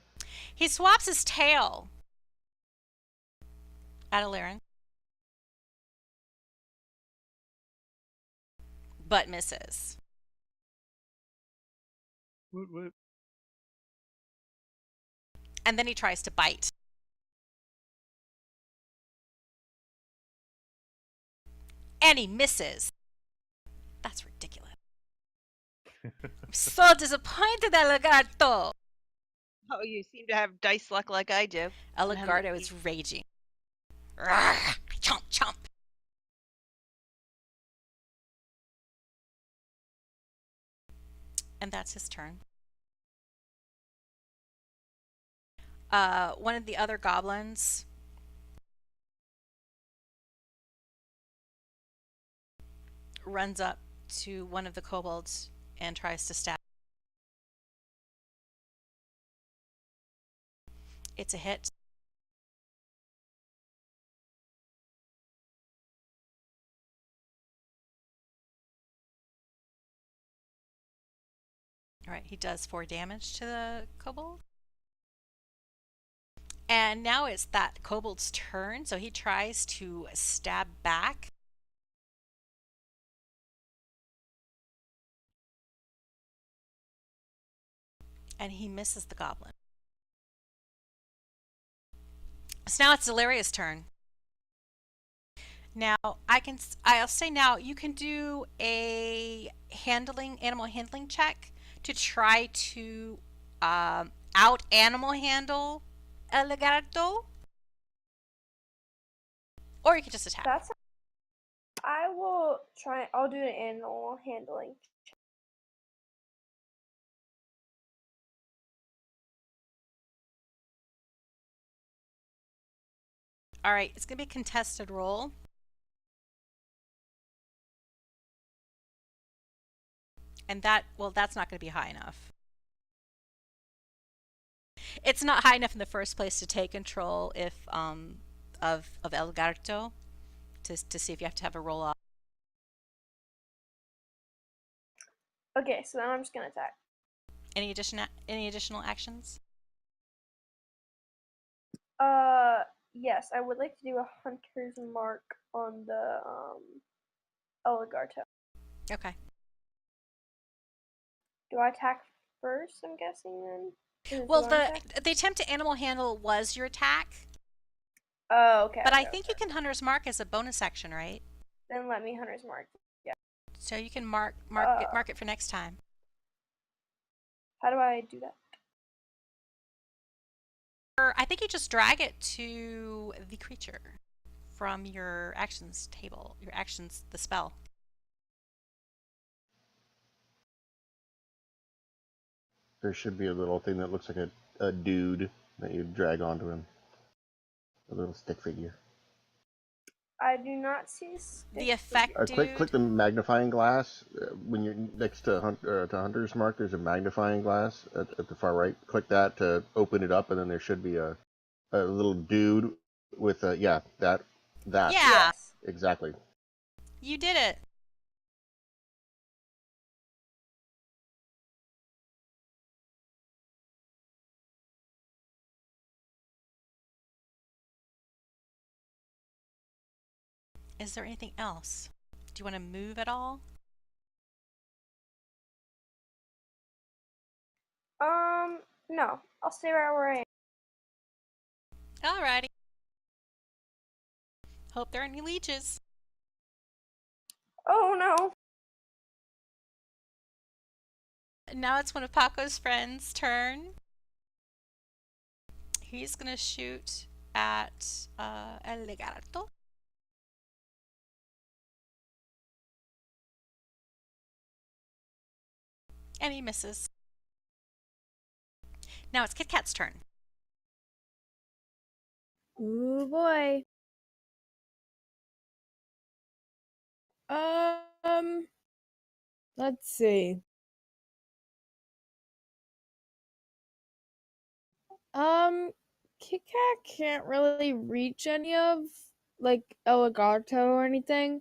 He swaps his tail at Aleran, but misses. What? And then he tries to bite. And he misses. That's ridiculous. I'm so disappointed at Legarto. Oh, you seem to have dice luck like I do. Legarto is raging. Rawr, chomp, chomp. And that's his turn. One of the other goblins runs up to one of the kobolds and tries to stab. It's a hit. All right, he does 4 damage to the kobold. And now it's that kobold's turn, so he tries to stab back. And he misses the goblin. So now it's Zaleria's turn. Now I'll say now you can do a animal handling check to try to out animal handle a Legarto, or you can just attack. I will try. I'll do an animal handling. All right, it's gonna be a contested roll. And that's not going to be high enough. It's not high enough in the first place to take control of Legarto to see if you have to have a roll off. Okay, so then I'm just gonna attack. Any additional actions? Yes, I would like to do a hunter's mark on the Legarto. Okay. Do I attack first? I'm guessing then. Is it Well, bonus action? the attempt to animal handle was your attack, Oh, okay. but I okay, think okay. you can hunter's mark as a bonus action, right? Then let me hunter's mark. Yeah. So you can mark it for next time. How do I do that? Or I think you just drag it to the creature from your actions table. Your actions, the spell. There should be a little thing that looks like a dude that you drag onto him. A little stick figure. I do not see The effect, dude. Click the magnifying glass. When you're next to Hunter's Mark, there's a magnifying glass at the far right. Click that to open it up, and then there should be a little dude with a, yeah, that. Yeah. Yes. Exactly. You did it. Is there anything else? Do you want to move at all? No. I'll stay right where I am. Alrighty. Hope there are any leeches. Oh no. Now it's one of Paco's friends' turn. He's gonna shoot at El Legarto. And he misses. Now it's Kit Kat's turn. Ooh boy. Let's see. Kit Kat can't really reach any of like Legarto or anything.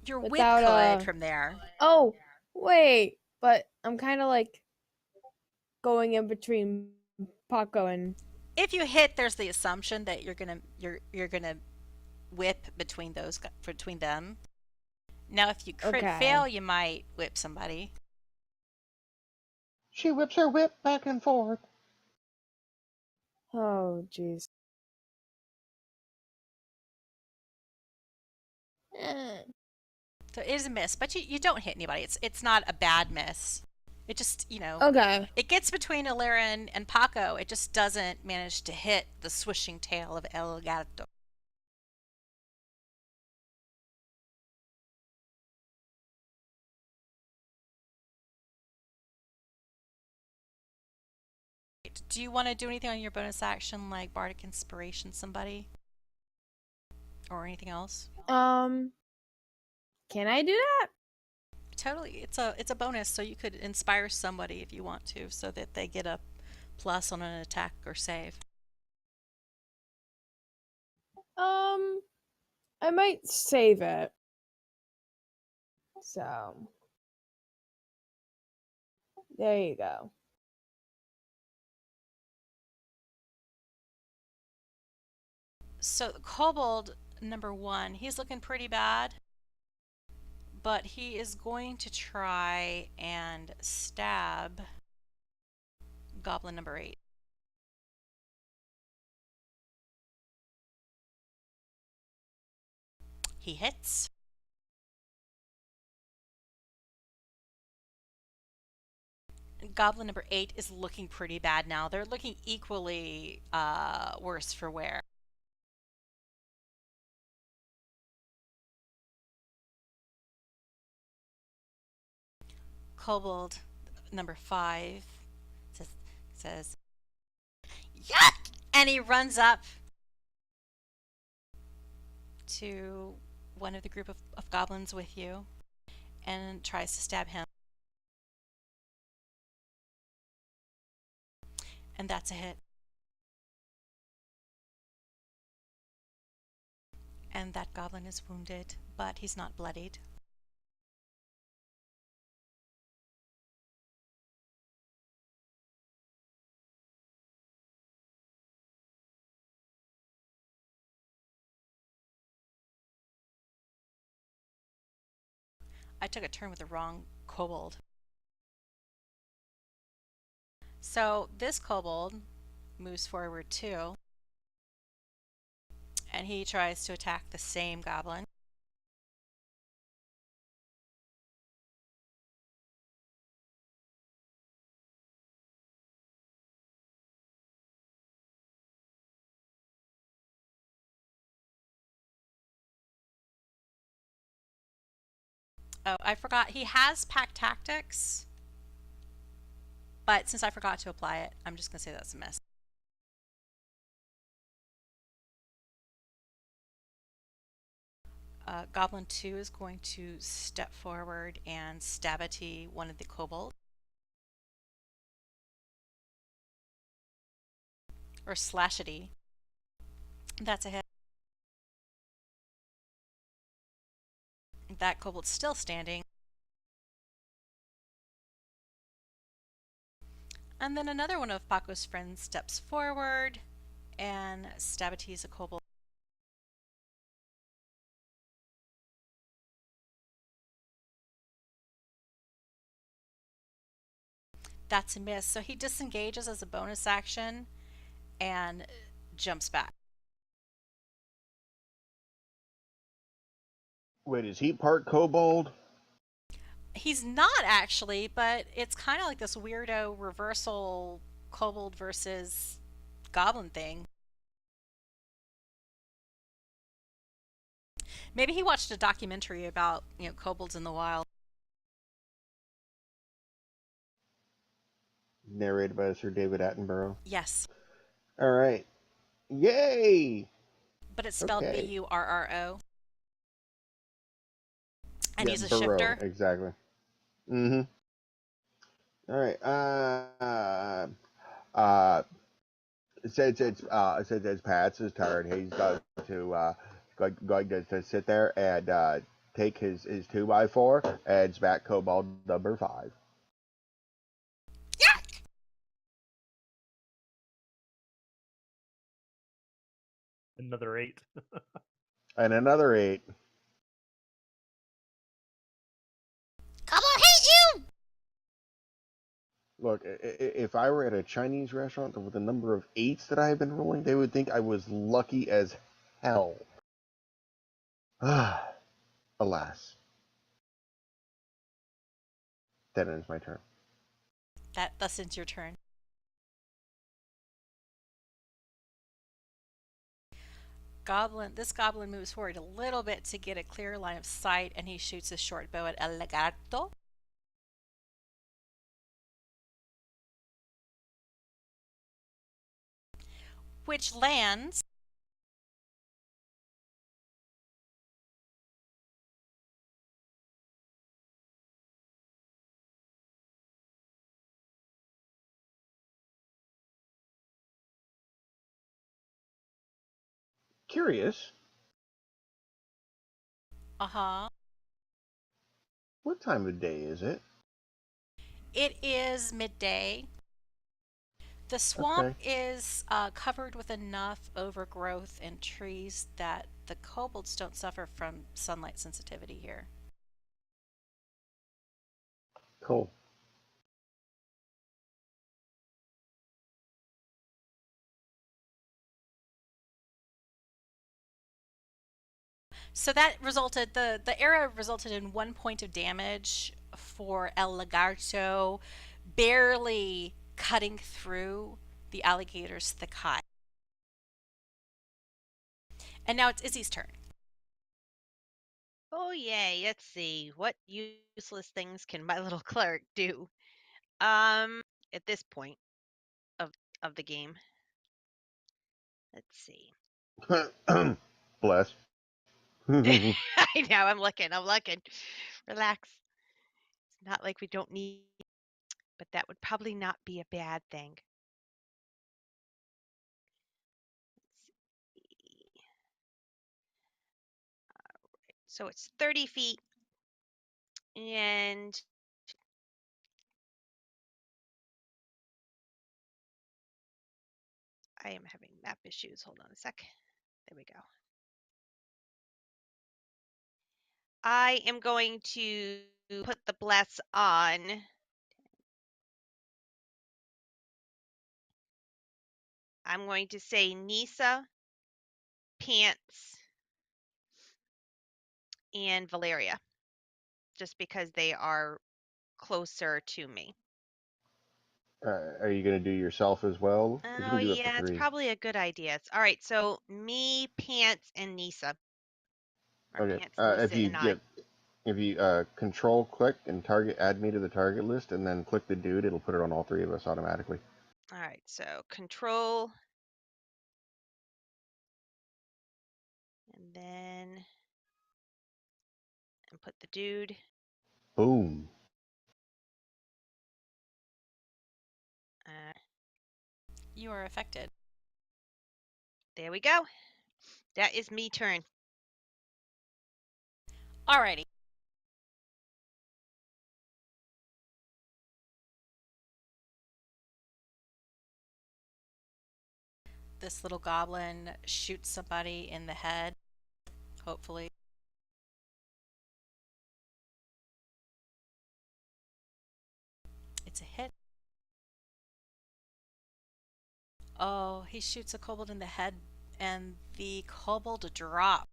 Your whip Without, could from there. Oh, wait, but I'm kind of like going in between Paco and. If you hit, there's the assumption that you're gonna whip between them. Now, if you crit Okay. fail, you might whip somebody. She whips her whip back and forth. Oh, jeez. So it is a miss, but you don't hit anybody. It's not a bad miss. It just, Okay. it gets between Aleran and Paco. It just doesn't manage to hit the swishing tail of El Gato. Do you want to do anything on your bonus action, like Bardic Inspiration somebody? Or anything else? Can I do that? Totally. It's a bonus, so you could inspire somebody if you want to, so that they get a plus on an attack or save. I might save it. So, there you go. So Kobold number 1, he's looking pretty bad, but he is going to try and stab Goblin number 8. He hits. Goblin number 8 is looking pretty bad now. They're looking equally worse for wear. Kobold number 5 says yuck, and he runs up to one of the group of goblins with you and tries to stab him. And that's a hit. And that goblin is wounded, but he's not bloodied. I took a turn with the wrong kobold. So this kobold moves forward too, and he tries to attack the same goblin. Oh, I forgot. He has pack tactics, but since I forgot to apply it, I'm just going to say that's a miss. Goblin 2 is going to step forward and stab at one of the kobolds. Or slash at. That's a hit. That kobold's still standing. And then another one of Paco's friends steps forward and stabs a kobold. That's a miss. So he disengages as a bonus action and jumps back. Wait, is he part kobold? He's not actually, but it's kind of like this weirdo reversal kobold versus goblin thing. Maybe he watched a documentary about, kobolds in the wild. Narrated by Sir David Attenborough. Yes. All right. Yay! But it's spelled Okay. Burro. And Yeah, he's a burrow, shifter. Exactly. Mm-hmm. All right. Since Pat's is tired, he's going to sit there and take his 2x4 and smack kobold number 5. Another 8. And another 8. Come on, hate you! Look, if I were at a Chinese restaurant with the number of 8s that I have been rolling, they would think I was lucky as hell. Alas. That ends my turn. Thus ends your turn. This goblin moves forward a little bit to get a clear line of sight, and he shoots a short bow at El Legarto. Which lands. Curious. Uh-huh. What time of day is it? It is midday. The swamp is covered with enough overgrowth and trees that the kobolds don't suffer from sunlight sensitivity here. Cool. So that resulted, the arrow resulted in 1 point of damage for El Legarto, barely cutting through the alligator's thick hide. And now it's Izzy's turn. Oh yay, let's see. What useless things can my little cleric do? At this point of the game. Let's see. Bless. I know, I'm looking. Relax. It's not like we don't need, but that would probably not be a bad thing. Let's see. All right. So it's 30 feet, and I am having map issues. Hold on a sec. There we go. I am going to put the bless on. I'm going to say Nissha, Pants, and Valeria, just because they are closer to me. Are you going to do yourself as well? 'Cause you Oh, can do up to yeah, it's 3. probably a good idea. All right, so me, Pants, and Nissha. Or Okay. Pants, Nissha, and I. If you control click and target, add me to the target list, and then click the dude, it'll put it on all 3 of us automatically. All right, so control. And then and put the dude. Boom. You are affected. There we go. That is me turn. Alrighty. This little goblin shoots somebody in the head, hopefully. It's a hit. Oh, he shoots a kobold in the head, and the kobold drop.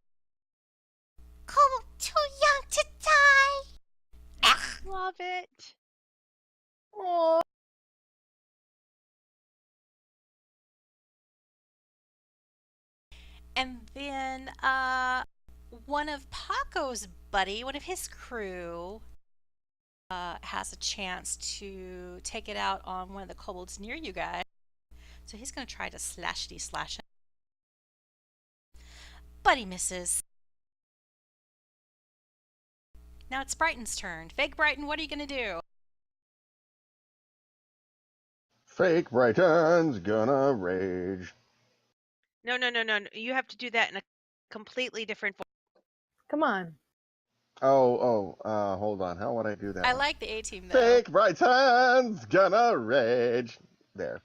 Kobold too young to die. Love it. Oh, And then one of Paco's buddy, one of his crew, has a chance to take it out on one of the kobolds near you guys. So he's going to try to slash him. But he misses. Now it's Brighton's turn. Fake Brighton, what are you going to do? Fake Brighton's gonna rage. No. You have to do that in a completely different voice. come on. Hold on. How would I do that? I one? like the A-team, though. Fake Brighton's gonna rage. There.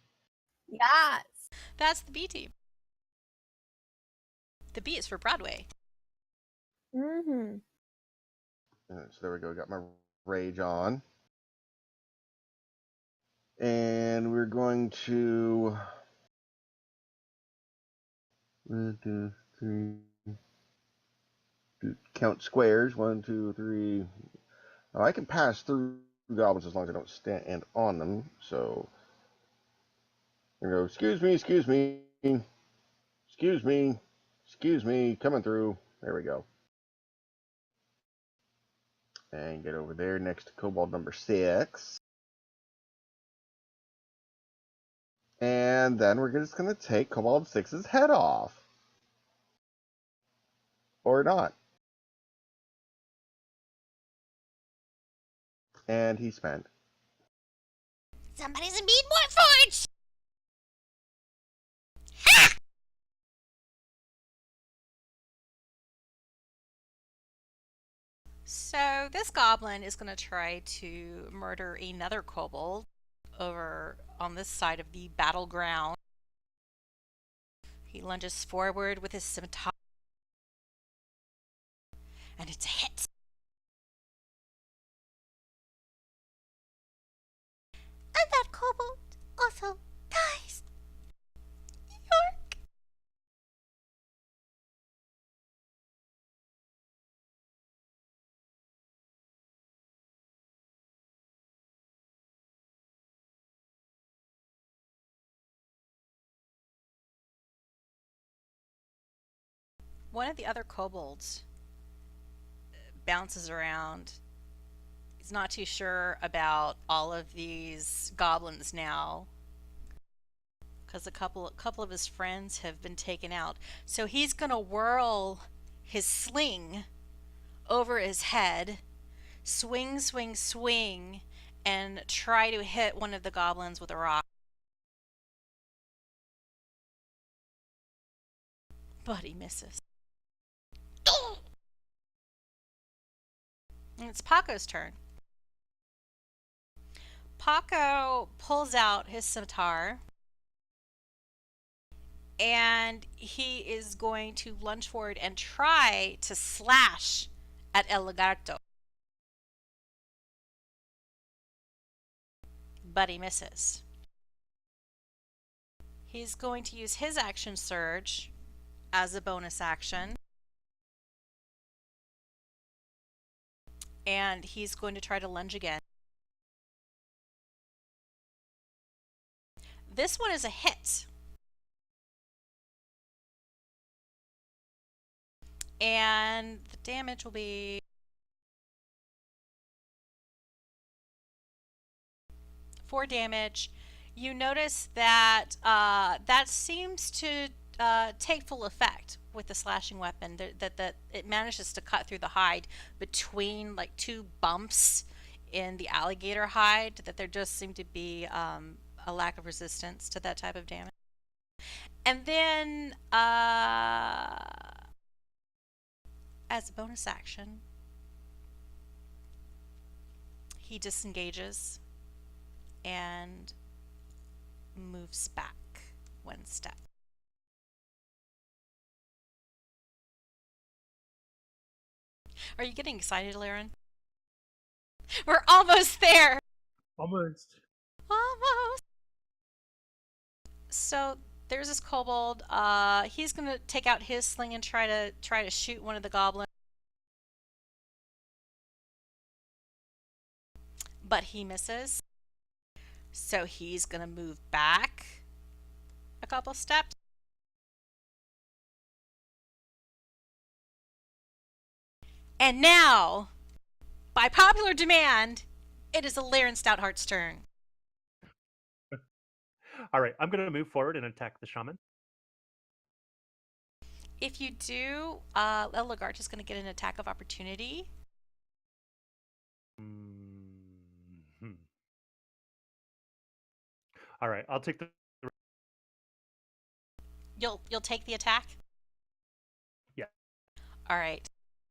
Yes. That's the B-team. The B is for Broadway. Mm-hmm. So there we go. Got my rage on. And we're going to 1, 2, 3. Count squares. 1, 2, 3. Oh, I can pass through goblins as long as I don't stand on them. So here we go. Excuse me. Coming through. There we go. And get over there next to kobold number 6. And then we're just going to take kobold 6's head off. Or not. And he spent. Somebody's in being Warforged. So this goblin is going to try to murder another kobold over on this side of the battleground. He lunges forward with his scimitar. And it's a hit. And that kobold also dies. York. One of the other kobolds bounces around. He's not too sure about all of these goblins now, because a couple of his friends have been taken out. So he's gonna whirl his sling over his head, swing, and try to hit one of the goblins with a rock. But he misses. And it's Paco's turn. Paco pulls out his scimitar, and he is going to lunge forward and try to slash at El Legarto. but he misses. He's going to use his action surge as a bonus action. And he's going to try to lunge again. This one is a hit. And the damage will be 4 damage. You notice that that seems to take full effect with the slashing weapon. That it manages to cut through the hide between like 2 bumps in the alligator hide. That there just seemed to be a lack of resistance to that type of damage. And then as a bonus action, he disengages and moves back 1 step. Are you getting excited, Aleran? We're almost there! Almost. Almost! So there's this kobold. He's gonna take out his sling and try to shoot one of the goblins. But he misses. So he's gonna move back a couple steps. And now, by popular demand, it is Aleran Stoutheart's turn. All right, I'm going to move forward and attack the shaman. If you do, Legarto is going to get an attack of opportunity. All right, I'll take the. You'll take the attack? Yeah. All right.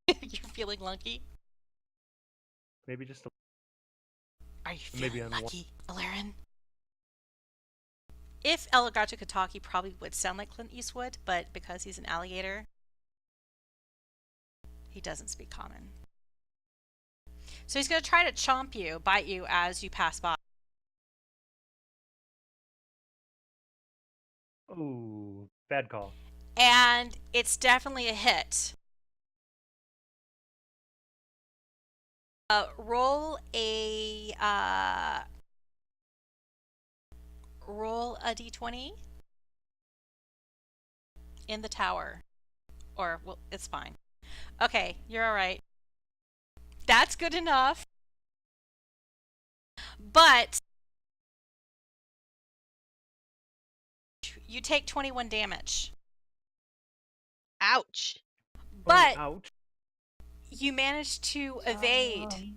You're feeling lucky? Maybe just a. Are you Maybe feeling I'm lucky, Aleran? If Legarto could talk, he probably would sound like Clint Eastwood, but because he's an alligator, he doesn't speak common. So he's going to try to chomp you, bite you as you pass by. Oh, bad call. And it's definitely a hit. Roll a d20 in the tower. Or, well, it's fine. Okay, you're all right. That's good enough. But you take 21 damage. Ouch. But ouch. you managed to evade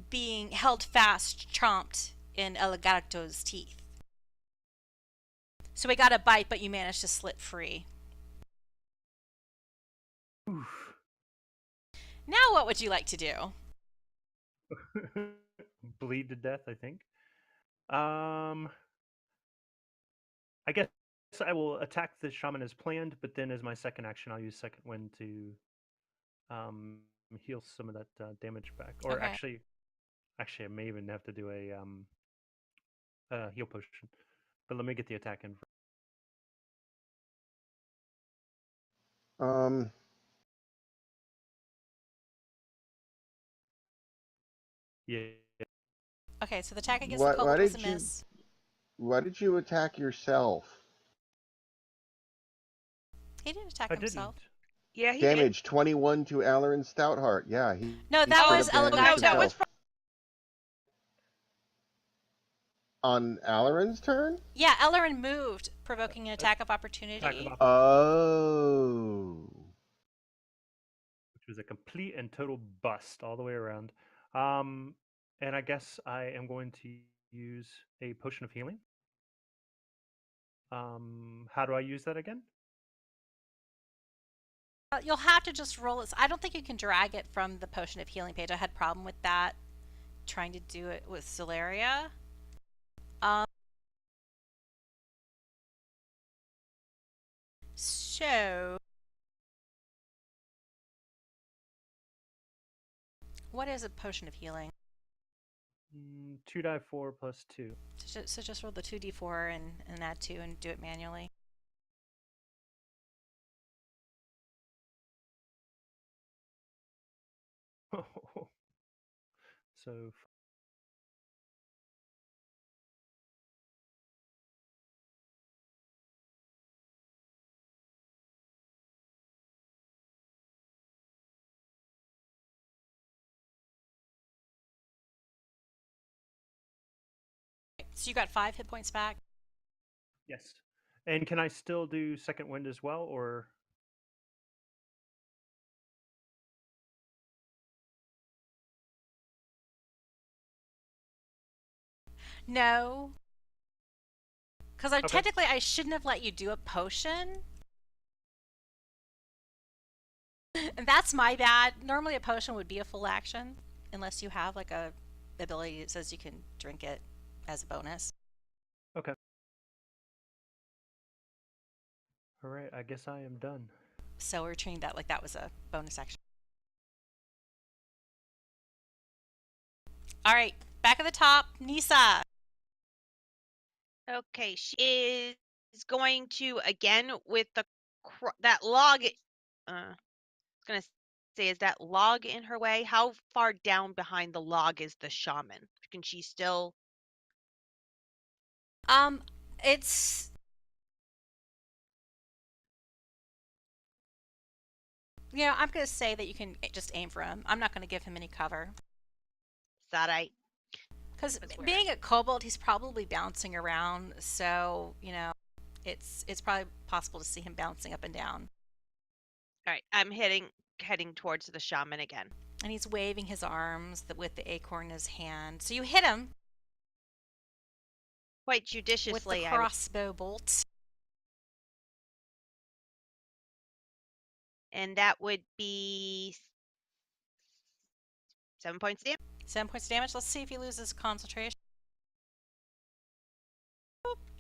being held fast, chomped in Legarto's teeth. So he got a bite, but you managed to slip free. Oof. Now what would you like to do? Bleed to death, I think. I guess I will attack the shaman as planned, but then as my second action, I'll use second wind to heal some of that damage back. Or Okay. actually, I may even have to do a heal potion. But let me get the attack in. Yeah. Okay, so the attack against the kobold was a miss. Why did you attack yourself? He didn't attack I himself. didn't. Yeah, he Damage 21 to Aleran Stoutheart. Yeah, he. No, he that straight was up damaged Legarto. No, that was himself. On Aleran's turn? Yeah, Aleran moved, provoking an attack of opportunity. Oh. Which was a complete and total bust all the way around. And I guess I am going to use a potion of healing. How do I use that again? You'll have to just roll it. I don't think you can drag it from the potion of healing page. I had a problem with that, trying to do it with Zaleria. So, what is a potion of healing? 2 die 4 plus 2. So just roll the 2d4 and add 2 and do it manually. So So you got 5 hit points back. yes. And can I still do second wind as well, or? No. Because Okay. technically I shouldn't have let you do a potion. And that's my bad. Normally a potion would be a full action, unless you have like a ability that says you can drink it as a bonus. Okay. All right, I guess I am done. So we're treating that like that was a bonus action. All right, back at the top, Nissha. Okay, she is going to again with the that log. I was gonna say, is that log in her way? How far down behind the log is the shaman? Can she still? It's I'm gonna say that you can just aim for him. I'm not gonna give him any cover. Sadite. Because being a kobold, he's probably bouncing around, so it's probably possible to see him bouncing up and down. All right, I'm heading towards the shaman again. And he's waving his arms with the acorn in his hand. So you hit him Quite with judiciously. the crossbow bolt. And that would be 7 points damage. 7 points of damage. Let's see if he loses concentration.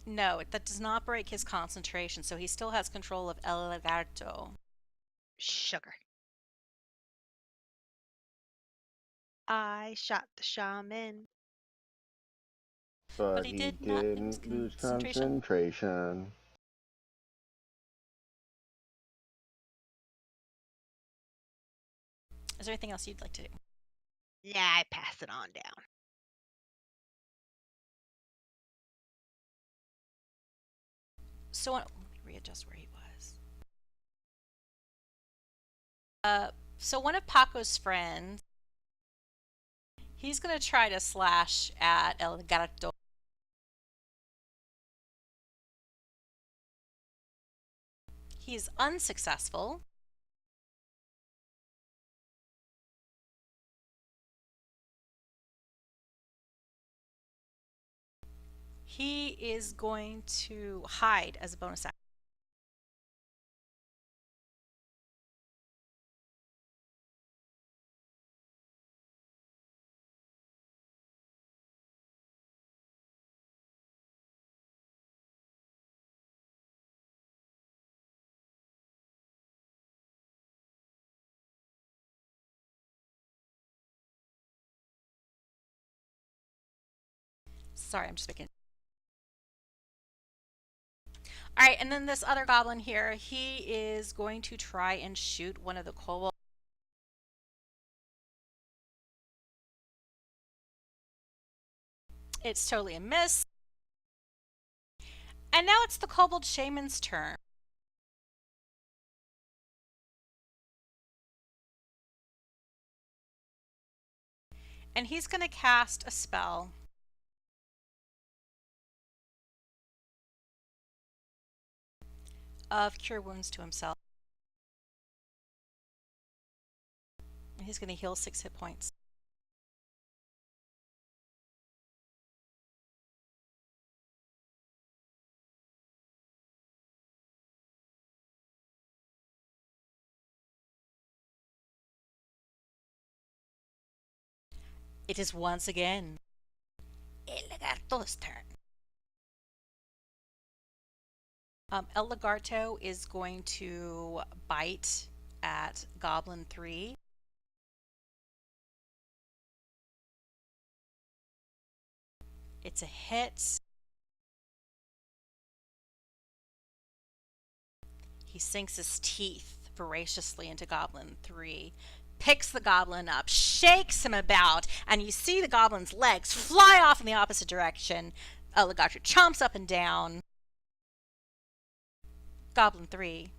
No, that does not break his concentration, so he still has control of El Legarto. Sugar. I shot the shaman. But he he did not lose didn't lose concentration. concentration. Is there anything else you'd like to do? Nah, I pass it on down. So let me readjust where he was. So one of Paco's friends, he's going to try to slash at El Legarto. He's unsuccessful. He is going to hide as a bonus action. Sorry, I'm just making. All right, and then this other goblin here, he is going to try and shoot one of the kobolds. It's totally a miss. And now it's the kobold shaman's turn. And he's going to cast a spell. Of Cure Wounds to himself. And he's going to heal 6 hit points. It is once again El Legarto's turn. El Legarto is going to bite at Goblin 3. It's a hit. He sinks his teeth voraciously into Goblin 3, picks the goblin up, shakes him about, and you see the goblin's legs fly off in the opposite direction. Legarto chomps up and down. Goblin 3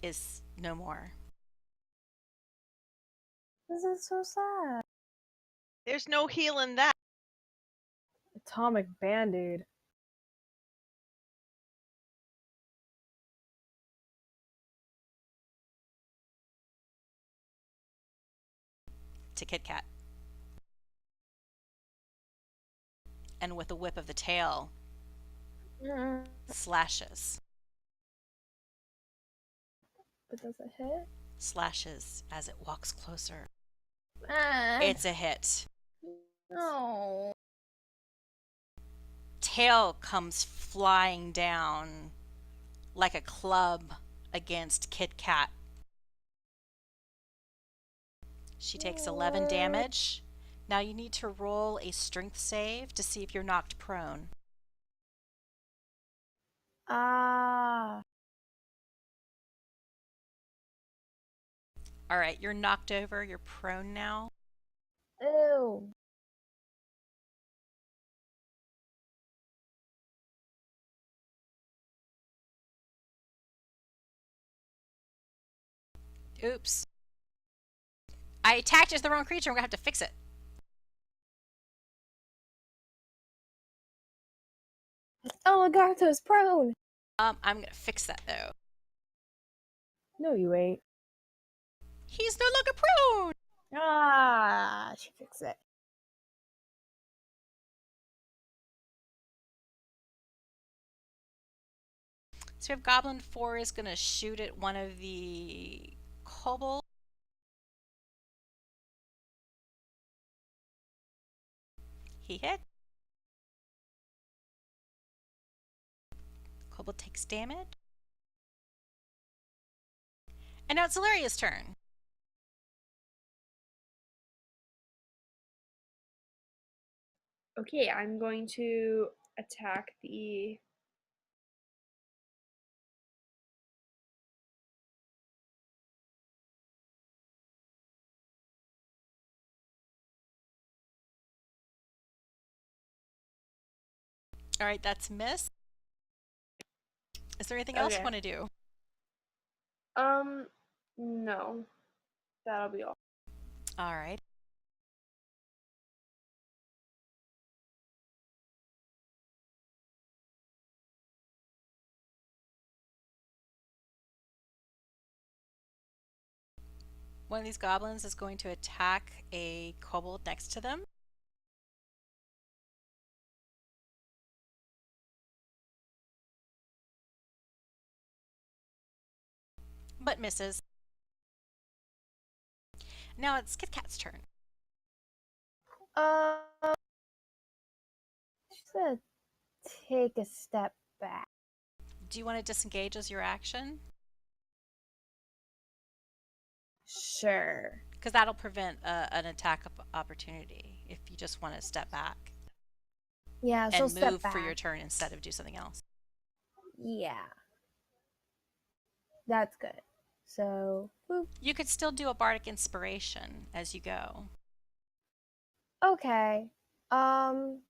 is no more. This is so sad. There's no healing that. Atomic Band-Aid. To Kit Kat. And with a whip of the tail, slashes. But does it hit? Slashes as it walks closer. Ah. It's a hit. No. Tail comes flying down like a club against Kit Kat. She takes 11 damage. Now you need to roll a strength save to see if you're knocked prone. Ah. Alright, you're knocked over. You're prone now. Ew. Oops. I attacked as the wrong creature. I'm going to have to fix it. Oh, Legarto's prone. I'm going to fix that, though. No, you ain't. He's no longer prone! Ah, she fixed it. So we have Goblin 4 is going to shoot at one of the kobolds. He hit. Kobold takes damage. And now it's Zaleria's turn. Okay, I'm going to attack the All right, that's miss. Is there anything else you Okay. want to do? No. That'll be all. All right. One of these goblins is going to attack a kobold next to them. But misses. Now it's Kit Kat's turn. She's gonna take a step back. Do you want to disengage as your action? Sure. Because that'll prevent an attack opportunity if you just want to step back Yeah, she'll and step move back. for your turn instead of do something else. Yeah. That's good. So, boop. You could still do a bardic inspiration as you go. Okay. I'm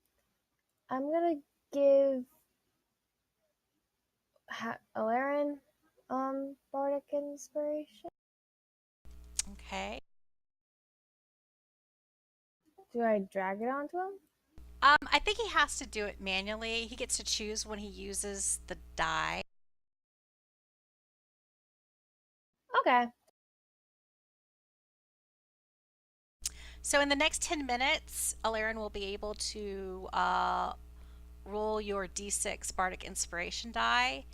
gonna give Aleran bardic inspiration. Okay. Do I drag it onto him? I think he has to do it manually. He gets to choose when he uses the die. Okay. So in the next 10 minutes, Aleran will be able to roll your D6 bardic inspiration die,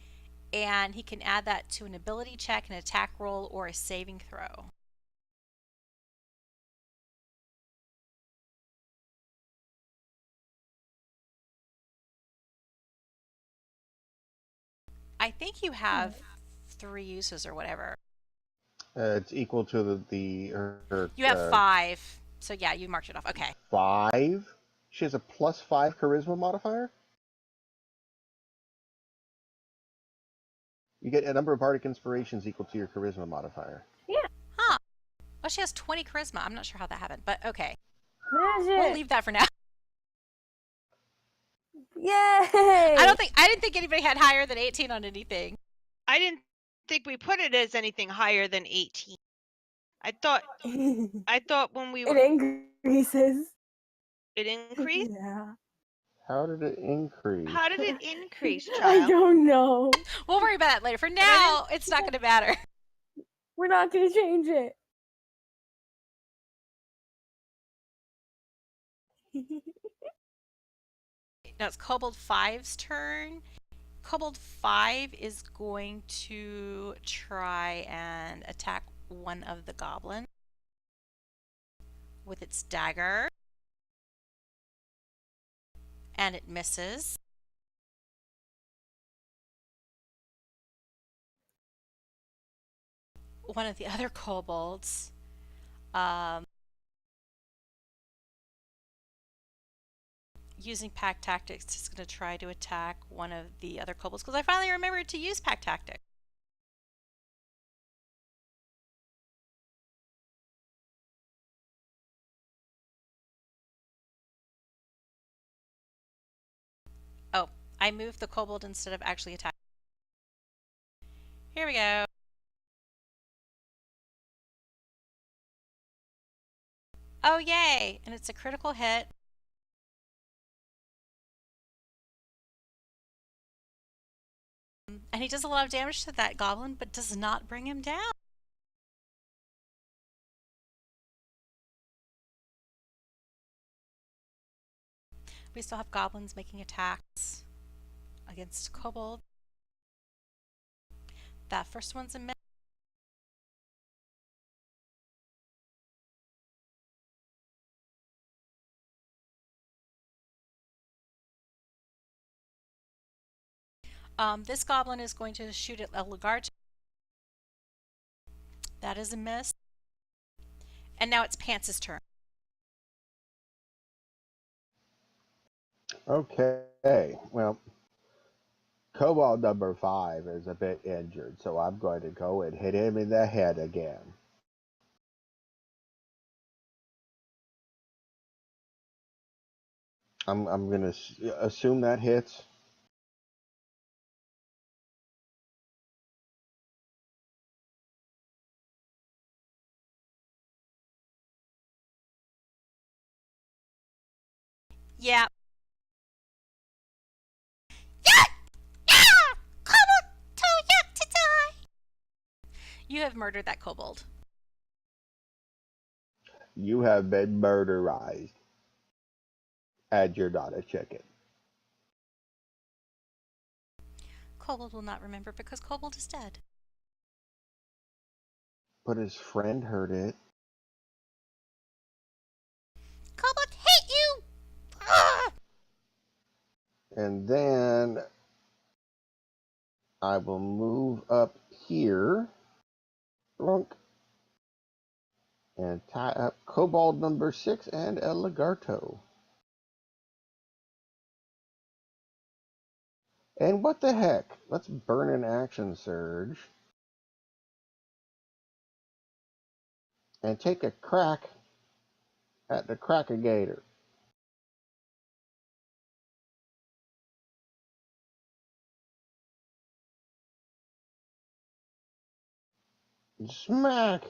and he can add that to an ability check, an attack roll, or a saving throw. I think you have 3 uses or whatever. It's equal to You have 5. So yeah, you marked it off. Okay. 5. She has a +5 charisma modifier. You get a number of bardic inspirations equal to your charisma modifier. Huh. Oh, she has 20 charisma. I'm not sure how that happened, but okay. Magic. We'll leave that for now. Yay! I didn't think anybody had higher than 18 on anything. I didn't think we put it as anything higher than 18. I thought when we It were increases. it increased. Yeah. How did it increase? How did it increase, I child? don't know. We'll worry about that later. For now, it's not going to matter. We're not gonna change it. Now it's Kobold 5's turn. Kobold 5 is going to try and attack one of the goblins with its dagger. And it misses. One of the other kobolds using pack tactics is going to try to attack one of the other kobolds because I finally remembered to use pack tactics. Oh, I moved the kobold instead of actually attacking. Here we go. Oh, yay! And it's a critical hit. And he does a lot of damage to that goblin, but does not bring him down. We still have goblins making attacks against kobold. That first one's a miss. This goblin is going to shoot at Legarto. That is a miss. And now it's Pants' turn. Okay, well, Kobold number 5 is a bit injured, so I'm going to go and hit him in the head again. I'm going to assume that hits. Yeah. Kobold too young to die. You have murdered that kobold. You have been murderized. And you're not a chicken. Kobold will not remember because kobold is dead. But his friend heard it. Kobold hate you. Ugh. And then I will move up here. Blunk. And tie up Kobold number 6 and El Legarto. And what the heck? Let's burn an action surge. And take a crack at the Crackagator. Smack!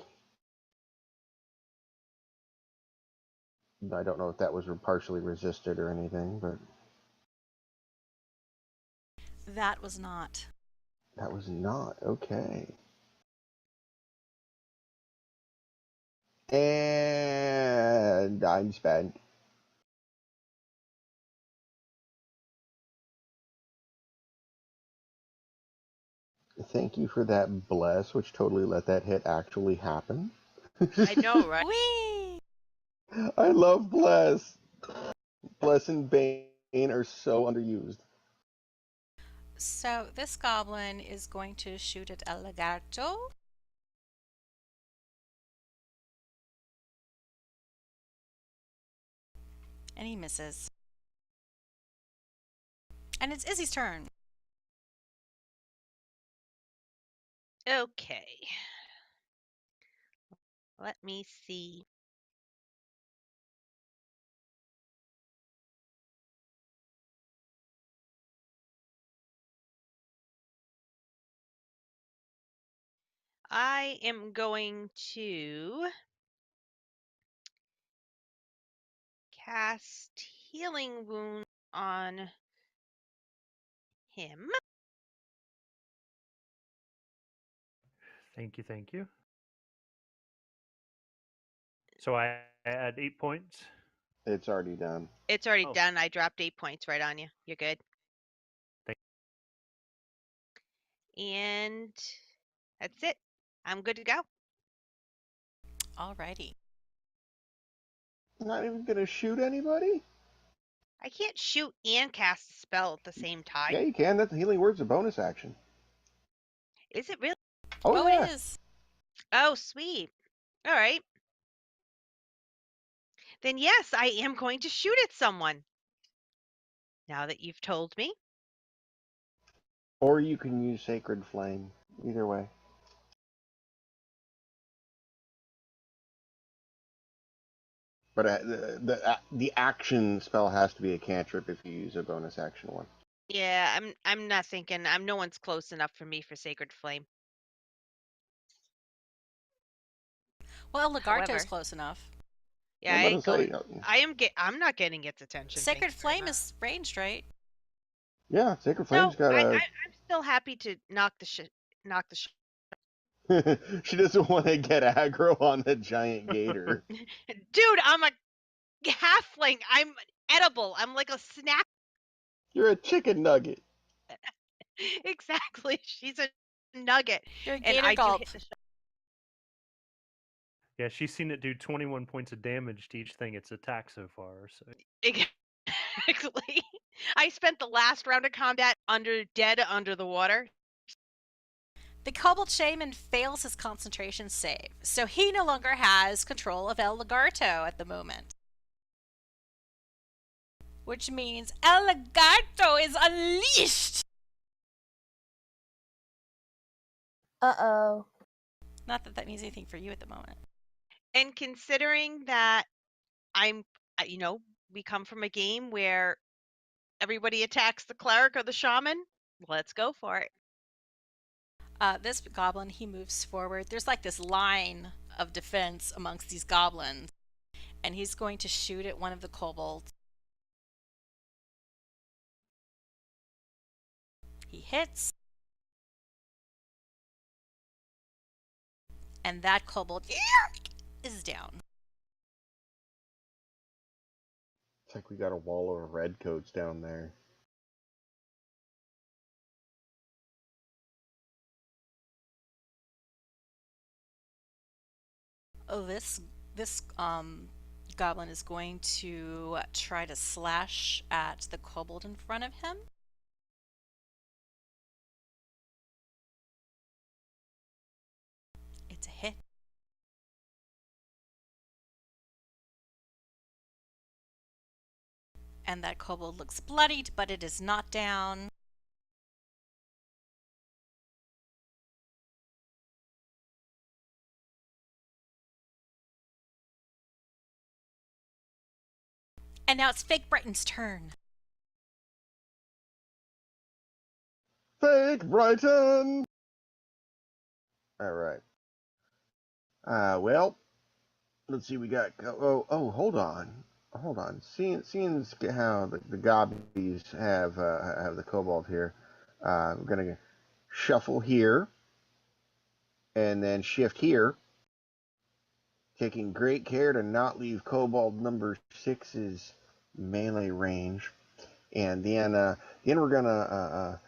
I don't know if that was partially resisted or anything, but That was not. that was not okay. And I'm spent. Thank you for that bless, which totally let that hit actually happen. I know, right? Whee! I love bless. Bless and Bane are so underused. So this goblin is going to shoot at El Legarto. And he misses. And it's Izzy's turn. Okay. Let me see. I am going to cast Healing Wound on him. Thank you, thank you. So I add 8 points. It's already done. It's already Oh. done. I dropped 8 points right on you. You're good. Thank- And that's it. I'm good to go. Alrighty. Not even gonna shoot anybody? I can't shoot and cast a spell at the same time. Yeah, you can. That's healing word's a bonus action. Is it really? Oh, yeah. It is. Oh, sweet. All right. Then yes, I am going to shoot at someone. Now that you've told me. Or you can use Sacred Flame. Either way. But the action spell has to be a cantrip if you use a bonus action one. Yeah, I'm not thinking. No one's close enough for me for Sacred Flame. Well, Legarto's However- close enough. Yeah, I'm I about ain't to say, going. I'm not getting its attention. thank Sacred you very Flame much. is ranged, right? yeah, Sacred No, Flame's got a. I'm still happy to knock the shit. She doesn't want to get aggro on the giant gator. Dude, I'm a halfling. I'm edible. I'm like a snack. You're a chicken nugget. Exactly. She's a nugget. You're a And gator I do gulp. hit the shot. Yeah, she's seen it do 21 points of damage to each thing it's attacked so far. So Exactly. I spent the last round of combat dead under the water. The Kobold Shaman fails his concentration save, so he no longer has control of El Legarto at the moment. Which means El Legarto is unleashed! Uh-oh. Not that that means anything for you at the moment. And considering that we come from a game where everybody attacks the cleric or the shaman, let's go for it. This goblin, he moves forward. There's like this line of defense amongst these goblins, and he's going to shoot at one of the kobolds. He hits, and that kobold is down. It's like we got a wall of redcoats down there. Oh, this goblin is going to try to slash at the kobold in front of him. It's a hit. And that kobold looks bloodied, but it is not down. And now it's Fake Brighton's turn. Fake Brighton! Alright. Well, let's see, we got. Hold on. Seeing how the gobbies have the kobold here, I'm going to shuffle here and then shift here, taking great care to not leave kobold number 6's melee range. And then we're going to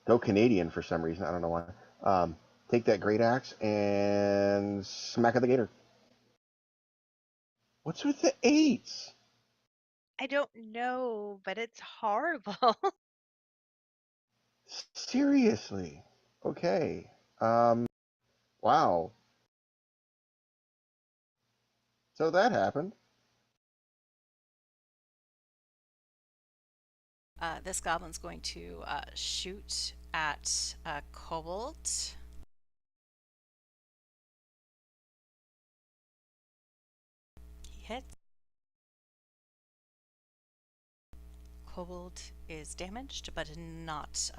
go Canadian for some reason. I don't know why. Take that great axe and smack at the gator. What's with the 8s? I don't know, but it's horrible. Seriously. Okay. Wow. So that happened. This goblin's going to shoot at Kobold. He hits. Kobold is damaged, but not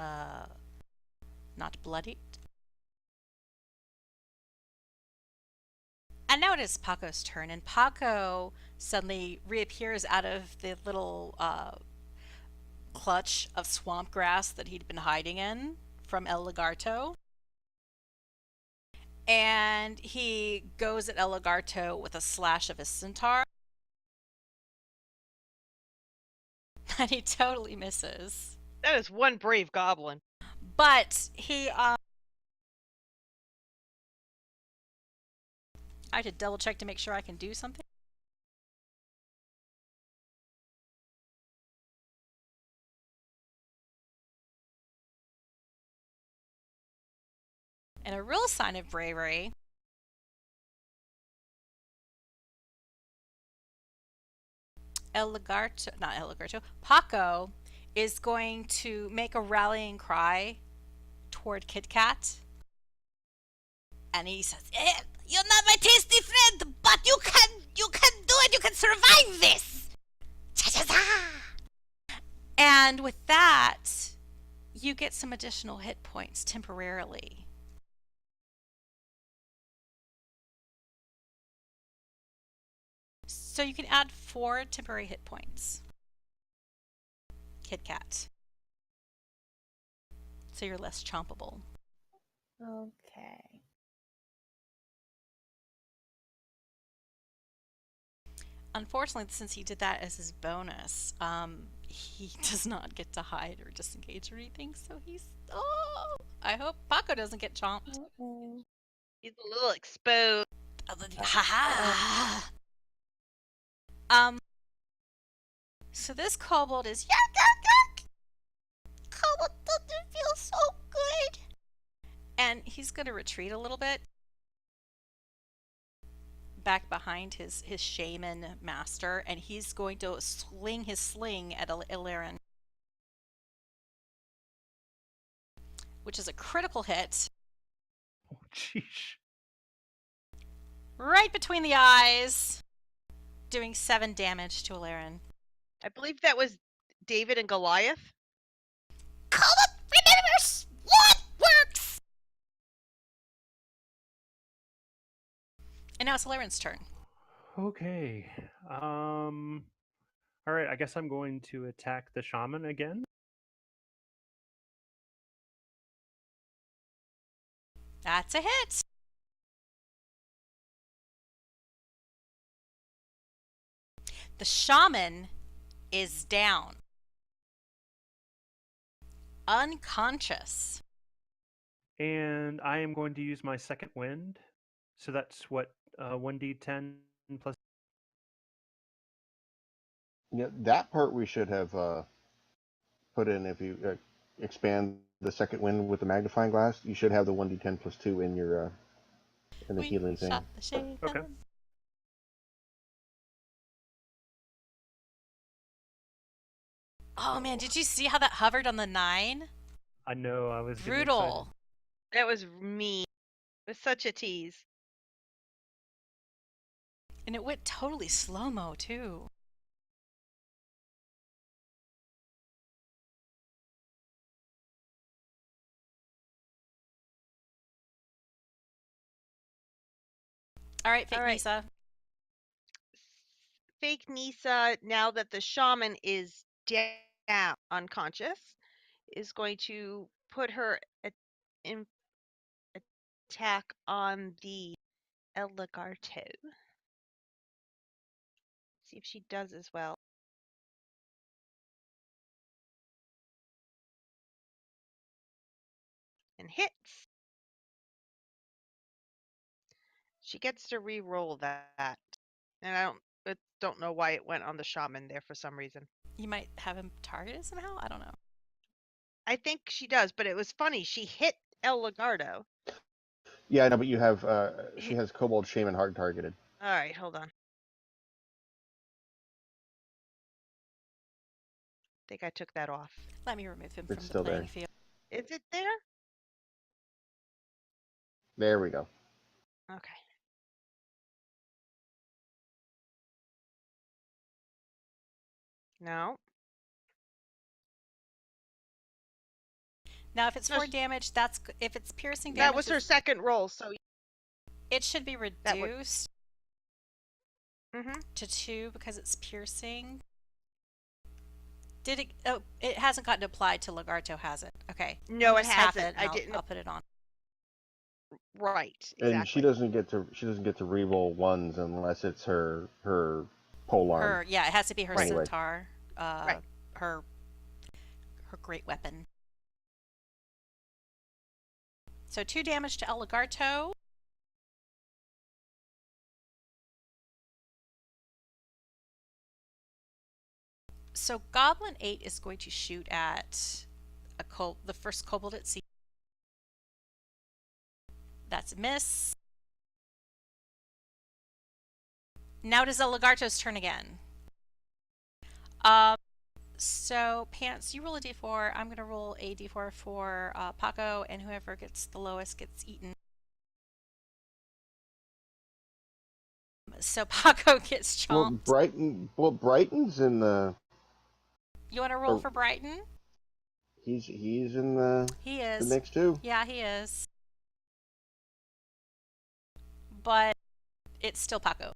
bloodied. And now it is Paco's turn, and Paco suddenly reappears out of the little clutch of swamp grass that he'd been hiding in from El Legarto. And he goes at El Legarto with a slash of his centaur. And he totally misses. That is one brave goblin. But he I have to double check to make sure I can do something. And a real sign of bravery, Paco is going to make a rallying cry toward Kit Kat. And he says, You're not my tasty friend, but you can do it. You can survive this. and with that, you get some additional hit points temporarily. So you can add 4 temporary hit points. Kit Kat. So you're less chompable. Okay. Unfortunately, since he did that as his bonus, he does not get to hide or disengage or anything, so he's... Oh! I hope Paco doesn't get chomped. Uh-oh. He's a little exposed. Haha. So this kobold is... Kobold doesn't feel so good. And he's going to retreat a little bit. Back behind his shaman master, and he's going to sling his sling at Aleran, which is a critical hit. Oh, jeez. Right between the eyes, doing 7 damage to Aleran. I believe that was David and Goliath. Kobold remembers what works. And now it's Aleran's turn. Okay. All right. I guess I'm going to attack the shaman again. That's a hit. The shaman is down. Unconscious. And I am going to use my second wind. So that's what, 1d10 plus. Yeah, that part we should have put in. If you expand the second wind with the magnifying glass, you should have the 1d10 plus 2 in your in the healing thing. Shot the shade Okay. down. Oh man, did you see how that hovered on the 9? I know, I was getting Brutal. That was mean. It was such a tease. And it went totally slow-mo too. All right, fake All right. Nissha. Fake Nissha, now that the shaman is down, unconscious, is going to put her attack on the El Legarto. See if she does as well. And hits. She gets to re-roll that. And I don't know why it went on the shaman there for some reason. You might have him targeted somehow? I don't know. I think she does, but it was funny. She hit El Legarto. Yeah, I know, but you have she has Kobold Shaman hard targeted. All right, hold on. think I took that off. Let me remove him It's from the still playing there. field. Is it there? There we go. Okay. No. Now, if it's No, 4 damage, if it's piercing that damage, was her second roll, so it should be That would- reduced to 2 because it's piercing. Did it? Oh, it hasn't gotten applied to Legarto, has it? Okay. No, Let it me just half hasn't. and I didn't. I'll put it on. Right. And Exactly. she doesn't get to re-roll ones unless it's her polearm. Yeah, it has to be her Right. centaur. Right. Her great weapon. So 2 damage to El Legarto. So Goblin 8 is going to shoot at the first kobold it sees. That's a miss. Now it is El Legarto's turn again. So Pants, you roll a d4. I'm going to roll a d4 for Paco, and whoever gets the lowest gets eaten. So Paco gets chomped. Brighton's in the. You want to roll for Brighton? He's in the. He is. The next two. Yeah, he is. But it's still Paco.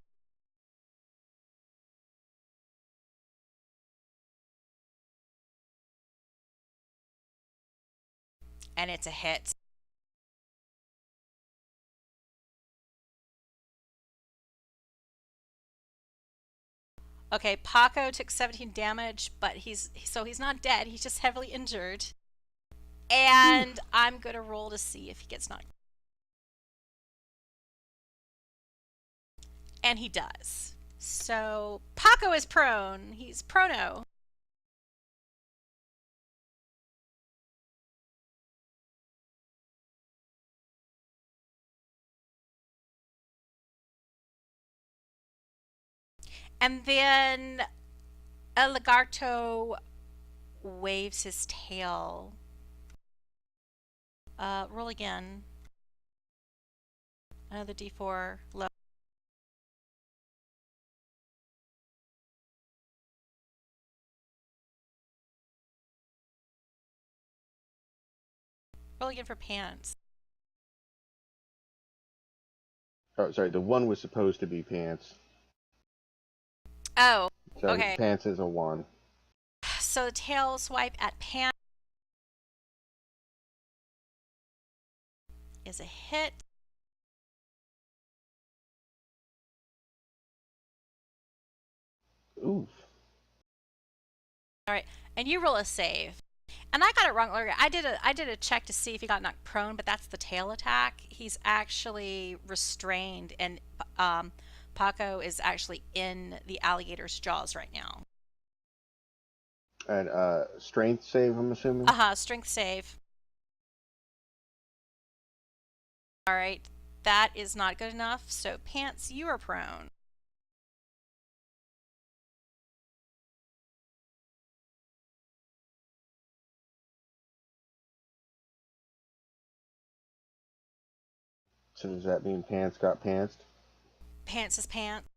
And it's a hit. Okay, Paco took 17 damage, but he's not dead. He's just heavily injured. And I'm going to roll to see if he gets knocked. And he does. So Paco is prone. He's prono. And then El Legarto waves his tail. Roll again. Another d4 low. Roll again for Pants. Oh, sorry. The one was supposed to be Pants. Oh, So okay. Pants is a 1. So tail swipe at Pants is a hit. Oof. All right, and you roll a save. And I got it wrong earlier. I did a check to see if he got knocked prone, but that's the tail attack. He's actually restrained, and Paco is actually in the alligator's jaws right now. And strength save, I'm assuming. Strength save. All right, that is not good enough. So Pants, you are prone. So does that mean Pants got pantsed? Pants is pants.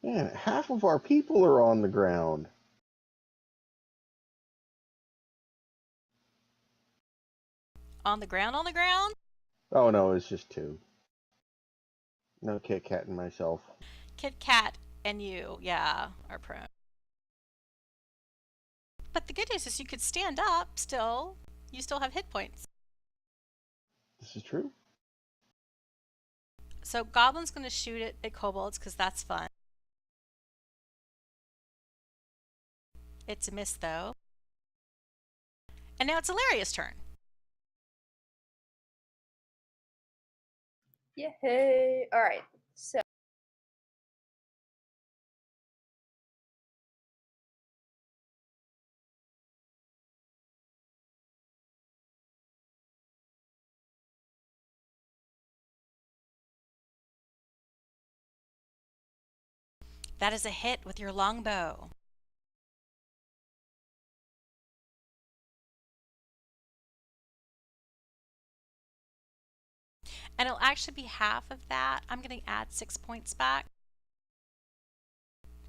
Man, half of our people are on the ground. On the ground, on the ground? Oh no, it's just 2. No Kit Kat and myself. Kit Kat and you, yeah, are prone. But the good news is you could stand up still. You still have hit points. This is true. So Goblin's going to shoot it at kobolds because that's fun. It's a miss though. And now it's Zaleria's turn. Yay! All right. So That is a hit with your longbow. And it'll actually be half of that. I'm going to add 6 points back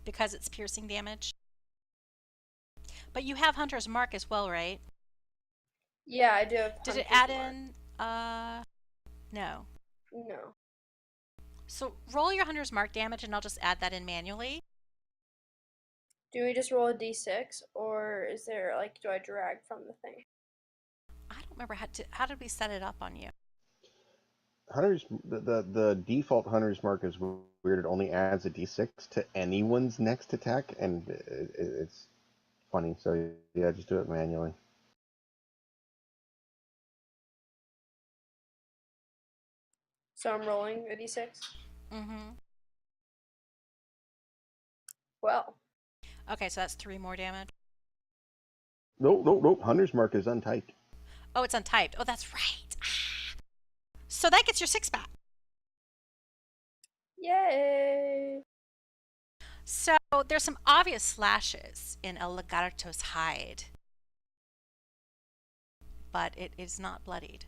because it's piercing damage. But you have Hunter's Mark as well, right? Yeah, I do have Did it Hunter's add Mark. in? No. No. So roll your Hunter's Mark damage and I'll just add that in manually. Do we just roll a d6, or is there, like, do I drag from the thing? I don't remember how did we set it up on you? The default Hunter's Mark is weird. It only adds a d6 to anyone's next attack, and it's funny. So yeah, just do it manually. So I'm rolling a d6? Mm-hmm. Well. Okay, so that's 3 more damage. Nope. Hunter's Mark is untyped. Oh, it's untyped. Oh, that's right. Ah. So that gets your 6 back. Yay! So there's some obvious slashes in El Legarto's hide, but it is not bloodied.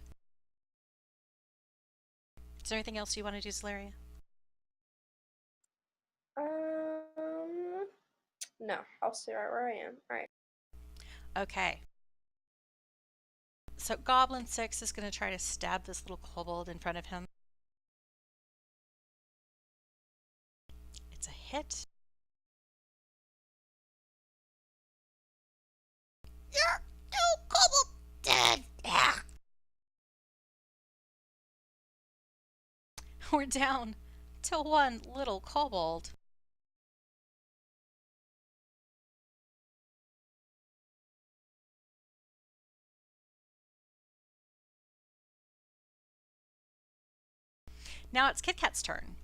Is there anything else you want to do, Zaleria? No, I'll stay right where I am. Alright. Okay. So Goblin 6 is going to try to stab this little kobold in front of him. It's a hit. You're too kobold dead. We're down to 1 little kobold. Now it's Kit Kat's turn.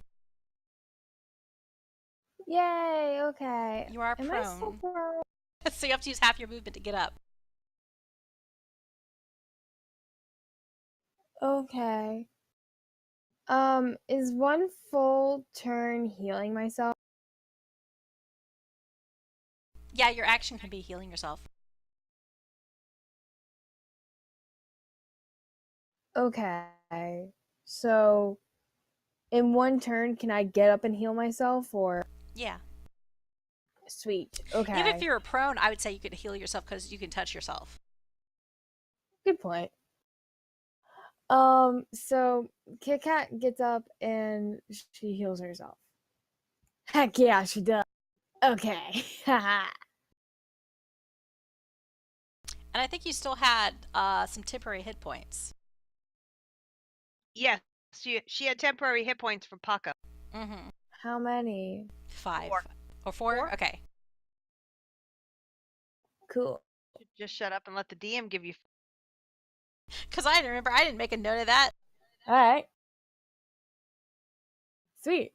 Yay, okay. You are Am I still prone. prone? So you have to use half your movement to get up. Okay. Is 1 full turn healing myself? Yeah, your action can be healing yourself. Okay. So, in 1 turn, can I get up and heal myself, or? Yeah. Sweet. Okay. Even if you're prone, I would say you could heal yourself because you can touch yourself. Good point. So Kit Kat gets up and she heals herself. Heck yeah, she does. Okay. And I think you still had some temporary hit points. Yes, she had temporary hit points from Paco. Mm-hmm. How many? 5. 4. Or 4? 4? Okay. Cool. Just shut up and let the DM give you. Because I remember I didn't make a note of that. Alright. Sweet.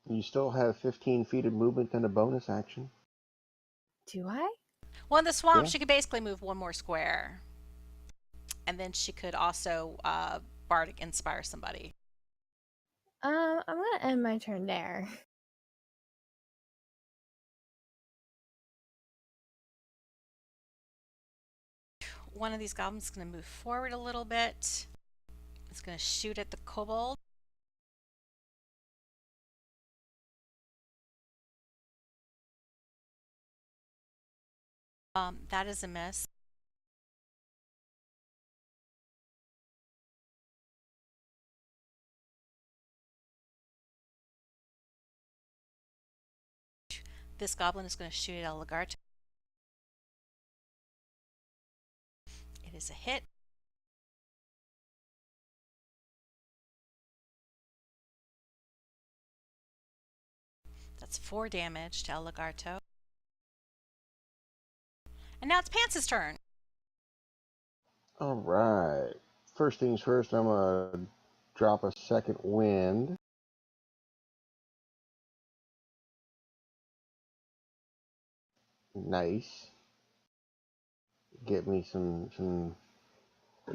You still have 15 feet of movement and a bonus action. Do I? Well, in the swamp, Yeah. she could basically move 1 more square. And then she could also bardic inspire somebody. I'm gonna end my turn there. One of these goblins is going to move forward a little bit. It's going to shoot at the kobold. That is a miss. This goblin is going to shoot at El Legarto. It is a hit. That's 4 damage to El Legarto. And now it's Pants' turn. All right. First things first, I'm going to drop a second wind. Nice. Get me some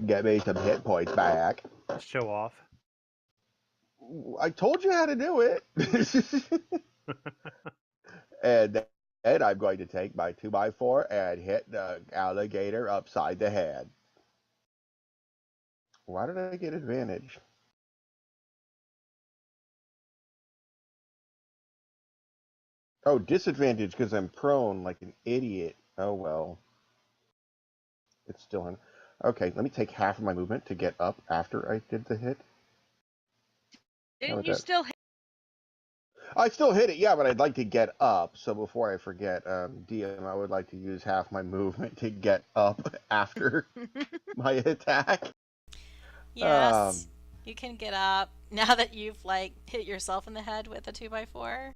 hit points back. Show off. I told you how to do it. And then I'm going to take my 2x4 and hit the alligator upside the head. Why did I get advantage? Oh, disadvantage because I'm prone like an idiot. Oh well. It's still in. Okay, let me take half of my movement to get up after I did the hit. How Didn't about you that? still hit? I still hit it, yeah, but I'd like to get up. So before I forget, DM, I would like to use half my movement to get up after my attack. Yes, you can get up now that you've like hit yourself in the head with a 2x4.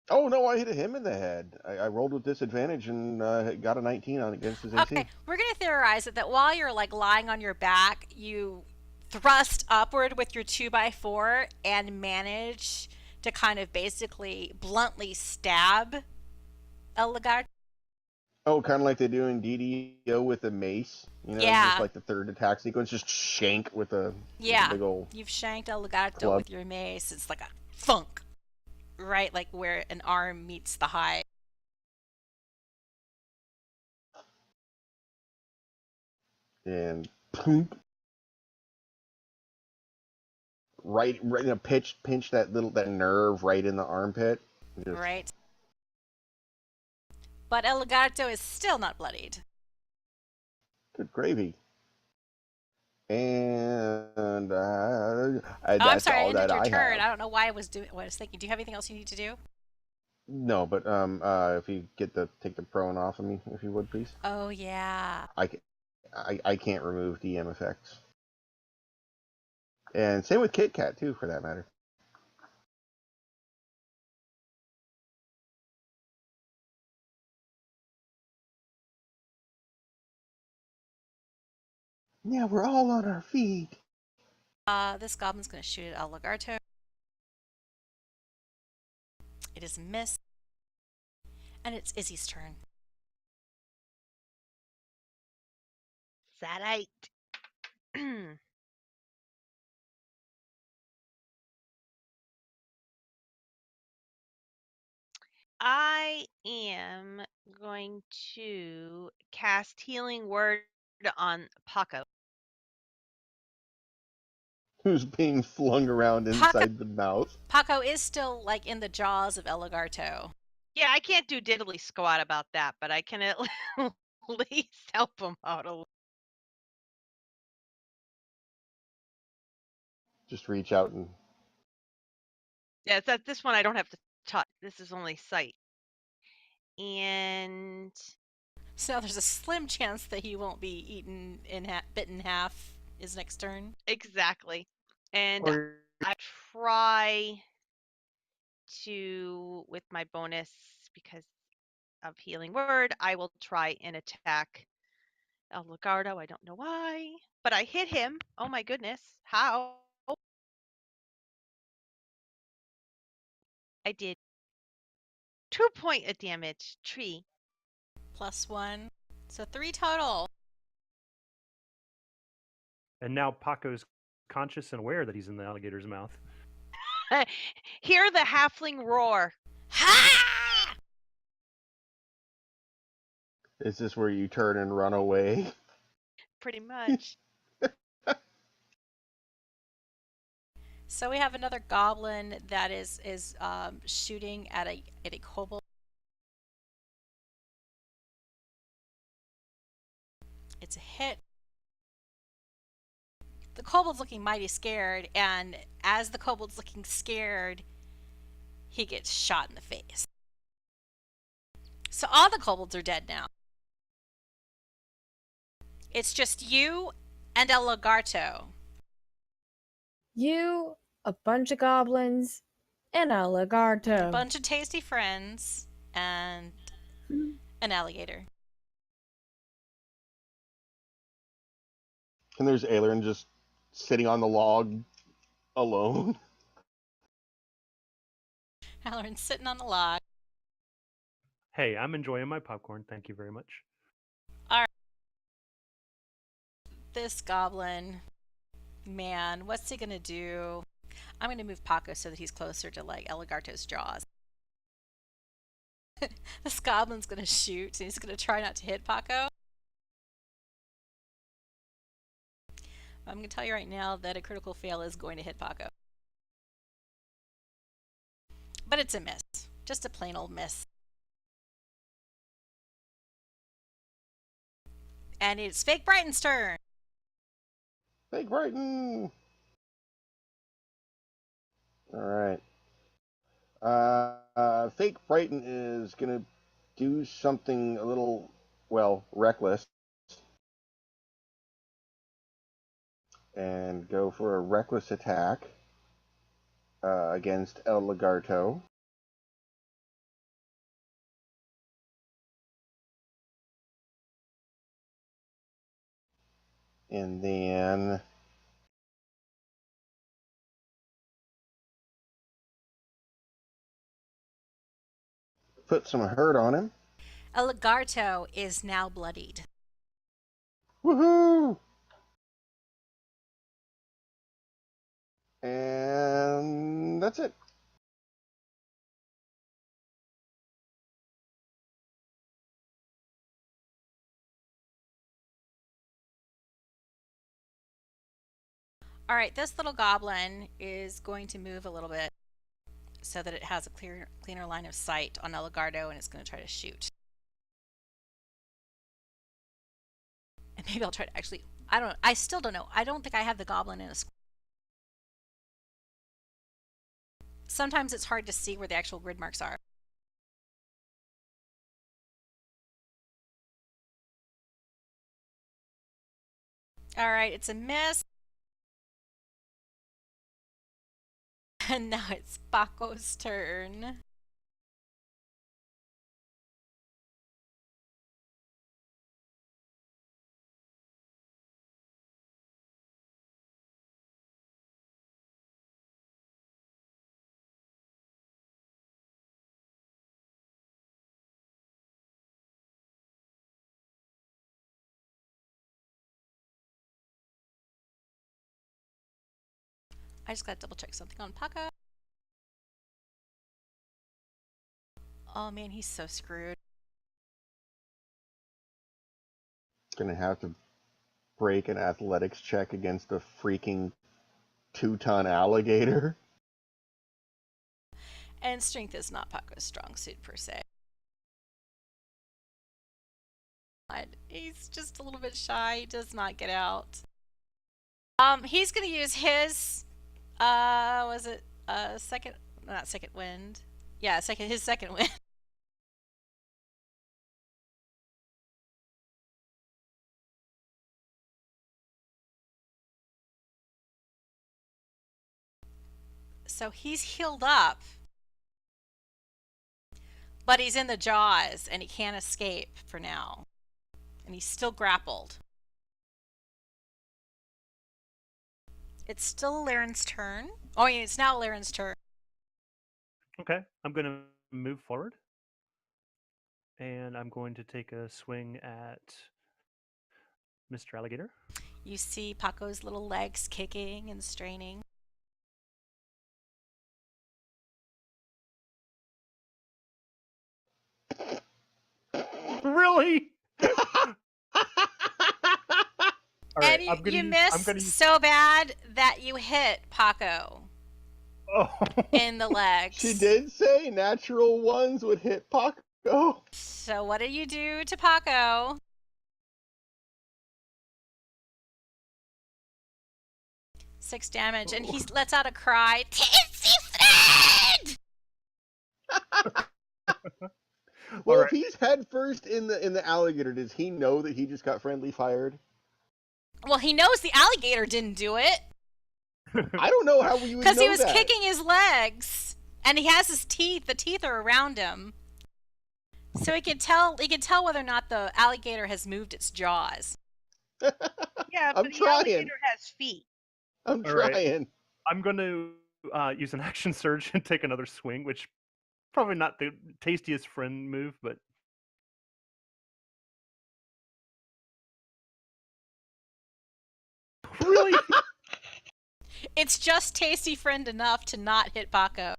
Oh no, I hit him in the head. I rolled with disadvantage and got a 19 on against his AC. Okay, we're gonna theorize it that while you're like lying on your back, you thrust upward with your 2x4 and manage to kind of basically bluntly stab El Legarto. Oh, kind of like they do in DDO with the mace. You know, Yeah. just like the third attack sequence, just shank with a big old. You've shanked El Legarto club. with your mace. It's like a thunk, right? Like where an arm meets the hide. And poop. Right, you know, pinch that nerve right in the armpit. Just, Right. But El Legarto is still not bloodied. Good gravy. And Oh, that's I'm sorry, I all ended that your I turn. have. I don't know why I was doing what I was thinking. Do you have anything else you need to do? No, but if you take the prone off of me, if you would, please. Oh yeah. I can't remove DM effects. And same with Kit Kat too, for that matter. Yeah, we're all on our feet. This goblin's gonna shoot at El Legarto. It is a miss. And it's Izzy's turn. Sadite. I am going to cast Healing Word on Paco. Who's being flung around inside the mouth? Paco is still like in the jaws of El Legarto. Yeah, I can't do diddly squat about that, but I can at least help him out a little. Just reach out and. Yeah, it's at this one I don't have to touch. This is only sight. And So there's a slim chance that he won't be eaten bitten in half his next turn. exactly. And Or I try to, with my bonus, because of Healing Word, I will try and attack El Legarto. I don't know why, but I hit him. Oh my goodness. How? I did 2 points of damage. Tree. +1. So 3 total. and now Paco's conscious and aware that he's in the alligator's mouth. Hear the halfling roar. Ha! Is this where you turn and run away? Pretty much. So we have another goblin that is shooting at a kobold. It's a hit. The kobold's looking mighty scared, and as the kobold's looking scared, he gets shot in the face. So all the kobolds are dead now. It's just you and El Legarto. You, a bunch of goblins, and a Legarto. A bunch of tasty friends, and an alligator. And there's Aleran just sitting on the log alone. Aleran's sitting on the log. Hey, I'm enjoying my popcorn. Thank you very much. This goblin, man, what's he gonna do? I'm gonna move Paco so that he's closer to like El Legarto's jaws. This goblin's gonna shoot, and he's gonna try not to hit Paco. I'm gonna tell you right now that a critical fail is going to hit Paco. But it's a miss. Just a plain old miss. And it's Fake Brighton's turn. Fake Brighton! Alright. Fake Brighton is going to do something a little, well, reckless. And go for a reckless attack against El Legarto. And then put some hurt on him. El Legarto is now bloodied. Woohoo! And that's it. All right, this little goblin is going to move a little bit so that it has a cleaner line of sight on El Legarto, and it's going to try to shoot. And maybe I'll try to actually, I still don't know. I don't think I have the goblin in a square. Sometimes it's hard to see where the actual grid marks are. All right, it's a miss. And now it's Paco's turn. I just gotta double check something on Paco. Oh man, he's so screwed. Gonna have to break an athletics check against a freaking 2-ton alligator. And strength is not Paco's strong suit per se. He's just a little bit shy. He does not get out. He's gonna use his was it second, not second wind. Yeah, his second wind. So he's healed up, but he's in the jaws and he can't escape for now. And he's still grappled. It's still Aleran's turn. Oh, yeah, it's now Aleran's turn. Okay, I'm going to move forward. And I'm going to take a swing at Mr. Alligator. You see Paco's little legs kicking and straining. Really? All right, And you missed so bad that you hit Paco in the legs. She did say natural ones would hit Paco. So what do you do to Paco? Six damage, and he lets out a cry. Tasty friend! Well, if he's head first in the alligator, does he know that he just got friendly fired? Well, he knows the alligator didn't do it. I don't know how you would know because he was that. kicking his legs, and he has his teeth. The teeth are around him, so he can tell. He can tell whether or not the alligator has moved its jaws. Yeah, but the alligator has feet. I'm trying. Right. I'm going to use an action surge and take another swing, which probably not the tastiest friend move, but really. It's just tasty friend enough to not hit Paco.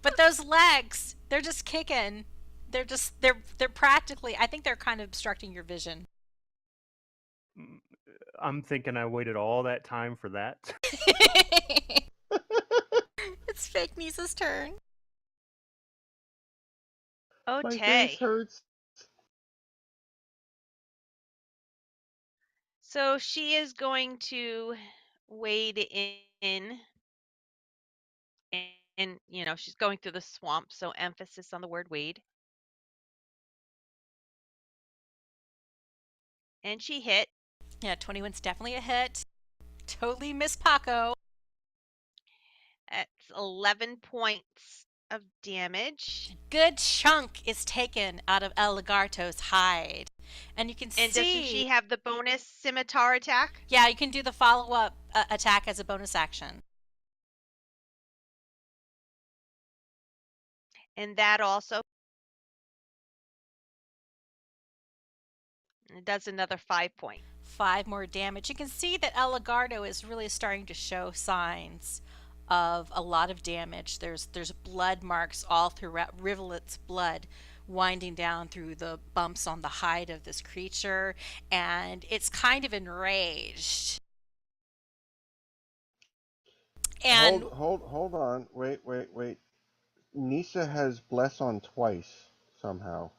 But those legs, they're just kicking. They're practically, I think they're kind of obstructing your vision. I'm thinking I waited all that time for that. It's fake Misa's turn. My face Okay. hurts. So she is going to wade in and she's going through the swamp, so emphasis on the word wade. And she hit. Yeah, 21's definitely a hit. Totally miss Paco. That's 11 points of damage. Good chunk is taken out of El Legarto's hide. And you can And see... doesn't she have the bonus scimitar attack? Yeah, you can do the follow-up attack as a bonus action. And that also. It does another 5 points. 5 more damage. You can see that El Legarto is really starting to show signs of a lot of damage. There's blood marks all throughout, rivulets blood winding down through the bumps on the hide of this creature, and it's kind of enraged. And Hold on. Wait. Nissha has bless on twice somehow.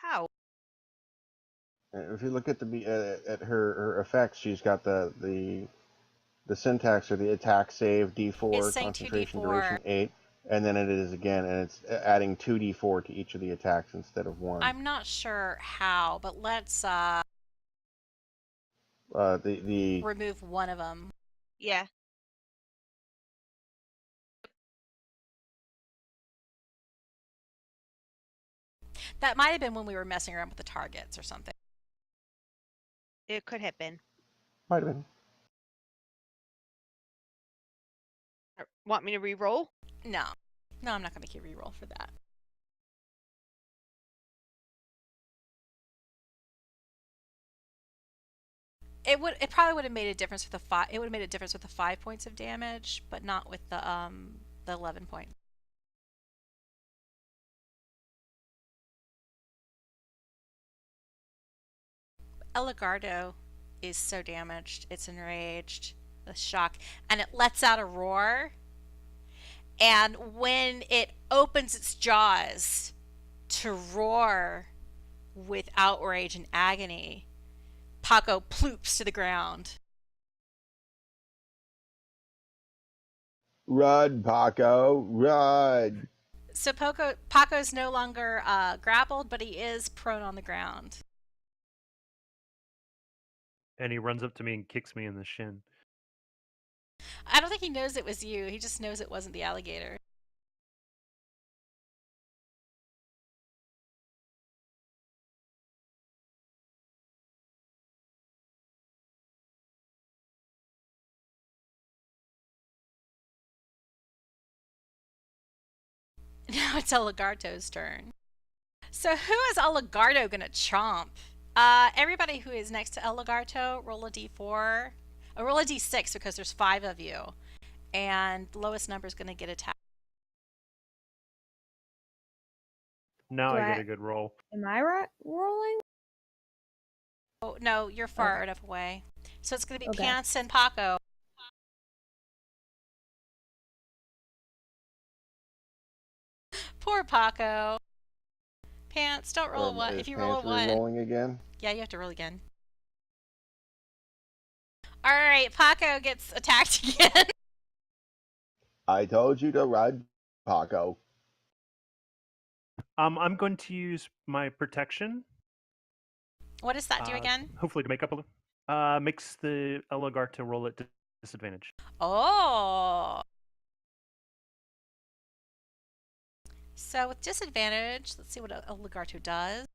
How? If you look at at her effects, she's got the syntax or the attack save D4, It's saying concentration 2d4. duration 8, and then it is again, and it's adding 2d4 to each of the attacks instead of 1. I'm not sure how, but let's The remove one of them. Yeah. That might have been when we were messing around with the targets or something. It could have been. might have been. Want me to re-roll? No, I'm not going to make you reroll for that. It probably would have made a difference with the 5. It would have made a difference with the 5 points of damage, but not with the 11 points. El Legarto is so damaged. It's enraged, the shock, and it lets out a roar. And when it opens its jaws to roar with outrage and agony, Paco ploops to the ground. Run, Paco, run! So Paco's no longer grappled, but he is prone on the ground. And he runs up to me and kicks me in the shin. I don't think he knows it was you. He just knows it wasn't the alligator. Now it's El Legarto's turn. So who is El Legarto gonna chomp? Everybody who is next to El Legarto, roll a d4. Roll a d6 because there's 5 of you. And lowest number is gonna get attacked. Now Do I I- get a good roll. Am I rolling? Oh, no, you're far enough away. So it's gonna be Okay. Pants and Paco. Poor Paco. Pants, don't roll a 1. Is If you roll a Pants 1. rolling again? Yeah, you have to roll again. Alright, Paco gets attacked again. I told you to run, Paco. I'm going to use my protection. What does that do again? Hopefully to make up makes the El Legarto roll at disadvantage. Oh. So with disadvantage, let's see what El Legarto does.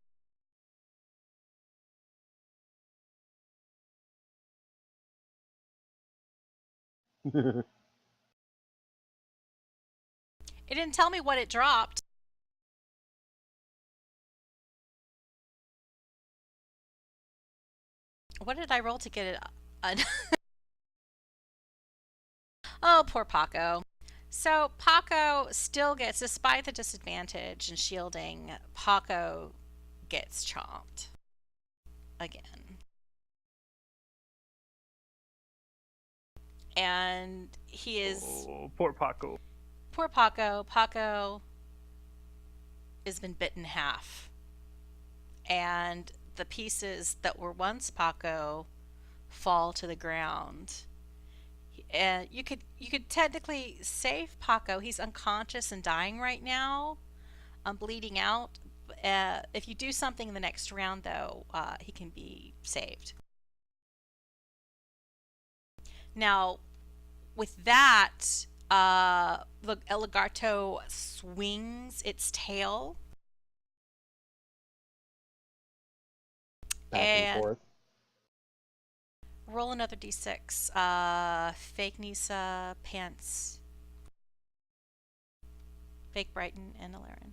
It didn't tell me what it dropped. What did I roll to get it? Oh, poor Paco. So Paco still gets, despite the disadvantage in shielding, Paco gets chomped again. And he is... Oh, poor Paco. Poor Paco. Paco has been bitten in half. And the pieces that were once Paco fall to the ground. And you could technically save Paco. He's unconscious and dying right now, bleeding out. If you do something in the next round, though, he can be saved. Now, with that, Legarto swings its tail. Back and forth. Roll another d6. Fake Nissha, Pants, Fake Brighton, and Aleran.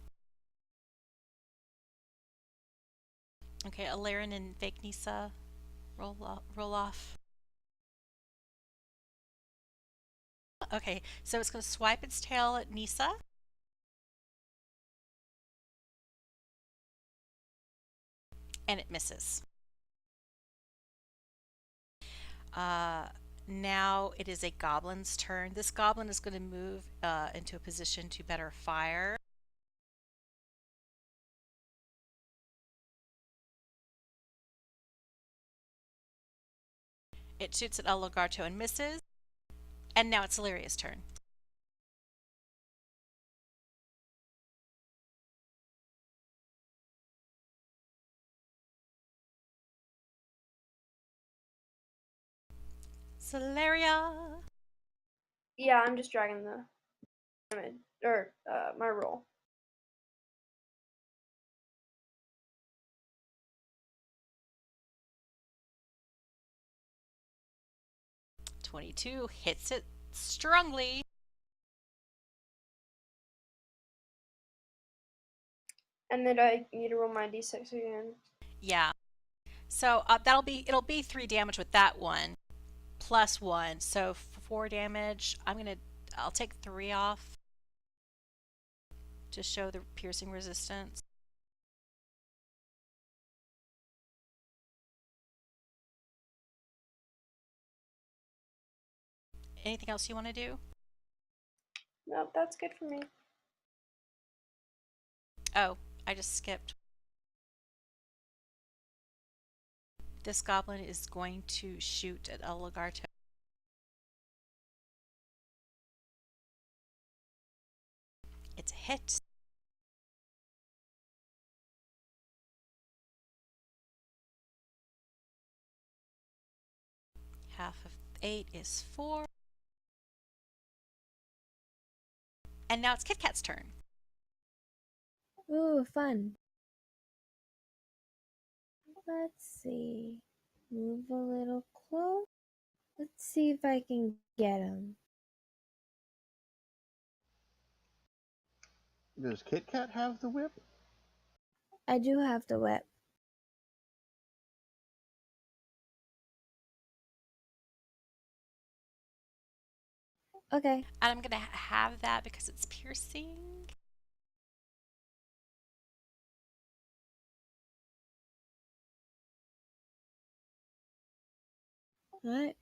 Okay, Aleran and Fake Nissha, roll off. Okay, so it's going to swipe its tail at Nissha. And it misses. Now it is a goblin's turn. This goblin is going to move into a position to better fire. It shoots at Legarto and misses. And now it's Zaleria's turn. Zaleria. Yeah, I'm just dragging the damage or my roll. .22 hits it strongly. And then I need to roll my d6 again. Yeah. So it'll be 3 damage with that one, plus 1. So 4 damage. I'll take 3 off to show the piercing resistance. Anything else you want to do? Nope, that's good for me. Oh, I just skipped. This goblin is going to shoot at Legarto. It's a hit. Half of 8 is 4. And now it's Kit Kat's turn. Ooh, fun. Let's see. Move a little close. Let's see if I can get him. Does Kit Kat have the whip? I do have the whip. Okay. And I'm going to have that because it's piercing. Alright.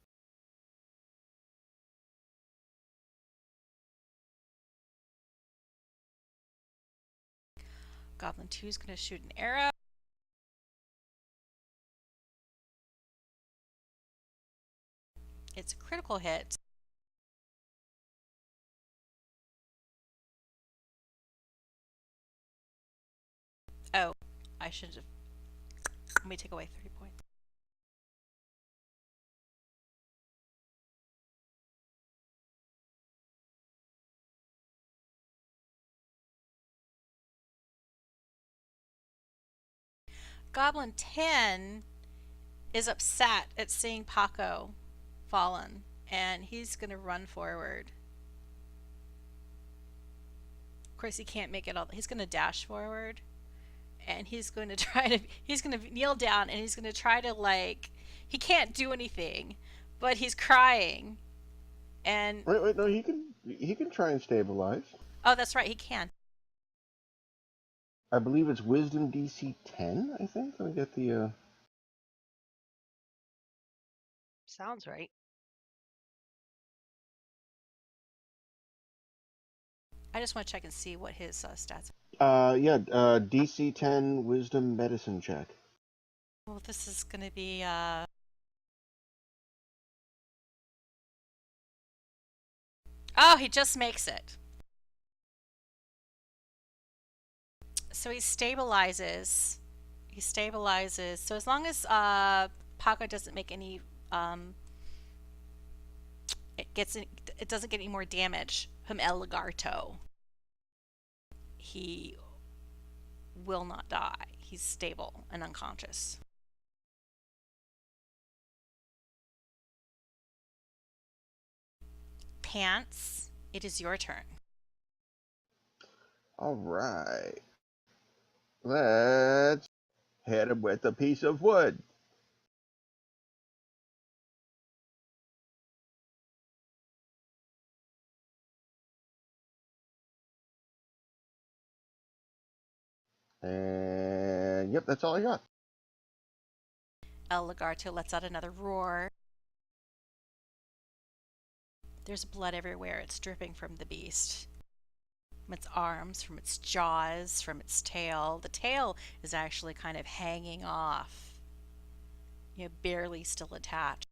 Goblin 2 is going to shoot an arrow. It's a critical hit. Oh, I should have. Let me take away 3 points. Goblin 10 is upset at seeing Paco fallen, and he's going to run forward. Of course, he can't make it all. He's going to dash forward, and he's going to kneel down, and he's going to try to, like, he can't do anything, but he's crying, And Wait, no, he can try and stabilize. oh, that's right, he can. I believe it's Wisdom DC 10. I think. Let me get the. Sounds right. I just want to check and see what his stats. Yeah. DC 10 Wisdom Medicine check. Well, this is going to be oh, he just makes it. So he stabilizes. He stabilizes. So as long as Paco doesn't make any it doesn't get any more damage from El Legarto, he will not die. He's stable and unconscious. Pants, it is your turn. All right. Let's hit him with a piece of wood. And yep, that's all I got. El Legarto lets out another roar. There's blood everywhere. It's dripping from the beast. From its arms, from its jaws, from its tail. The tail is actually kind of hanging off. You know, barely still attached.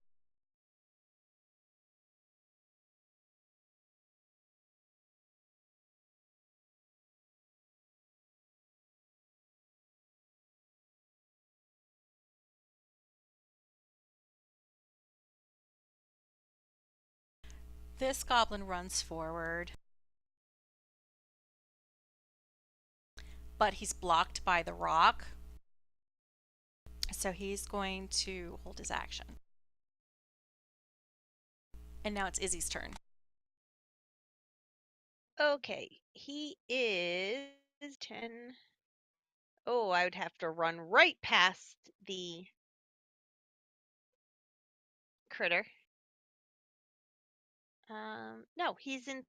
This goblin runs forward, but he's blocked by the rock, so he's going to hold his action. And now it's Izzy's turn. Okay, he is 10. Oh, I would have to run right past the critter. No, he's in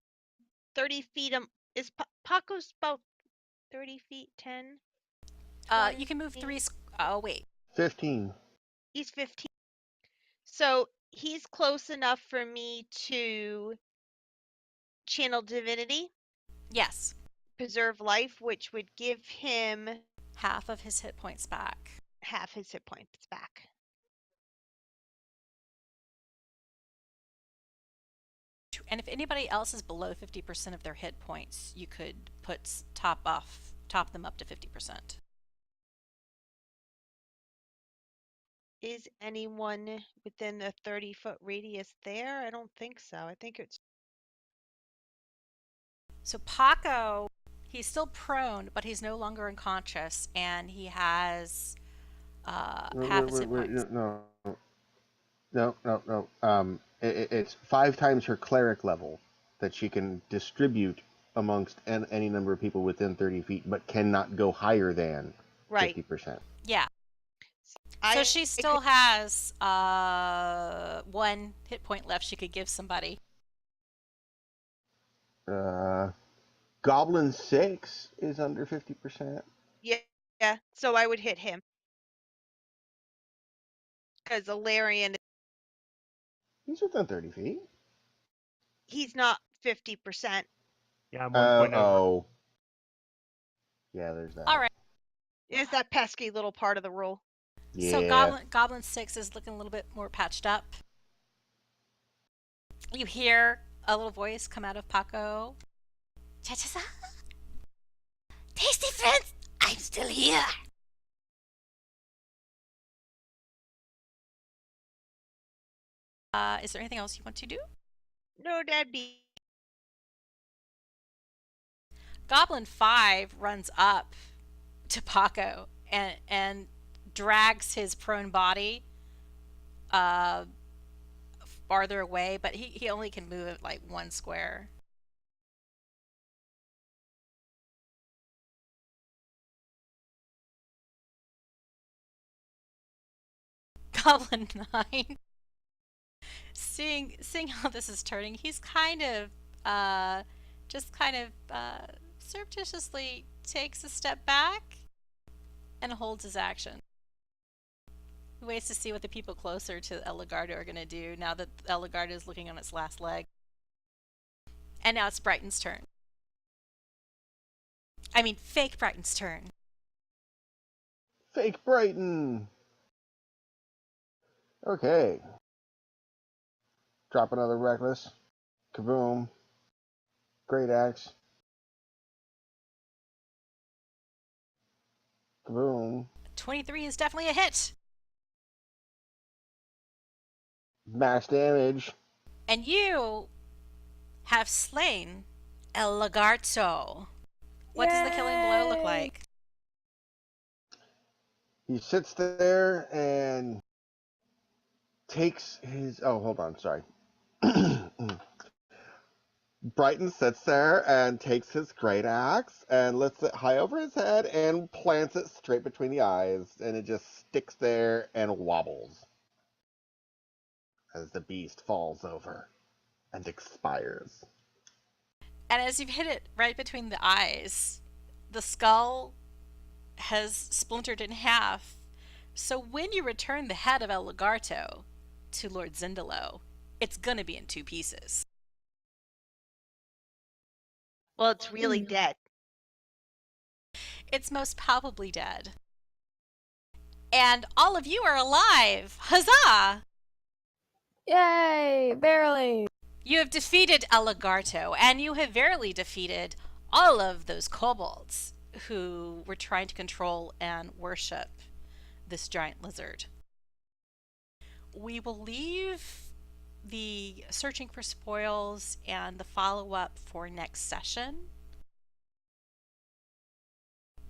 30 feet. Is Paco's about 30 feet, 10? You can move 3. Oh, wait. 15. He's 15. So he's close enough for me to channel divinity, Yes. preserve life, which would give him Half of his hit points back. half his hit points back. And if anybody else is below 50% of their hit points, you could top them up to 50%. Is anyone within the 30-foot radius there? I don't think so. I think it's... So Paco, he's still prone, but he's no longer unconscious, and he has half his hit points. No. It's 5 times her cleric level that she can distribute amongst any number of people within 30 feet, but cannot go higher than 50%. Yeah. So she still has 1 hit point left she could give somebody. Goblin 6 is under 50%. Yeah, so I would hit him. Because Alarian... He's within 30 feet. He's not 50%. Yeah, I'm 1 point over. Oh. Yeah, there's that. All right. It's that pesky little part of the rule. Yeah. So Goblin 6 is looking a little bit more patched up. You hear a little voice come out of Paco. Cha-cha-cha. Tasty friends, I'm still here. Is there anything else you want to do? No, that'd be... Goblin 5 runs up to Paco and drags his prone body farther away, but he only can move it like 1 square. Goblin 9 Seeing how this is turning, he's kind of surreptitiously takes a step back and holds his action. He waits to see what the people closer to Legarto are going to do now that Legarto is looking on its last leg. And now it's Brighton's turn. I mean, fake Brighton's turn. Fake Brighton. Okay. Drop another reckless. Kaboom. Great axe. Kaboom. 23 is definitely a hit. Max damage. And you have slain El Legarto. What does the killing blow look like? He sits there and takes his... Oh, hold on, sorry. Brighton sits there and takes his great axe and lifts it high over his head and plants it straight between the eyes, and it just sticks there and wobbles as the beast falls over and expires. And as you've hit it right between the eyes, the skull has splintered in half. So when you return the head of El Legarto to Lord Zindalo, it's gonna be in two pieces. Well, it's really dead. It's most palpably dead. And all of you are alive! Huzzah! Yay! Barely. You have defeated El Legarto, and you have verily defeated all of those kobolds who were trying to control and worship this giant lizard. We will leave the searching for spoils and the follow-up for next session,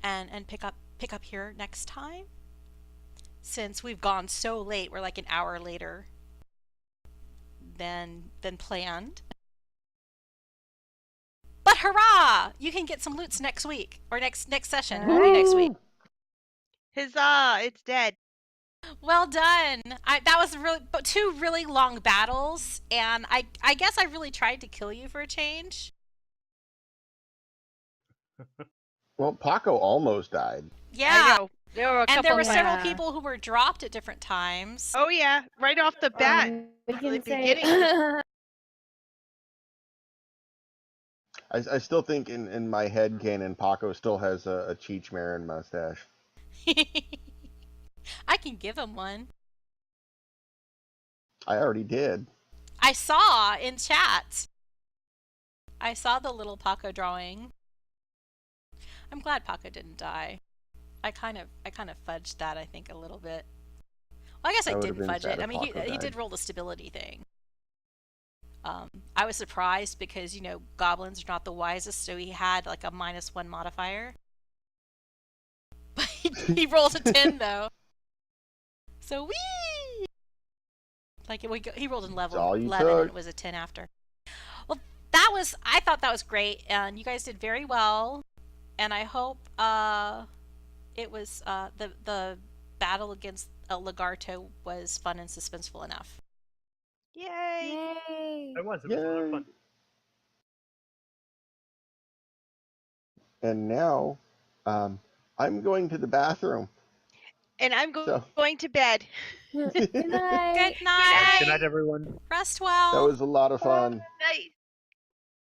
and pick up here next time, since we've gone so late. We're like an hour later than planned. But hurrah! You can get some loots next week, or next session. It won't be next week. Huzzah! It's dead. Well done. That was two really long battles, and I guess I really tried to kill you for a change. Well, Paco almost died. Yeah. I know. There were a And couple there were of- several people who were dropped at different times. Oh yeah, right off the bat. We From the can say beginning. I still think in my head canon, Paco still has a Cheech Marin mustache. I can give him one. I already did. I saw in chat. I saw the little Paco drawing. I'm glad Paco didn't die. I kind of fudged that, I think, a little bit. Well, I guess I That would've didn't been fudge sad it. I if mean, Paco he died. did roll the stability thing. I was surprised because, you know, goblins are not the wisest, so he had like a -1 modifier. But he rolled a 10 though. So wee! Like he rolled in level all you 11 and took. it was a 10 after. Well, I thought that was great, and you guys did very well. And I hope it was the battle against Legarto was fun and suspenseful enough. Yay! Yay! It was a lot of fun. And now, I'm going to the bathroom. And I'm So- going to bed. Good night. Good night. Good night, everyone. Rest well. That was a lot of fun.